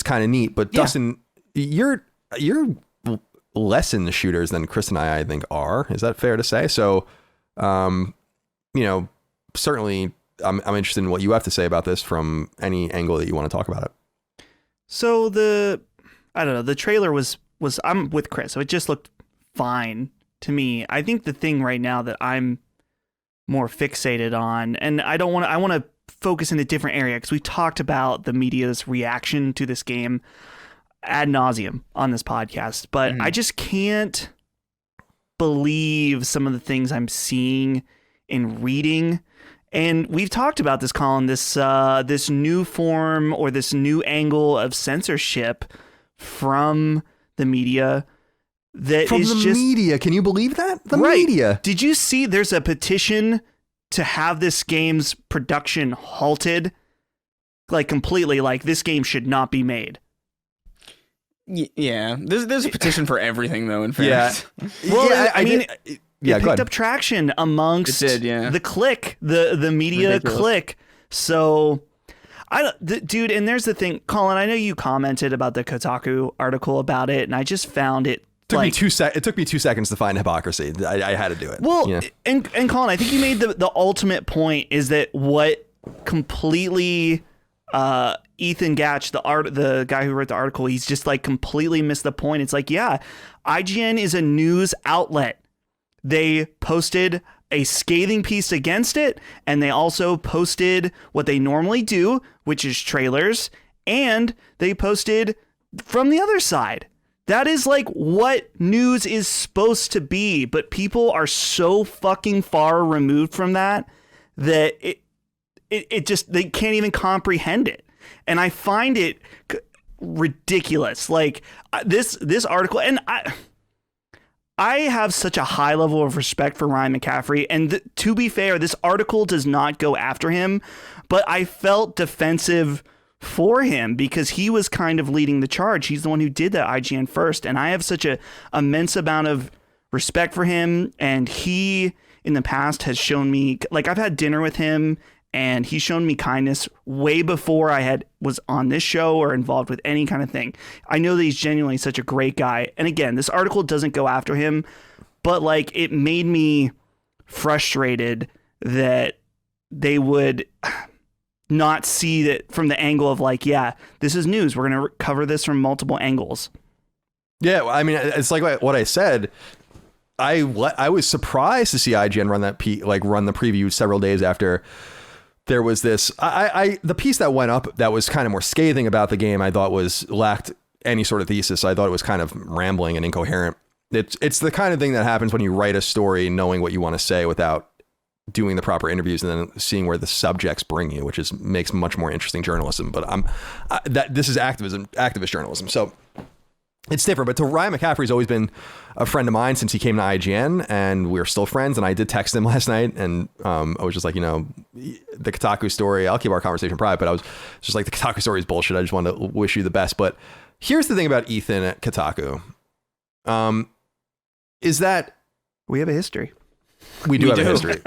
kind of neat. But yeah. Dustin, you're less in the shooters than Chris and I think are. Is that fair to say? So, you know, certainly I'm interested in what you have to say about this from any angle that you want to talk about it. So I don't know, the trailer was I'm with Chris, so it just looked fine to me. I think the thing right now that I'm more fixated on, and I want to focus in a different area because we talked about the media's reaction to this game ad nauseum on this podcast, but I just can't believe some of the things I'm seeing and reading. And we've talked about this, Colin, this new form or this new angle of censorship from the media. Media. Can you believe that? The media. Did you see there's a petition to have this game's production halted? Like completely, like this game should not be made. Yeah, there's a petition for everything though. In fact, well, yeah, I mean, it picked up traction amongst the clique, the media clique. So, dude, and there's the thing, Colin. I know you commented about the Kotaku article about it, and I just found it It took me 2 seconds to find hypocrisy. I had to do it. Well, and Colin, I think you made the ultimate point is that what completely Ethan Gatch, the guy who wrote the article, he's just like completely missed the point. It's like, yeah, IGN is a news outlet. They posted a scathing piece against it, and they also posted what they normally do, which is trailers, and they posted from the other side. That is like what news is supposed to be, but people are so fucking far removed from that it just, they can't even comprehend it. And I find it ridiculous. Like this article, and I have such a high level of respect for Ryan McCaffrey, and to be fair, this article does not go after him, but I felt defensive for him because he was kind of leading the charge. He's the one who did that IGN first, and I have such a immense amount of respect for him, and he in the past has shown me, like, I've had dinner with him and he's shown me kindness way before I was on this show or involved with any kind of thing. I know that he's genuinely such a great guy. And again, this article doesn't go after him, but like it made me frustrated that they would not see that from the angle of like, yeah, this is news. We're going to cover this from multiple angles. Yeah, I mean, it's like what I said. I was surprised to see IGN run run the preview several days after there was this. The piece that went up that was kind of more scathing about the game, I thought lacked any sort of thesis. I thought it was kind of rambling and incoherent. It's the kind of thing that happens when you write a story knowing what you want to say without doing the proper interviews and then seeing where the subjects bring you, which makes much more interesting journalism. But this is activist journalism, so it's different. But to Ryan McCaffrey's always been a friend of mine since he came to IGN, and we're still friends. And I did text him last night, and I was just like, the Kotaku story, I'll keep our conversation private, but I was just like, the Kotaku story is bullshit. I just wanted to wish you the best. But here's the thing about Ethan at Kotaku, is that we have a history. We do have a history.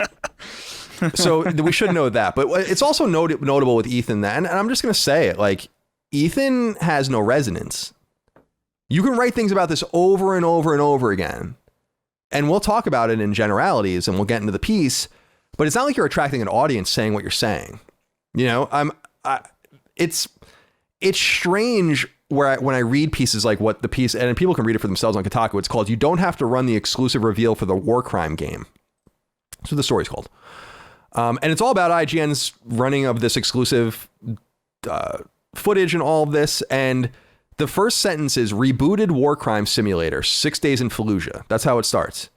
So we should know that. But it's also notable with Ethan that, and I'm just going to say it, like, Ethan has no resonance. You can write things about this over and over and over again, and we'll talk about it in generalities and we'll get into the piece, but it's not like you're attracting an audience saying what you're saying. It's strange when I read pieces like what the piece, and people can read it for themselves on Kotaku. It's called, "You Don't Have to Run the Exclusive Reveal for the War Crime Game." That's what the story's called. And it's all about IGN's running of this exclusive footage and all of this. And the first sentence is "Rebooted War Crime Simulator, 6 days in Fallujah." That's how it starts.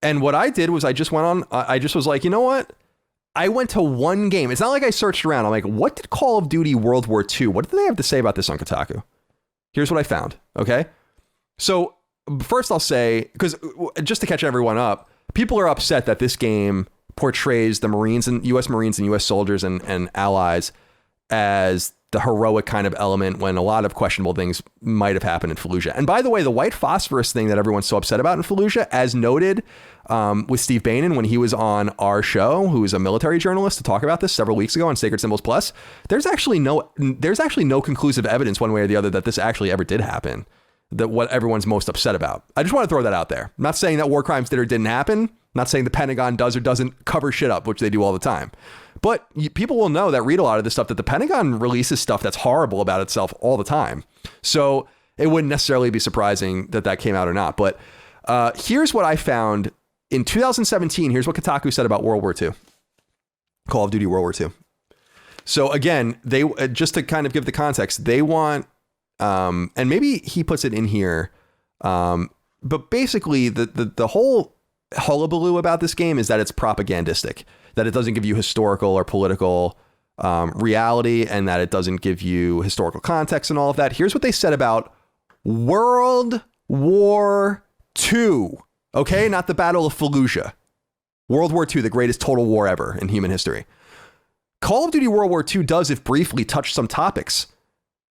And what I did was I just was like, you know what? I went to one game. It's not like I searched around. I'm like, what did Call of Duty World War II? What did they have to say about this on Kotaku? Here's what I found. Okay. So first I'll say, because just to catch everyone up, people are upset that this game portrays the Marines and U.S. Marines and U.S. soldiers and allies as the heroic kind of element when a lot of questionable things might have happened in Fallujah. And by the way, the white phosphorus thing that everyone's so upset about in Fallujah, as noted with Steve Bainan when he was on our show, who is a military journalist, to talk about this several weeks ago on Sacred Symbols Plus, there's actually no conclusive evidence one way or the other that this actually ever did happen. That what everyone's most upset about. I just want to throw that out there. I'm not saying that war crimes did or didn't happen. I'm not saying the Pentagon does or doesn't cover shit up, which they do all the time. But people will know that read a lot of this stuff that the Pentagon releases stuff that's horrible about itself all the time. So it wouldn't necessarily be surprising that came out or not. But here's what I found in 2017. Here's what Kotaku said about World War II. Call of Duty World War II. So again, they just to kind of give the context, they want, and maybe he puts it in here, but basically the whole hullabaloo about this game is that it's propagandistic, that it doesn't give you historical or political reality, and that it doesn't give you historical context and all of that. Here's what they said about World War II. Okay, not the Battle of Fallujah. World War II, the greatest total war ever in human history. Call of Duty World War II does, if briefly, touch some topics,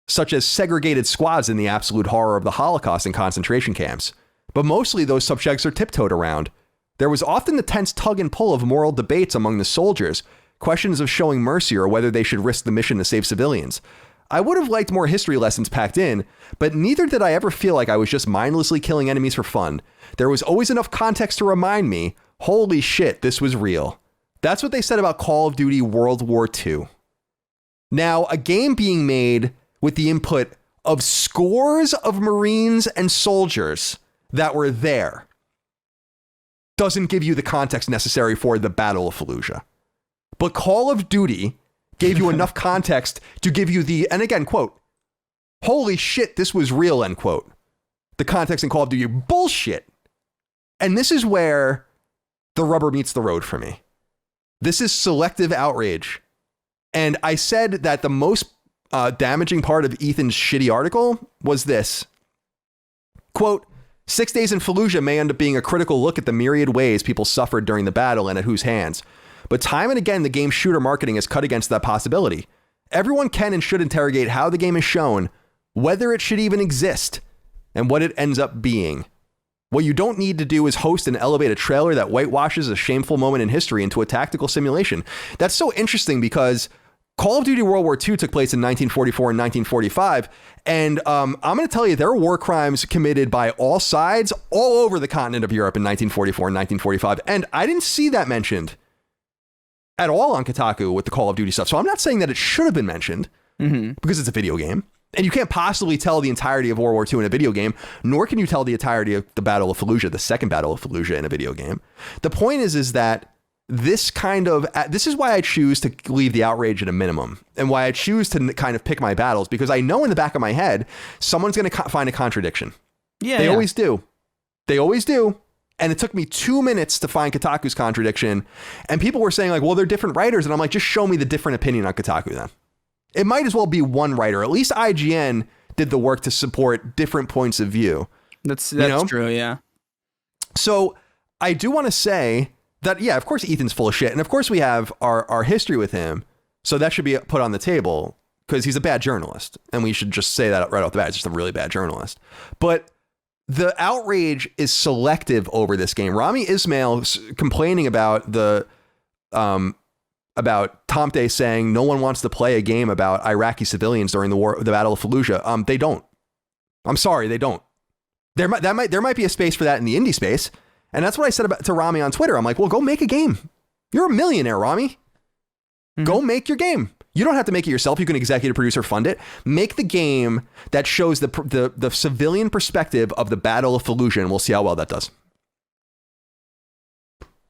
such as segregated squads and the absolute horror of the Holocaust in concentration camps. But mostly those subjects are tiptoed around. There was often the tense tug and pull of moral debates among the soldiers, questions of showing mercy or whether they should risk the mission to save civilians. I would have liked more history lessons packed in, but neither did I ever feel like I was just mindlessly killing enemies for fun. There was always enough context to remind me, holy shit, this was real. That's what they said about Call of Duty World War II. Now, a game being made with the input of scores of Marines and soldiers that were there doesn't give you the context necessary for the Battle of Fallujah. But Call of Duty gave you enough context to give you the, and again, quote, holy shit, this was real, end quote. The context in Call of Duty, bullshit. And this is where the rubber meets the road for me. This is selective outrage. And I said that the most damaging part of Ethan's shitty article was this. Quote, 6 Days in Fallujah may end up being a critical look at the myriad ways people suffered during the battle and at whose hands. But time and again, the game's shooter marketing has cut against that possibility. Everyone can and should interrogate how the game is shown, whether it should even exist, and what it ends up being. What you don't need to do is host and elevate a trailer that whitewashes a shameful moment in history into a tactical simulation. That's so interesting because Call of Duty World War II took place in 1944 and 1945. And I'm going to tell you, there were war crimes committed by all sides all over the continent of Europe in 1944 and 1945. And I didn't see that mentioned at all on Kotaku with the Call of Duty stuff. So I'm not saying that it should have been mentioned because it's a video game. And you can't possibly tell the entirety of World War II in a video game, nor can you tell the entirety of the Battle of Fallujah, the second Battle of Fallujah, in a video game. The point is that this is why I choose to leave the outrage at a minimum and why I choose to kind of pick my battles, because I know in the back of my head, someone's going to find a contradiction. Yeah, they always do. They always do. And it took me 2 minutes to find Kotaku's contradiction. And people were saying like, well, they're different writers. And I'm like, just show me the different opinion on Kotaku then. It might as well be one writer. At least IGN did the work to support different points of view. That's true, yeah. So I do want to say that, yeah, of course, Ethan's full of shit. And of course, we have our history with him. So that should be put on the table because he's a bad journalist. And we should just say that right off the bat. He's just a really bad journalist. But the outrage is selective over this game. Rami Ismail complaining about about Tomte saying no one wants to play a game about Iraqi civilians during the Battle of Fallujah. They don't. I'm sorry, they don't. There might be a space for that in the indie space, and that's what I said to Rami on Twitter. I'm like, well, go make a game. You're a millionaire, Rami. Go make your game. You don't have to make it yourself. You can executive producer fund it. Make the game that shows the civilian perspective of the Battle of Fallujah, and we'll see how well that does.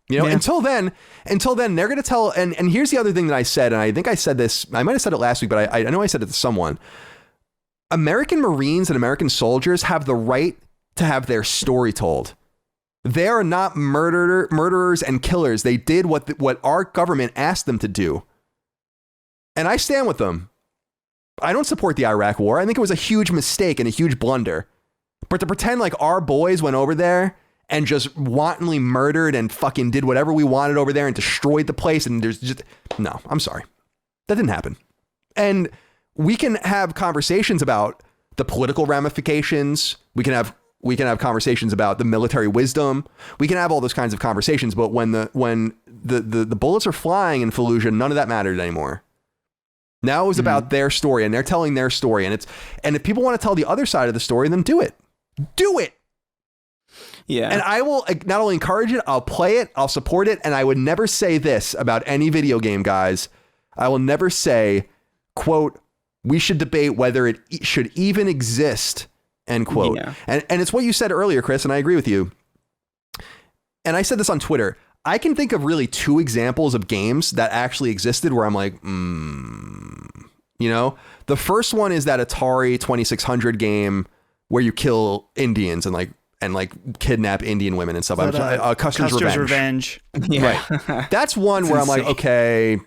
You know, until then, they're going to tell. And here's the other thing that I said, and I think I said this, I might have said it last week, but I know I said it to someone. American Marines and American soldiers have the right to have their story told. They are not murderers and killers. They did what our government asked them to do. And I stand with them. I don't support the Iraq war. I think it was a huge mistake and a huge blunder. But to pretend like our boys went over there and just wantonly murdered and fucking did whatever we wanted over there and destroyed the place, and there's just, no, I'm sorry. That didn't happen. And we can have conversations about the political ramifications. We can have conversations about the military wisdom. We can have all those kinds of conversations, but when the bullets are flying in Fallujah, none of that mattered anymore. Now it was about their story, and they're telling their story, and if people want to tell the other side of the story, then do it. Do it. Yeah. And I will not only encourage it, I'll play it, I'll support it, and I would never say this about any video game, guys. I will never say, quote, we should debate whether it should even exist, end quote. Yeah. And it's what you said earlier, Chris, and I agree with you. And I said this on Twitter. I can think of really two examples of games that actually existed where I'm like, you know, the first one is that Atari 2600 game where you kill Indians and like kidnap Indian women and stuff. Custer's Revenge. Yeah. Right. That's one where I'm like, okay.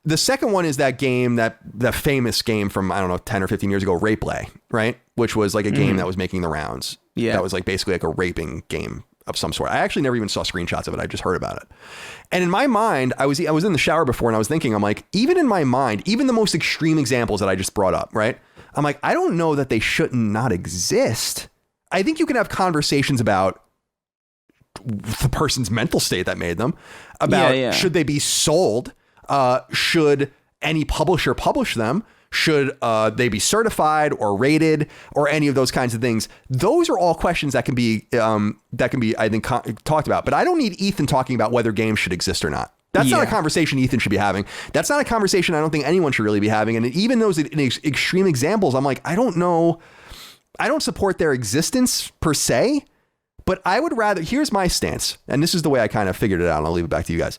The second one is that game, that famous game from, I don't know, 10 or 15 years ago, Rape Lay, right? Which was like a game that was making the rounds. Yeah. That was like basically like a raping game of some sort. I actually never even saw screenshots of it. I just heard about it. And in my mind, I was in the shower before and I was thinking, I'm like, even in my mind, even the most extreme examples that I just brought up, right? I'm like, I don't know that they shouldn't not exist. I think you can have conversations about the person's mental state that made them, about should they be sold? Should any publisher publish them? Should they be certified or rated or any of those kinds of things? Those are all questions that can be I think talked about. But I don't need Ethan talking about whether games should exist or not. That's not a conversation Ethan should be having. That's not a conversation I don't think anyone should really be having. And even those extreme examples, I'm like, I don't know. I don't support their existence per se, but I would rather, here's my stance. And this is the way I kind of figured it out. And I'll leave it back to you guys.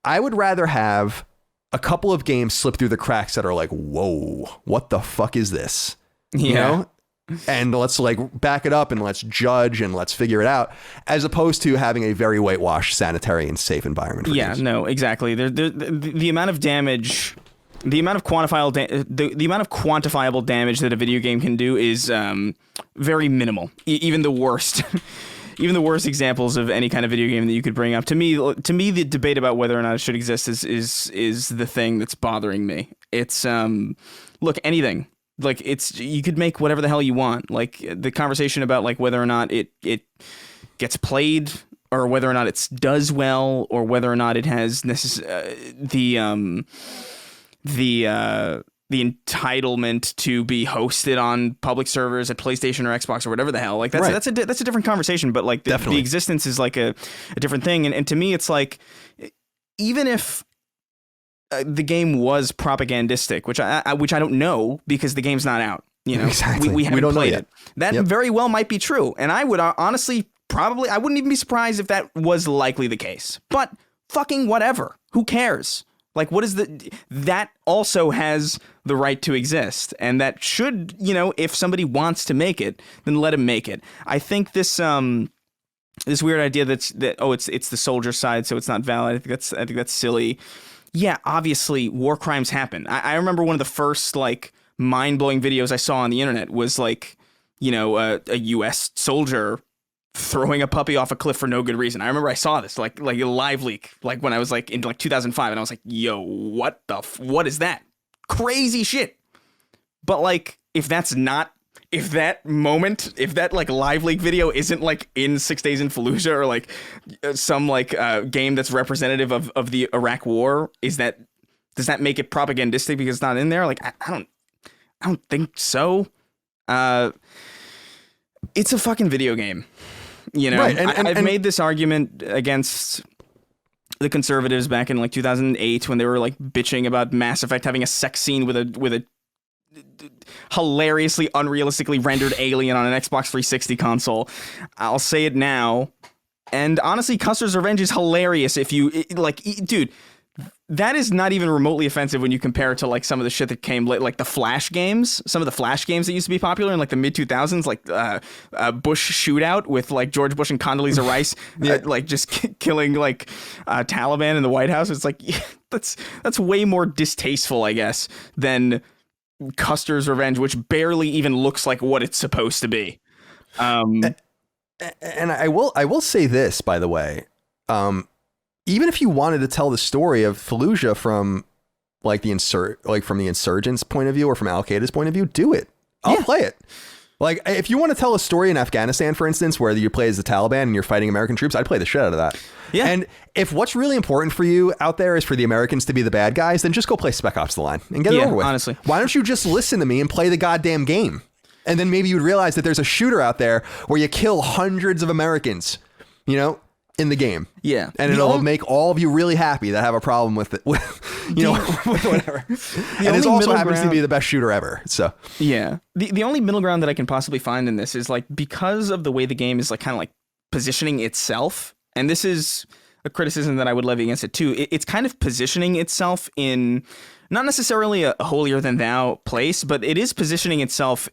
I would rather have a couple of games slip through the cracks that are like, whoa, what the fuck is this? You know? And let's like back it up and let's judge and let's figure it out, as opposed to having a very whitewashed, sanitary and safe environment. For games. No, exactly. The amount of damage, the amount of quantifiable damage that a video game can do is very minimal. Even the worst. Even the worst examples of any kind of video game that you could bring up, to me, the debate about whether or not it should exist is the thing that's bothering me. It's look, anything. Like, it's, you could make whatever the hell you want. Like, the conversation about like whether or not it gets played, or whether or not it does well, or whether or not it has the entitlement to be hosted on public servers at PlayStation or Xbox or whatever the hell. Like, that's a different conversation. But like the existence is like a different thing. And to me, it's like, even if the game was propagandistic, which I don't know because the game's not out. You know, exactly. we haven't don't played know it. That very well might be true. And I would honestly I wouldn't even be surprised if that was likely the case. But fucking whatever. Who cares? Like, what is that also has the right to exist, and that should, you know, if somebody wants to make it, then let him make it. I think this weird idea it's the soldier side, so it's not valid. I think that's silly. Yeah, obviously war crimes happen. I remember one of the first like mind-blowing videos I saw on the internet was like, you know, a US soldier throwing a puppy off a cliff for no good reason. I remember I saw this like a live leak, like when I was like in like 2005, and I was like, yo, what is that? Crazy shit. But like, if that like live leak video isn't like in 6 Days in Fallujah, or like some like game that's representative of the Iraq war, does that make it propagandistic because it's not in there? Like, I don't think so. It's a fucking video game. You know, right. I've made this argument against the conservatives back in like 2008 when they were like bitching about Mass Effect having a sex scene with a hilariously unrealistically rendered alien on an Xbox 360 console. I'll say it now. And honestly, Custer's Revenge is hilarious if you like, dude. That is not even remotely offensive when you compare it to like some of the shit that came like the Flash games, some of the Flash games that used to be popular in like the mid 2000s, like Bush Shootout with like George Bush and Condoleezza Rice, like just killing like Taliban in the White House. It's like, that's way more distasteful, I guess, than Custer's Revenge, which barely even looks like what it's supposed to be. And I will say this, by the way. Even if you wanted to tell the story of Fallujah from like from the insurgents' point of view or from Al Qaeda's point of view, do it. I'll play it. Like, if you want to tell a story in Afghanistan, for instance, where you play as the Taliban and you're fighting American troops, I'd play the shit out of that. Yeah. And if what's really important for you out there is for the Americans to be the bad guys, then just go play Spec Ops: The Line and get it over with. Honestly, why don't you just listen to me and play the goddamn game? And then maybe you'd realize that there's a shooter out there where you kill hundreds of Americans, you know, in the game. Yeah. And it'll make all of you really happy that have a problem with it, with whatever. And it also happens to be the best shooter ever. So, yeah. The only middle ground that I can possibly find in this is like, because of the way the game is like kind of like positioning itself. And this is a criticism that I would levy against it too. It's kind of positioning itself in not necessarily a holier than thou place, but it is positioning itself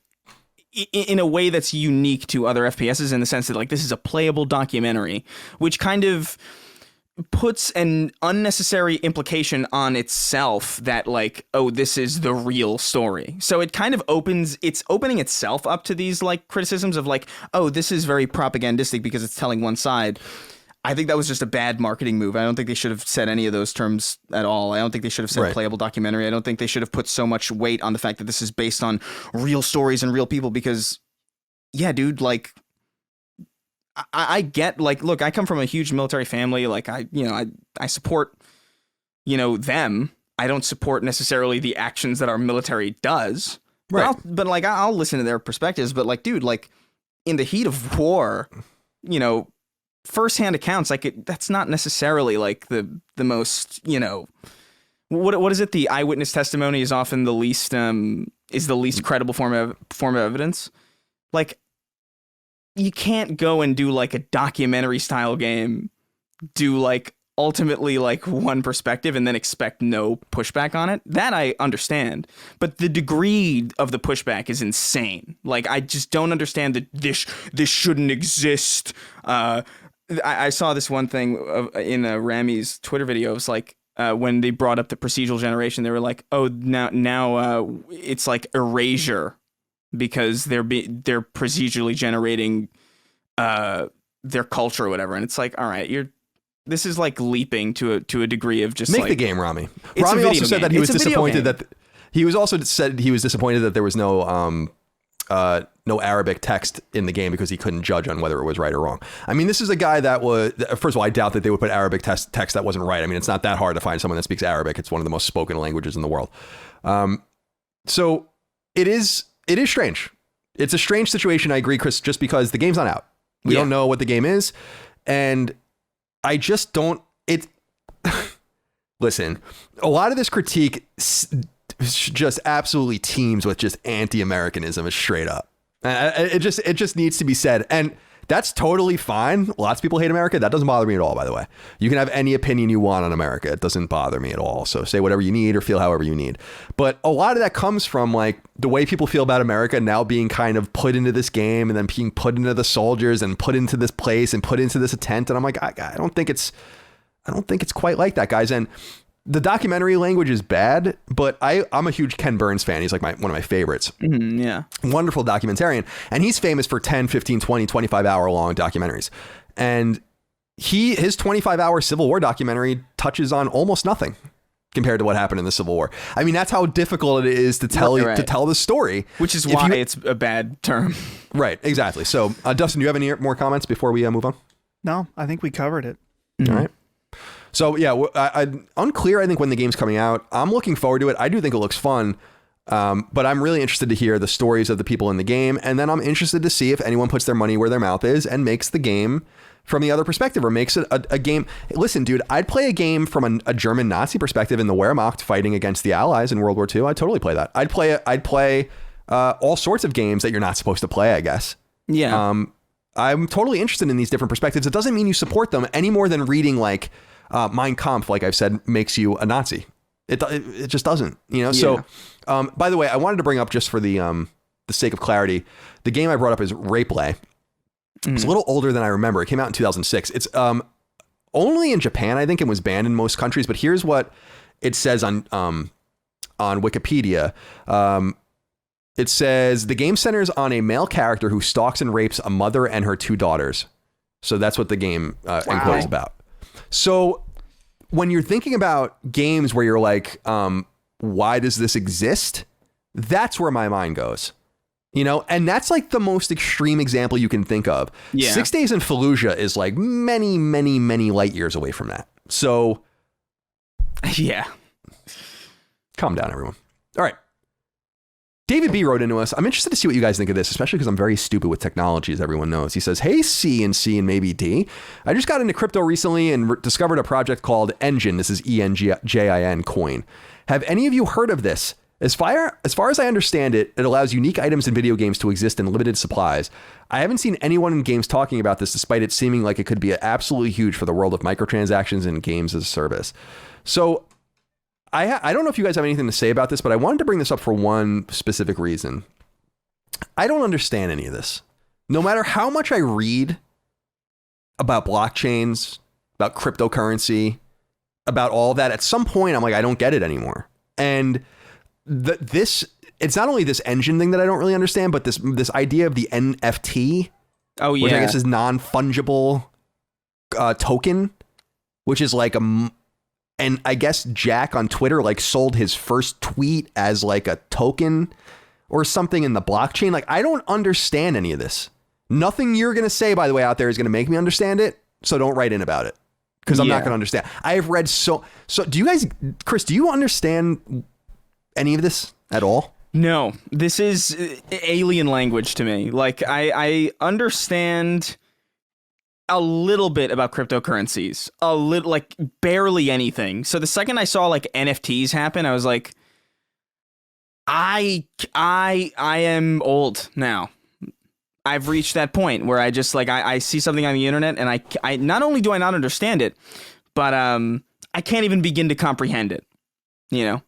in a way that's unique to other FPSs, in the sense that like, this is a playable documentary, which kind of puts an unnecessary implication on itself that like, oh, this is the real story. So it kind of it's opening itself up to these like criticisms of like, oh, this is very propagandistic because it's telling one side. I think that was just a bad marketing move. I don't think they should have said any of those terms at all. I don't think they should have said playable documentary. I don't think they should have put so much weight on the fact that this is based on real stories and real people, because, yeah, dude, like, I get, like, look, I come from a huge military family. Like, I support, them. I don't support necessarily the actions that our military does. Right. But I'll listen to their perspectives. But like, dude, like in the heat of war, you know, firsthand accounts, like that's not necessarily like the most, you know, what is it? The eyewitness testimony is often the least credible form of evidence. Like, you can't go and do like a documentary style game, do like ultimately like one perspective and then expect no pushback on it. That I understand, but the degree of the pushback is insane. Like, I just don't understand that this shouldn't exist. I saw this one thing in Rami's Twitter video. It was like when they brought up the procedural generation, they were like, "Oh, now it's like erasure because they're procedurally generating their culture or whatever." And it's like, all right, this is like leaping to a degree of just make like, the game, Rami. It's Rami a video also said game. that he was It's a video disappointed game. that he was also said he was disappointed that there was no Arabic text in the game because he couldn't judge on whether it was right or wrong. I mean, this is a guy that was, first of all, I doubt that they would put Arabic text that wasn't right. I mean, it's not that hard to find someone that speaks Arabic. It's one of the most spoken languages in the world. So it is strange. It's a strange situation. I agree, Chris, just because the game's not out. We don't know what the game is. And I just don't, listen, a lot of this critique just absolutely teems with just anti-Americanism is straight up. It just needs to be said. And that's totally fine. Lots of people hate America. That doesn't bother me at all, by the way. You can have any opinion you want on America. It doesn't bother me at all. So say whatever you need or feel however you need. But a lot of that comes from like the way people feel about America now being kind of put into this game and then being put into the soldiers and put into this place and put into this tent. And I'm like, I don't think it's quite like that, guys. And the documentary language is bad, but I'm a huge Ken Burns fan. He's like one of my favorites. Mm-hmm, yeah. Wonderful documentarian. And he's famous for 10, 15, 20, 25 hour long documentaries. And his 25 hour Civil War documentary touches on almost nothing compared to what happened in the Civil War. I mean, that's how difficult it is to tell to tell the story. Which is why it's a bad term. Right, exactly. So, Dustin, do you have any more comments before we move on? No, I think we covered it. Mm-hmm. All right. So yeah, unclear, I think, when the game's coming out. I'm looking forward to it. I do think it looks fun, but I'm really interested to hear the stories of the people in the game. And then I'm interested to see if anyone puts their money where their mouth is and makes the game from the other perspective or makes it a game. Listen, dude, I'd play a game from a German Nazi perspective in the Wehrmacht fighting against the Allies in World War II. I'd totally play that. I'd play all sorts of games that you're not supposed to play, I guess. Yeah. I'm totally interested in these different perspectives. It doesn't mean you support them any more than reading like Mein Kampf, like I've said, makes you a Nazi. It just doesn't, you know? Yeah. So, by the way, I wanted to bring up, just for the sake of clarity, the game I brought up is Replay. It's a little older than I remember. It came out in 2006. It's only in Japan, I think, and was banned in most countries. But here's what it says on Wikipedia. It says the game centers on a male character who stalks and rapes a mother and her two daughters. So that's what the game is about. So when you're thinking about games where you're like, why does this exist? That's where my mind goes, you know, and that's like the most extreme example you can think of. Yeah. 6 Days in Fallujah is like many, many, many light years away from that. So yeah, calm down, everyone. All right. David B wrote into us. I'm interested to see what you guys think of this, especially because I'm very stupid with technology, as everyone knows. He says, hey, C and maybe D. I just got into crypto recently and discovered a project called Enjin. This is Enjin Coin. Have any of you heard of this? As far as I understand it, it allows unique items in video games to exist in limited supplies. I haven't seen anyone in games talking about this, despite it seeming like it could be absolutely huge for the world of microtransactions and games as a service. So I don't know if you guys have anything to say about this, but I wanted to bring this up for one specific reason. I don't understand any of this. No matter how much I read about blockchains, about cryptocurrency, about all that, at some point I'm like, I don't get it anymore. And it's not only this Enjin thing that I don't really understand, but this idea of the NFT, which I guess is non-fungible token, which is like and I guess Jack on Twitter like sold his first tweet as like a token or something in the blockchain. Like, I don't understand any of this. Nothing you're going to say, by the way, out there is going to make me understand it. So don't write in about it, because I'm not going to understand. I have read so do you guys, Chris, do you understand any of this at all? No, this is alien language to me. Like, I understand a little bit about cryptocurrencies, a little, like barely anything. So the second I saw like NFTs happen, I was like, I am old now. I've reached that point where I just like, I see something on the internet and I not only do I not understand it, but I can't even begin to comprehend it. You know,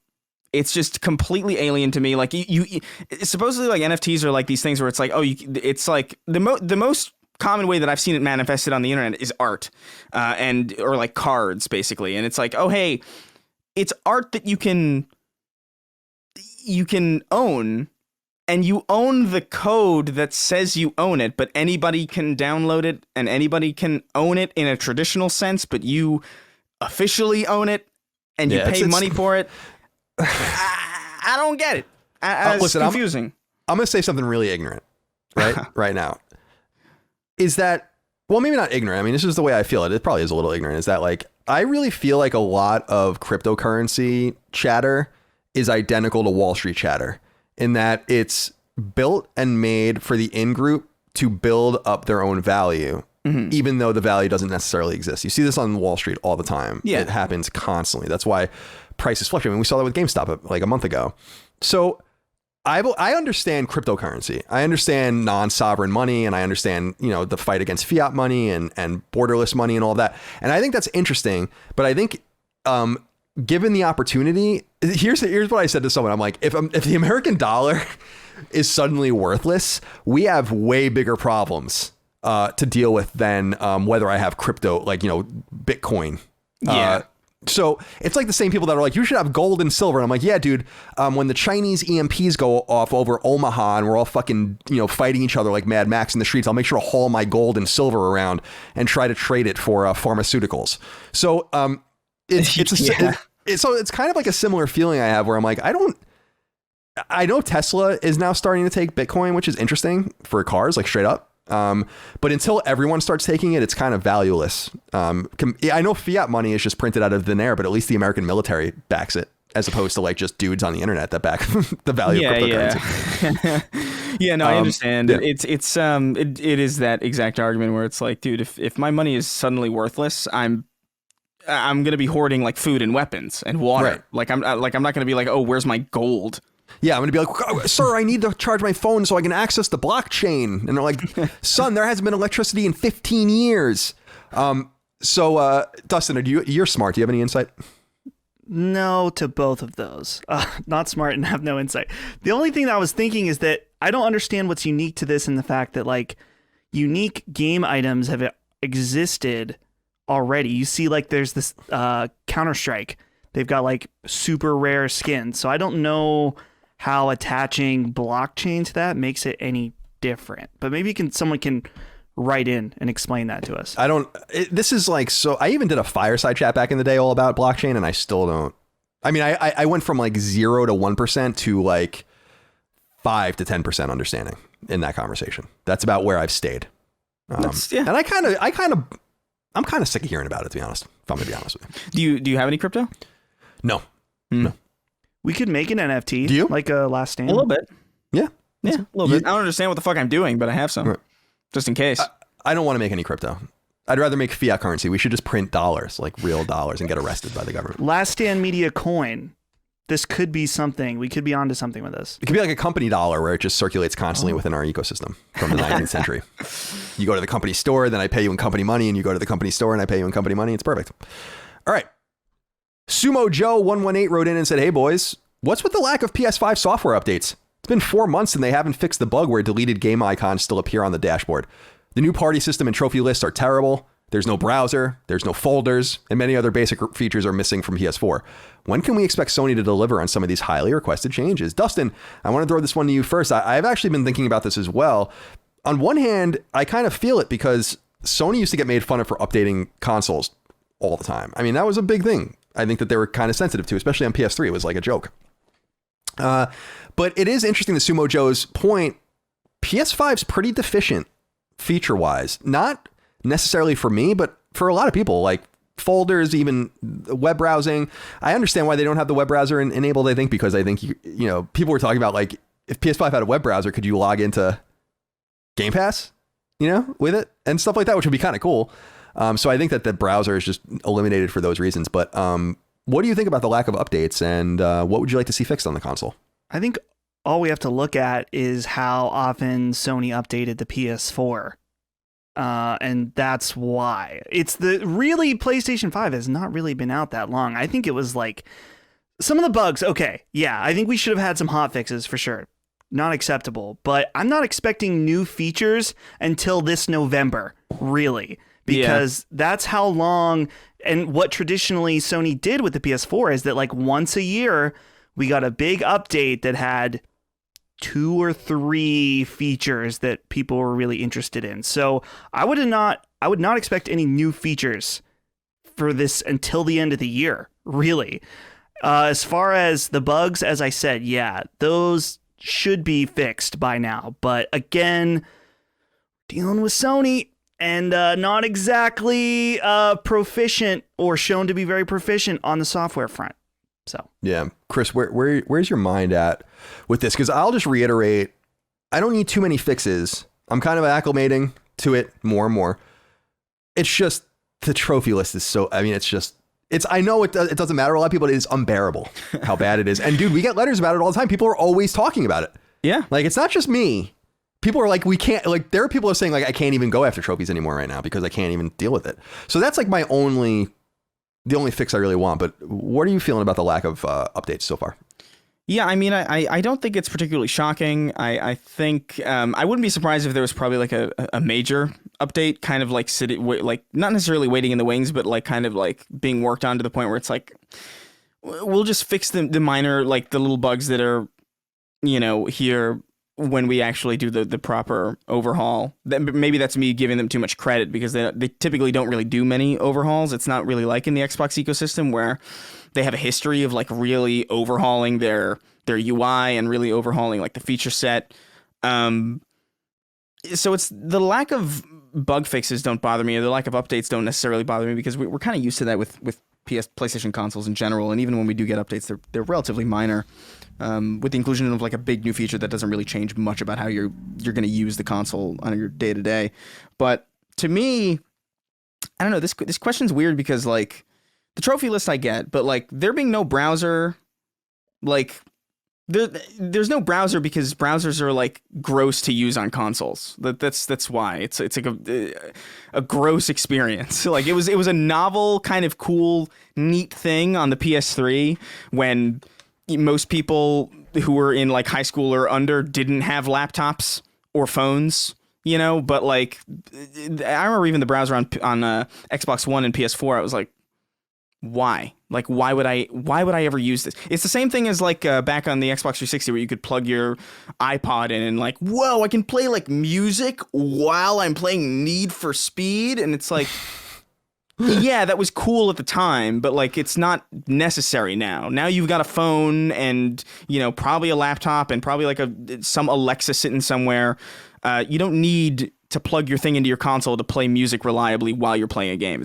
it's just completely alien to me. Like you supposedly like NFTs are like these things where it's like, oh, it's like the most common way that I've seen it manifested on the internet is art, or like cards basically. And it's like, oh, hey, it's art that you can own, and you own the code that says you own it, but anybody can download it and anybody can own it in a traditional sense, but you officially own it and you pay money for it. I don't get it. It's confusing. I'm going to say something really ignorant right now. Is that, well, maybe not ignorant. I mean, this is the way I feel it. It probably is a little ignorant. Is that like, I really feel like a lot of cryptocurrency chatter is identical to Wall Street chatter in that it's built and made for the in-group to build up their own value, even though the value doesn't necessarily exist. You see this on Wall Street all the time. Yeah. It happens constantly. That's why prices fluctuate. I mean, we saw that with GameStop like a month ago. So I understand cryptocurrency. I understand non-sovereign money, and I understand, you know, the fight against fiat money and borderless money and all that. And I think that's interesting. But I think given the opportunity, here's what I said to someone. I'm like, if the American dollar is suddenly worthless, we have way bigger problems to deal with than whether I have crypto, like, you know, Bitcoin. Yeah. So it's like the same people that are like, you should have gold and silver. And I'm like, yeah, dude, when the Chinese EMPs go off over Omaha and we're all fucking, you know, fighting each other like Mad Max in the streets, I'll make sure to haul my gold and silver around and try to trade it for pharmaceuticals. So it's kind of like a similar feeling I have where I'm like, I know Tesla is now starting to take Bitcoin, which is interesting for cars, like straight up. But until everyone starts taking it, it's kind of valueless. I know fiat money is just printed out of thin air, but at least the American military backs it, as opposed to like just dudes on the internet that back the value of cryptocurrency. Yeah, no, I understand. Yeah. It is that exact argument where it's like, dude, if my money is suddenly worthless, I'm going to be hoarding like food and weapons and water. Right. Like I'm not going to be like, oh, where's my gold? Yeah, I'm going to be like, sir, I need to charge my phone so I can access the blockchain. And they're like, son, there hasn't been electricity in 15 years. So Dustin, you're smart. Do you have any insight? No to both of those. Not smart and have no insight. The only thing that I was thinking is that I don't understand what's unique to this in the fact that like unique game items have existed already. You see like there's this Counter-Strike. They've got like super rare skins. So I don't know how attaching blockchain to that makes it any different. But maybe someone can write in and explain that to us. This is like, so I even did a fireside chat back in the day all about blockchain, and I still don't. I mean, I went from like 0 to 1% to like 5 to 10% understanding in that conversation. That's about where I've stayed. And I'm kind of sick of hearing about it, to be honest, if I'm going to be honest with you. Do you have any crypto? No. No. We could make an NFT. Do you? Like a Last Stand? A little bit. Yeah. Yeah, a little bit. I don't understand what the fuck I'm doing, but I have some. Right. Just in case. I don't want to make any crypto. I'd rather make fiat currency. We should just print dollars, like real dollars, and get arrested by the government. Last Stand Media Coin. This could be something. We could be onto something with this. It could be like a company dollar where it just circulates constantly within our ecosystem from the 19th century. You go to the company store, then I pay you in company money, and you go to the company store and I pay you in company money. It's perfect. All right. Sumo Joe 118 wrote in and said, hey boys, what's with the lack of PS5 software updates? It's been 4 months and they haven't fixed the bug where deleted game icons still appear on the dashboard. The new party system and trophy lists are terrible. There's no browser, there's no folders, and many other basic features are missing from PS4. When can we expect Sony to deliver on some of these highly requested changes? Dustin, I want to throw this one to you first. I've actually been thinking about this as well. On one hand, I kind of feel it because Sony used to get made fun of for updating consoles all the time. I mean, that was a big thing. I think that they were kind of sensitive to, especially on PS3. It was like a joke. But it is interesting to Sumo Joe's point. PS5's pretty deficient feature-wise. Not necessarily for me, but for a lot of people, like folders, even web browsing. I understand why they don't have the web browser enabled, I think, because I think, people were talking about like, if PS5 had a web browser, could you log into Game Pass, with it and stuff like that, which would be kind of cool. So I think that the browser is just eliminated for those reasons. But what do you think about the lack of updates, and what would you like to see fixed on the console? I think all we have to look at is how often Sony updated the PS4. And that's why. PlayStation 5 has not really been out that long. I think it was like some of the bugs. Okay. Yeah. I think we should have had some hot fixes for sure. Not acceptable, but I'm not expecting new features until this November, really, because that's how long. And what traditionally Sony did with the PS4 is that like once a year, we got a big update that had 2 or 3 features that people were really interested in. So I would not expect any new features for this until the end of the year, really. As far as the bugs, as I said, yeah, those should be fixed by now. But again, dealing with Sony and not exactly proficient or shown to be very proficient on the software front. So yeah, Chris, where's your mind at with this? Because I'll just reiterate, I don't need too many fixes. I'm kind of acclimating to it more and more. It's just the trophy list is so. I mean, I know it doesn't matter to a lot of people, but it is unbearable how bad it is. And dude, we get letters about it all the time. People are always talking about it. Yeah, like it's not just me. People are like, we can't. Like there are people who are saying like I can't even go after trophies anymore right now because I can't even deal with it. So that's like the only fix I really want. But what are you feeling about the lack of updates so far? Yeah, I mean, I don't think it's particularly shocking. I think I wouldn't be surprised if there was probably like a major update, kind of like like not necessarily waiting in the wings, but like kind of like being worked on to the point where it's like we'll just fix the minor, like the little bugs that are, here when we actually do the proper overhaul. Maybe that's me giving them too much credit because they typically don't really do many overhauls. It's not really like in the Xbox ecosystem where they have a history of like really overhauling their UI and really overhauling like the feature set. So it's the lack of bug fixes don't bother me, or the lack of updates don't necessarily bother me because we're kind of used to that with PlayStation consoles in general. And even when we do get updates, they're relatively minor. With the inclusion of like a big new feature that doesn't really change much about how you're going to use the console on your day to day. But to me, I don't know, this question's weird because like the trophy list I get, but like there being no browser, like there's no browser because browsers are like gross to use on consoles. That's why it's like a gross experience. Like it was a novel kind of cool, neat thing on the PS3 when most people who were in like high school or under didn't have laptops or phones, but like I remember even the browser on Xbox One and PS4, I was like, why? Like, why would I ever use this? It's the same thing as like back on the Xbox 360 where you could plug your iPod in and like, whoa, I can play like music while I'm playing Need for Speed. And it's like, yeah, that was cool at the time, but like it's not necessary now. Now you've got a phone and, probably a laptop and probably like some Alexa sitting somewhere. You don't need to plug your thing into your console to play music reliably while you're playing a game.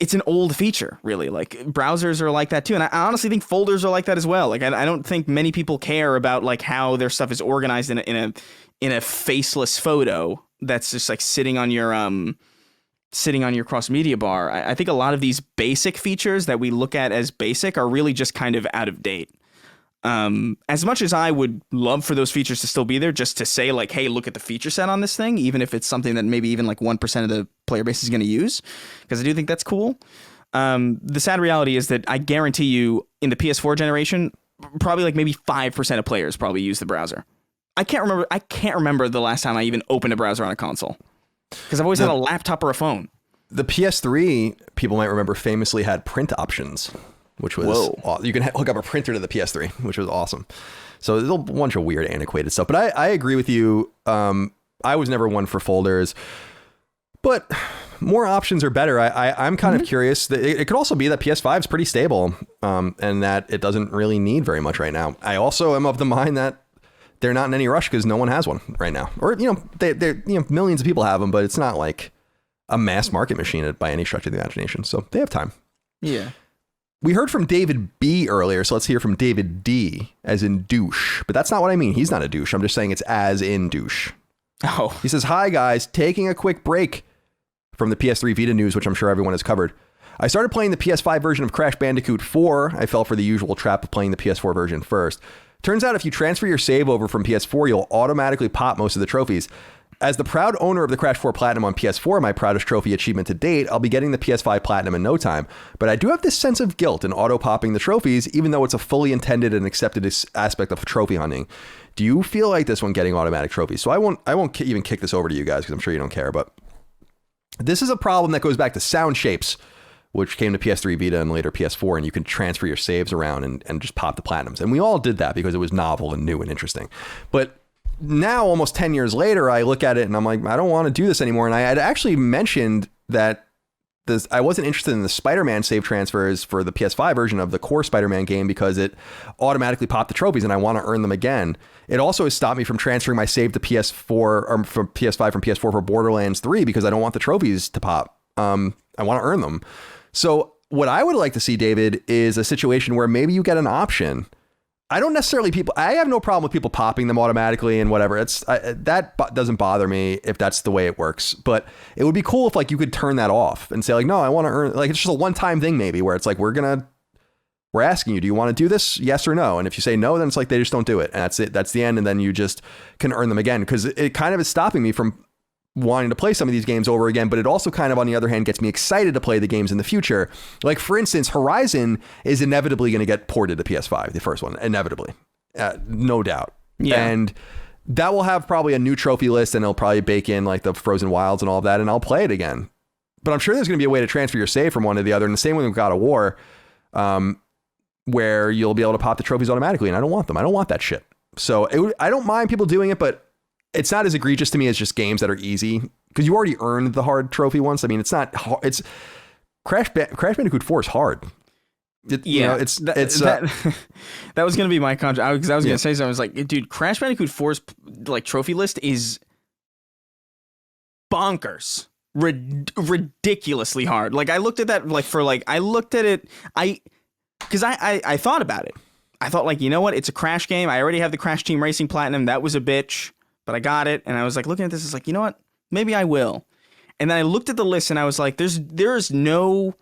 It's an old feature, really. Like browsers are like that too. And I honestly think folders are like that as well. Like I don't think many people care about like how their stuff is organized in a faceless photo that's just like sitting on your cross media bar. I think a lot of these basic features that we look at as basic are really just kind of out of date. As much as I would love for those features to still be there, just to say like, hey, look at the feature set on this thing, even if it's something that maybe even like 1% of the player base is going to use, because I do think that's cool. The sad reality is that I guarantee you in the PS4 generation, probably like maybe 5% of players probably use the browser. I can't remember the last time I even opened a browser on a console. Because I've always had a laptop or a phone. The PS3, people might remember, famously had print options, which was you can hook up a printer to the PS3, which was awesome. So there's a bunch of weird, antiquated stuff. But I agree with you. I was never one for folders, but more options are better. I'm kind of curious. It could also be that PS5 is pretty stable, and that it doesn't really need very much right now. I also am of the mind that they're not in any rush because no one has one right now. Or, they're millions of people have them, but it's not like a mass market machine by any stretch of the imagination. So they have time. Yeah. We heard from David B earlier, so let's hear from David D, as in douche. But that's not what I mean. He's not a douche. I'm just saying it's as in douche. Oh. He says, hi, guys. Taking a quick break from the PS3 Vita news, which I'm sure everyone has covered. I started playing the PS5 version of Crash Bandicoot 4. I fell for the usual trap of playing the PS4 version first. Turns out if you transfer your save over from PS4, you'll automatically pop most of the trophies. As the proud owner of the Crash 4 Platinum on PS4, my proudest trophy achievement to date, I'll be getting the PS5 Platinum in no time. But I do have this sense of guilt in auto-popping the trophies, even though it's a fully intended and accepted aspect of trophy hunting. Do you feel like this one getting automatic trophies? So I won't even kick this over to you guys because I'm sure you don't care, but this is a problem that goes back to Sound Shapes, which came to PS3 Vita and later PS4, and you can transfer your saves around and just pop the Platinums. And we all did that because it was novel and new and interesting. But now, almost 10 years later, I look at it and I'm like, I don't want to do this anymore. And I had actually mentioned that I wasn't interested in the Spider-Man save transfers for the PS5 version of the core Spider-Man game because it automatically popped the trophies and I want to earn them again. It also has stopped me from transferring my save to PS4 or from PS5 from PS4 for Borderlands 3 because I don't want the trophies to pop. I want to earn them. So what I would like to see, David, is a situation where maybe you get an option. I have no problem with people popping them automatically and whatever. That doesn't bother me if that's the way it works. But it would be cool if like you could turn that off and say like, no, I want to earn, like, it's just a one-time thing maybe where it's like, we're asking you, do you want to do this? Yes or no? And if you say no, then it's like, they just don't do it. And that's it. That's the end. And then you just can earn them again. Cause it kind of is stopping me from wanting to play some of these games over again, but it also kind of, on the other hand, gets me excited to play the games in the future. Like, for instance, Horizon is inevitably going to get ported to PS5, the first one, inevitably, no doubt. Yeah. And that will have probably a new trophy list, and it'll probably bake in like the Frozen Wilds and all of that, and I'll play it again. But I'm sure there's going to be a way to transfer your save from one to the other, and the same with God of War, where you'll be able to pop the trophies automatically, and I don't want them. I don't want that shit. So I don't mind people doing it, but it's not as egregious to me as just games that are easy because you already earned the hard trophy once. I mean, it's not hard. It's Crash Bandicoot 4 is hard. That was going to be my contract because I was going to say so. I was like, dude, Crash Bandicoot 4's like trophy list is bonkers, ridiculously hard. Like I looked at that because I thought about it. I thought like, you know what? It's a Crash game. I already have the Crash Team Racing Platinum. That was a bitch. But I got it, and I was like looking at this, it's like, you know what? Maybe I will. And then I looked at the list, and I was like, there's no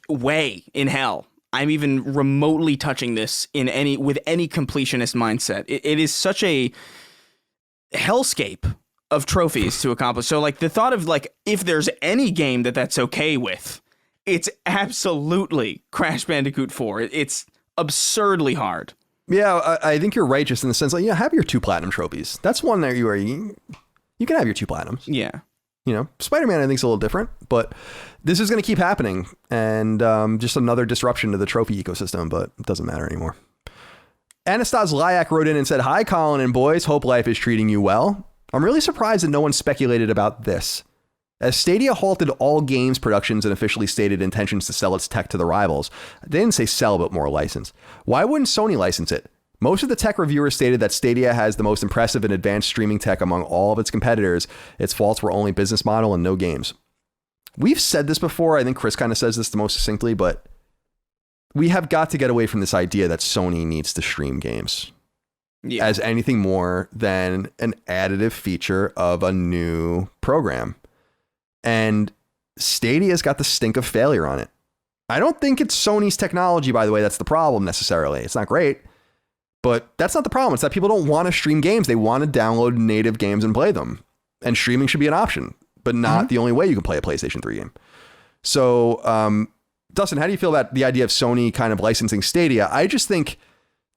way in hell I'm even remotely touching this with any completionist mindset. It is such a hellscape of trophies to accomplish. So like the thought of like, if there's any game that's okay with, it's absolutely Crash Bandicoot 4. It's absurdly hard. Yeah, I think you're right, just in the sense like, have your 2 platinum trophies. That's one that you can have your 2 platinums. Yeah. You know, Spider-Man I think is a little different, but this is going to keep happening, and just another disruption to the trophy ecosystem, but it doesn't matter anymore. Anastas Lyak wrote in and said, hi, Colin and boys. Hope life is treating you well. I'm really surprised that no one speculated about this. As Stadia halted all games productions and officially stated intentions to sell its tech to the rivals, they didn't say sell, but more license. Why wouldn't Sony license it? Most of the tech reviewers stated that Stadia has the most impressive and advanced streaming tech among all of its competitors. Its faults were only business model and no games. We've said this before. I think Chris kind of says this the most succinctly, but we have got to get away from this idea that Sony needs to stream games as anything more than an additive feature of a new program. And Stadia's got the stink of failure on it. I don't think it's Sony's technology, by the way, that's the problem necessarily. It's not great, but that's not the problem. It's that people don't want to stream games. They want to download native games and play them. And streaming should be an option, but not the only way you can play a PlayStation 3 game. So, Dustin, how do you feel about the idea of Sony kind of licensing Stadia? I just think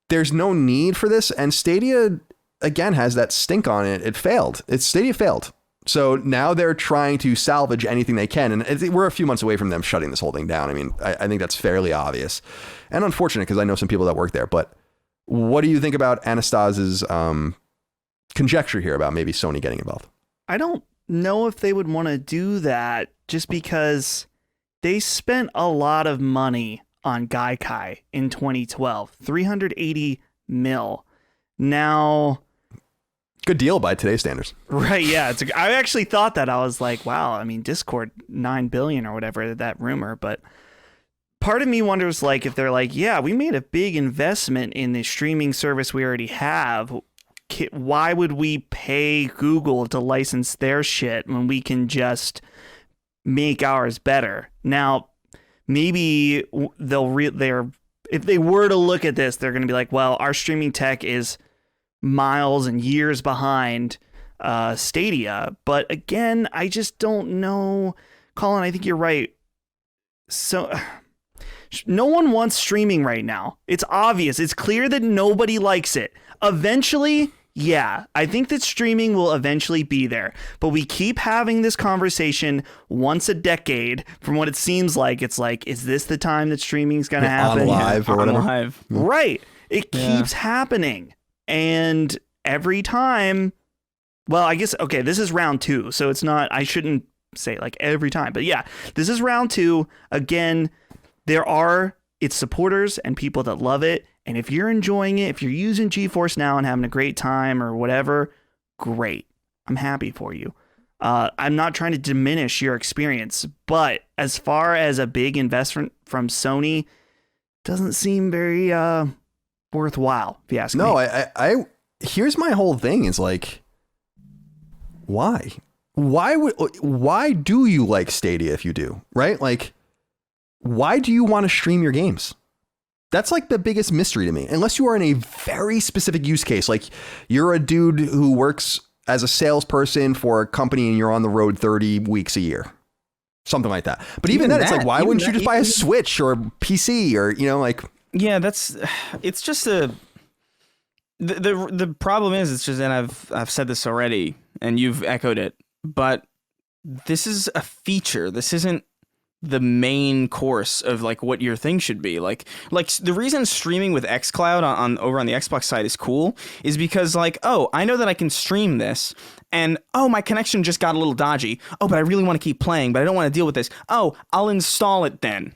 there's no need for this. And Stadia, again, has that stink on it. It failed. Stadia failed. So now they're trying to salvage anything they can. And we're a few months away from them shutting this whole thing down. I mean, I think that's fairly obvious and unfortunate because I know some people that work there. But what do you think about Anastas's conjecture here about maybe Sony getting involved? I don't know if they would want to do that just because they spent a lot of money on Gaikai in 2012, $380 million. Now, Good deal by today's standards. Right, yeah. I actually thought that. I was like, wow, I mean, Discord, 9 billion or whatever, that rumor. But part of me wonders, like, if they're like, yeah, we made a big investment in the streaming service we already have. Why would we pay Google to license their shit when we can just make ours better? Now, maybe if they were to look at this, they're going to be like, well, our streaming tech is miles and years behind Stadia. But again, I just don't know. Colin, I think you're right. So no one wants streaming right now. It's obvious. It's clear that nobody likes it. Eventually, yeah, I think that streaming will eventually be there. But we keep having this conversation once a decade. From what it seems like, it's like, is this the time that streaming's going to happen? On live or whatever. Live. Right. It keeps happening. And every time, well, I guess, okay, this is round 2. So it's not, I shouldn't say like every time. But yeah, this is round 2. Again, there are its supporters and people that love it. And if you're enjoying it, if you're using GeForce Now and having a great time or whatever, great. I'm happy for you. I'm not trying to diminish your experience, but as far as a big investment from Sony, doesn't seem very worthwhile, if you ask me. No, I here's my whole thing is like, why? Why do you like Stadia if you do, right? Like, why do you want to stream your games? That's like the biggest mystery to me. Unless you are in a very specific use case, like you're a dude who works as a salesperson for a company and you're on the road 30 weeks a year, something like that. But even then, it's like, why wouldn't you just buy a Switch or a PC or, you know, like. Yeah, it's just the problem is, it's just, and I've said this already and you've echoed it, but this is a feature. This isn't the main course of like what your thing should be. Like the reason streaming with xCloud on over on the Xbox side is cool is because like, oh, I know that I can stream this and oh, my connection just got a little dodgy. Oh, but I really want to keep playing, but I don't want to deal with this. Oh, I'll install it then.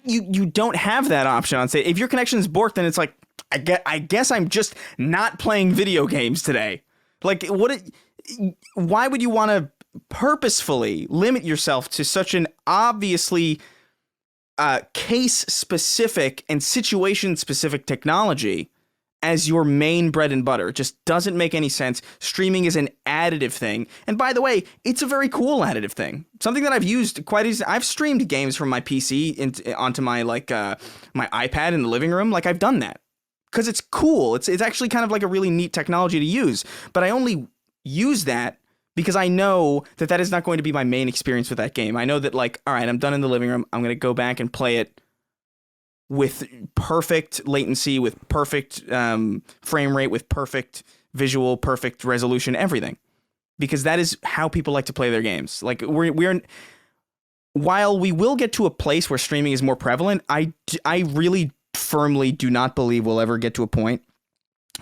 You don't have that option on Stadia. If your connection is borked, then it's like, I guess I'm just not playing video games today. Like why would you want to purposefully limit yourself to such an obviously case-specific and situation-specific technology as your main bread and butter? It just doesn't make any sense. Streaming is an additive thing. And by the way, it's a very cool additive thing. Something that I've used quite easily. I've streamed games from my PC onto my my iPad in the living room. Like, I've done that because it's cool. It's actually kind of like a really neat technology to use. But I only use that because I know that is not going to be my main experience with that game. I know that, like, all right, I'm done in the living room. I'm going to go back and play it with perfect latency, with perfect frame rate, with perfect visual, perfect resolution, everything. Because that is how people like to play their games. Like, we're while we will get to a place where streaming is more prevalent, I really firmly do not believe we'll ever get to a point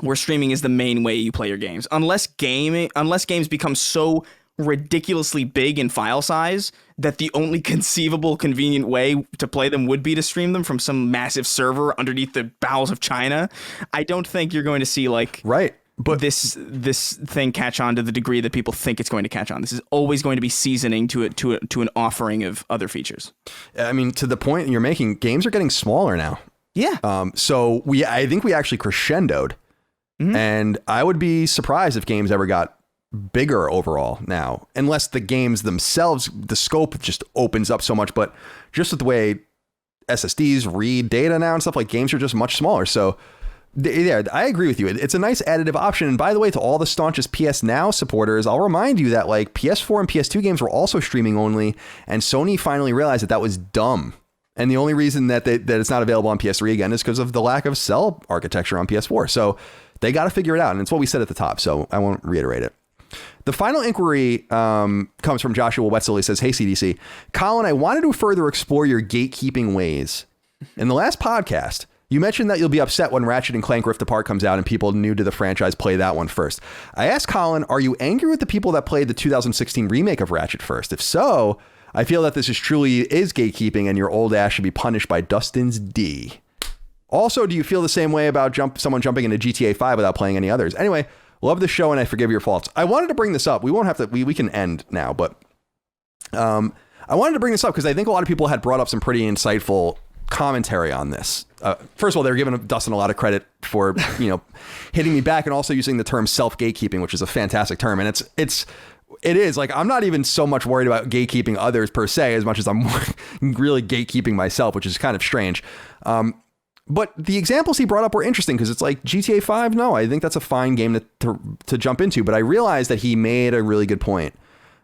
where streaming is the main way you play your games. Unless games become so ridiculously big in file size that the only conceivable convenient way to play them would be to stream them from some massive server underneath the bowels of China, I don't think you're going to see but this thing catch on to the degree that people think it's going to catch on. This is always going to be seasoning to an offering of other features. I mean, to the point you're making, games are getting smaller now. Yeah. So I think we actually crescendoed. Mm-hmm. And I would be surprised if games ever got bigger overall now, unless the games themselves, the scope just opens up so much. But just with the way SSDs read data now and stuff, like, games are just much smaller. So yeah, I agree with you. It's a nice additive option. And by the way, to all the staunchest PS Now supporters, I'll remind you that like PS4 and PS2 games were also streaming only. And Sony finally realized that was dumb. And the only reason that it's not available on PS3 again is because of the lack of cell architecture on PS4. So they got to figure it out. And it's what we said at the top. So I won't reiterate it. The final inquiry comes from Joshua Wetzel. He says, hey, CDC. Colin, I wanted to further explore your gatekeeping ways. In the last podcast, you mentioned that you'll be upset when Ratchet & Clank Rift Apart comes out and people new to the franchise play that one first. I asked Colin, are you angry with the people that played the 2016 remake of Ratchet first? If so, I feel that this is truly gatekeeping and your old ass should be punished by Dustin's D. Also, do you feel the same way about someone jumping into GTA 5 without playing any others? Anyway, love the show and I forgive your faults. I wanted to bring this up. We won't have to, we can end now, but I wanted to bring this up because I think a lot of people had brought up some pretty insightful commentary on this. First of all, they were giving Dustin a lot of credit for, hitting me back and also using the term self-gatekeeping, which is a fantastic term. And it is like, I'm not even so much worried about gatekeeping others per se, as much as I'm really gatekeeping myself, which is kind of strange. But the examples he brought up were interesting because it's like GTA 5. No, I think that's a fine game to jump into. But I realized that he made a really good point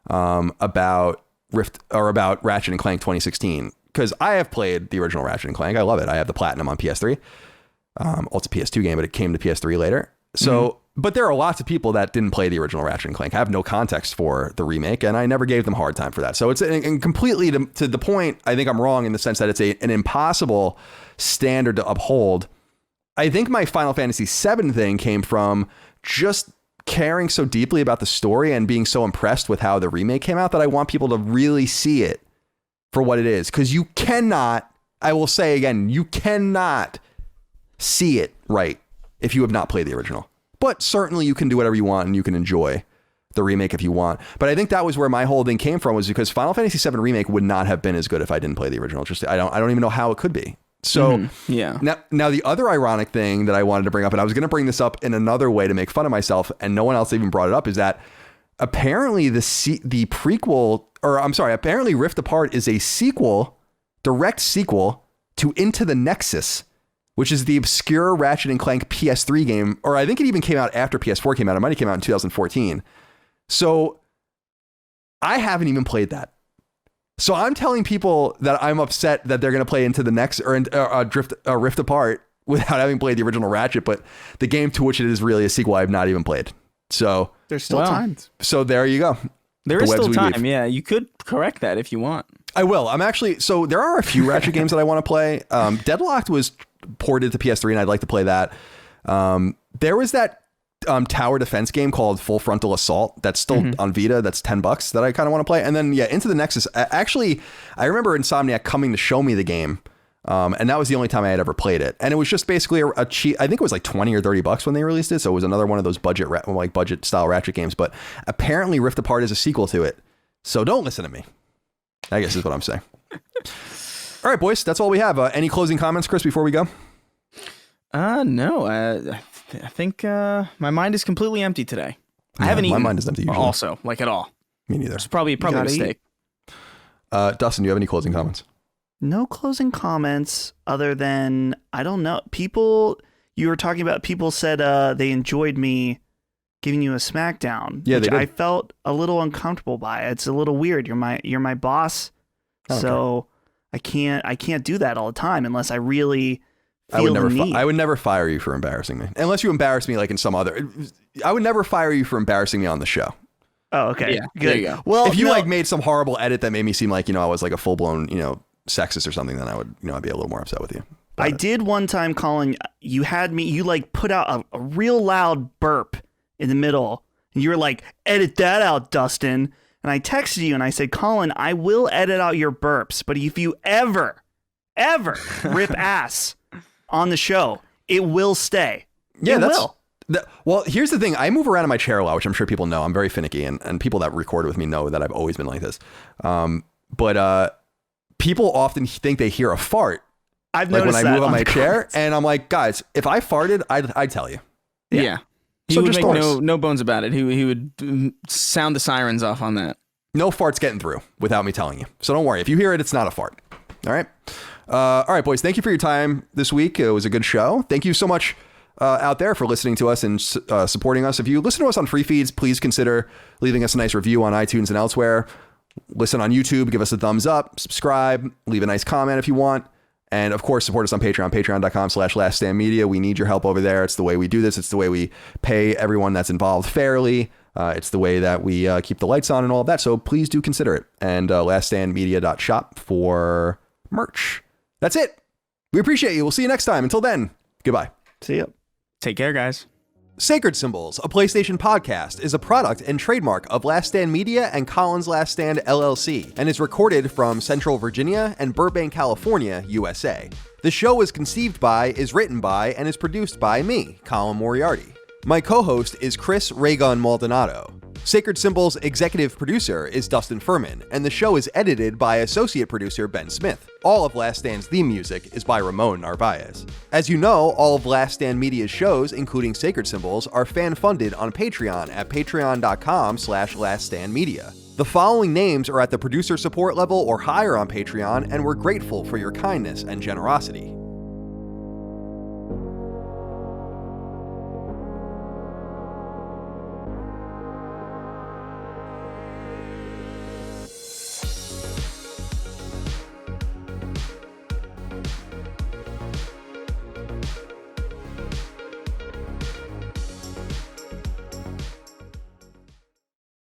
about Ratchet and Clank 2016, because I have played the original Ratchet and Clank. I love it. I have the platinum on PS3. It's a PS2 game, but it came to PS3 later. So, but there are lots of people that didn't play the original Ratchet and Clank, have no context for the remake, and I never gave them a hard time for that. So it's and completely to the point. I think I'm wrong in the sense that it's an impossible standard to uphold. I think my Final Fantasy VII thing came from just caring so deeply about the story and being so impressed with how the remake came out that I want people to really see it for what it is. Because you cannot, I will say again, you cannot see it right if you have not played the original. But certainly you can do whatever you want and you can enjoy the remake if you want. But I think that was where my whole thing came from, was because Final Fantasy VII Remake would not have been as good if I didn't play the original. Just I don't even know how it could be. So yeah. Now the other ironic thing that I wanted to bring up, and I was going to bring this up in another way to make fun of myself, and no one else even brought it up, is that apparently apparently Rift Apart is a direct sequel to Into the Nexus, which is the obscure Ratchet and Clank PS3 game, or I think it even came out after PS4 came out. It might have came out in 2014. So I haven't even played that. So I'm telling people that I'm upset that they're going to play Into the Next or Rift Apart without having played the original Ratchet, but the game to which it is really a sequel I have not even played. So there's still time. So there you go. There is still time. Yeah, you could correct that if you want. I will. So there are a few Ratchet games that I want to play. Deadlocked was ported to PS3 and I'd like to play that. There was that tower defense game called Full Frontal Assault that's still on Vita. That's $10 that I kind of want to play. And then Into the Nexus. Actually, I remember Insomniac coming to show me the game. And that was the only time I had ever played it. And it was just basically a cheap, I think it was like $20 or $30 when they released it. So it was another one of those budget style Ratchet games, but apparently Rift Apart is a sequel to it. So don't listen to me, I guess is what I'm saying. All right, boys, that's all we have. Any closing comments, Chris, before we go? No, I think my mind is completely empty today. I haven't eaten. My mind is empty usually. Also, like at all. Me neither. It's probably a mistake. Dustin, do you have any closing comments? No closing comments other than, I don't know. You were talking about, people said they enjoyed me giving you a smackdown. Yeah, which they did. I felt a little uncomfortable by. It's a little weird. You're my boss, so I can't do that all the time unless I really feel the need. I would never fire you for embarrassing me, unless you embarrass me like in some other. I would never fire you for embarrassing me on the show. Oh, okay. Yeah, good. there you go. Well, if you made some horrible edit that made me seem like I was like a full blown sexist or something, then I would I'd be a little more upset with you. I did one time, Colin. You had me. You put out a real loud burp in the middle, and you were like, "Edit that out, Dustin." And I texted you and I said, "Colin, I will edit out your burps, but if you ever rip ass on the show, it will stay." Yeah, it will. Well, here's the thing. I move around in my chair a lot, which I'm sure people know. I'm very finicky, and people that record with me know that I've always been like this. But people often think they hear a fart. I've noticed when I that move on my chair, comments. and I'm like, guys, if I farted, I'd tell you. Yeah. He So would just make notice. no bones about it. He would sound the sirens off on that. No fart's getting through without me telling you. So don't worry. If you hear it, it's not a fart. All right. All right, boys. Thank you for your time this week. It was a good show. Thank you so much out there for listening to us and supporting us. If you listen to us on free feeds, please consider leaving us a nice review on iTunes and elsewhere. Listen on YouTube, give us a thumbs up, subscribe, leave a nice comment if you want. And of course, support us on Patreon, patreon.com/laststandmedia. We need your help over there. It's the way we do this. It's the way we pay everyone that's involved fairly. It's the way that we keep the lights on and all of that. So please do consider it. And laststandmedia.shop for merch. That's it. We appreciate you. We'll see you next time. Until then, goodbye. See ya. Take care, guys. Sacred Symbols, a PlayStation podcast, is a product and trademark of Last Stand Media and Collins Last Stand LLC, and is recorded from Central Virginia and Burbank, California, USA. The show is conceived by, is written by, and is produced by me, Colin Moriarty. My co-host is Chris Raygun Maldonado. Sacred Symbols' executive producer is Dustin Furman, and the show is edited by associate producer Ben Smith. All of Last Stand's theme music is by Ramon Narvaez. As you know, all of Last Stand Media's shows, including Sacred Symbols, are fan-funded on Patreon at patreon.com/laststandmedia. The following names are at the producer support level or higher on Patreon, and we're grateful for your kindness and generosity.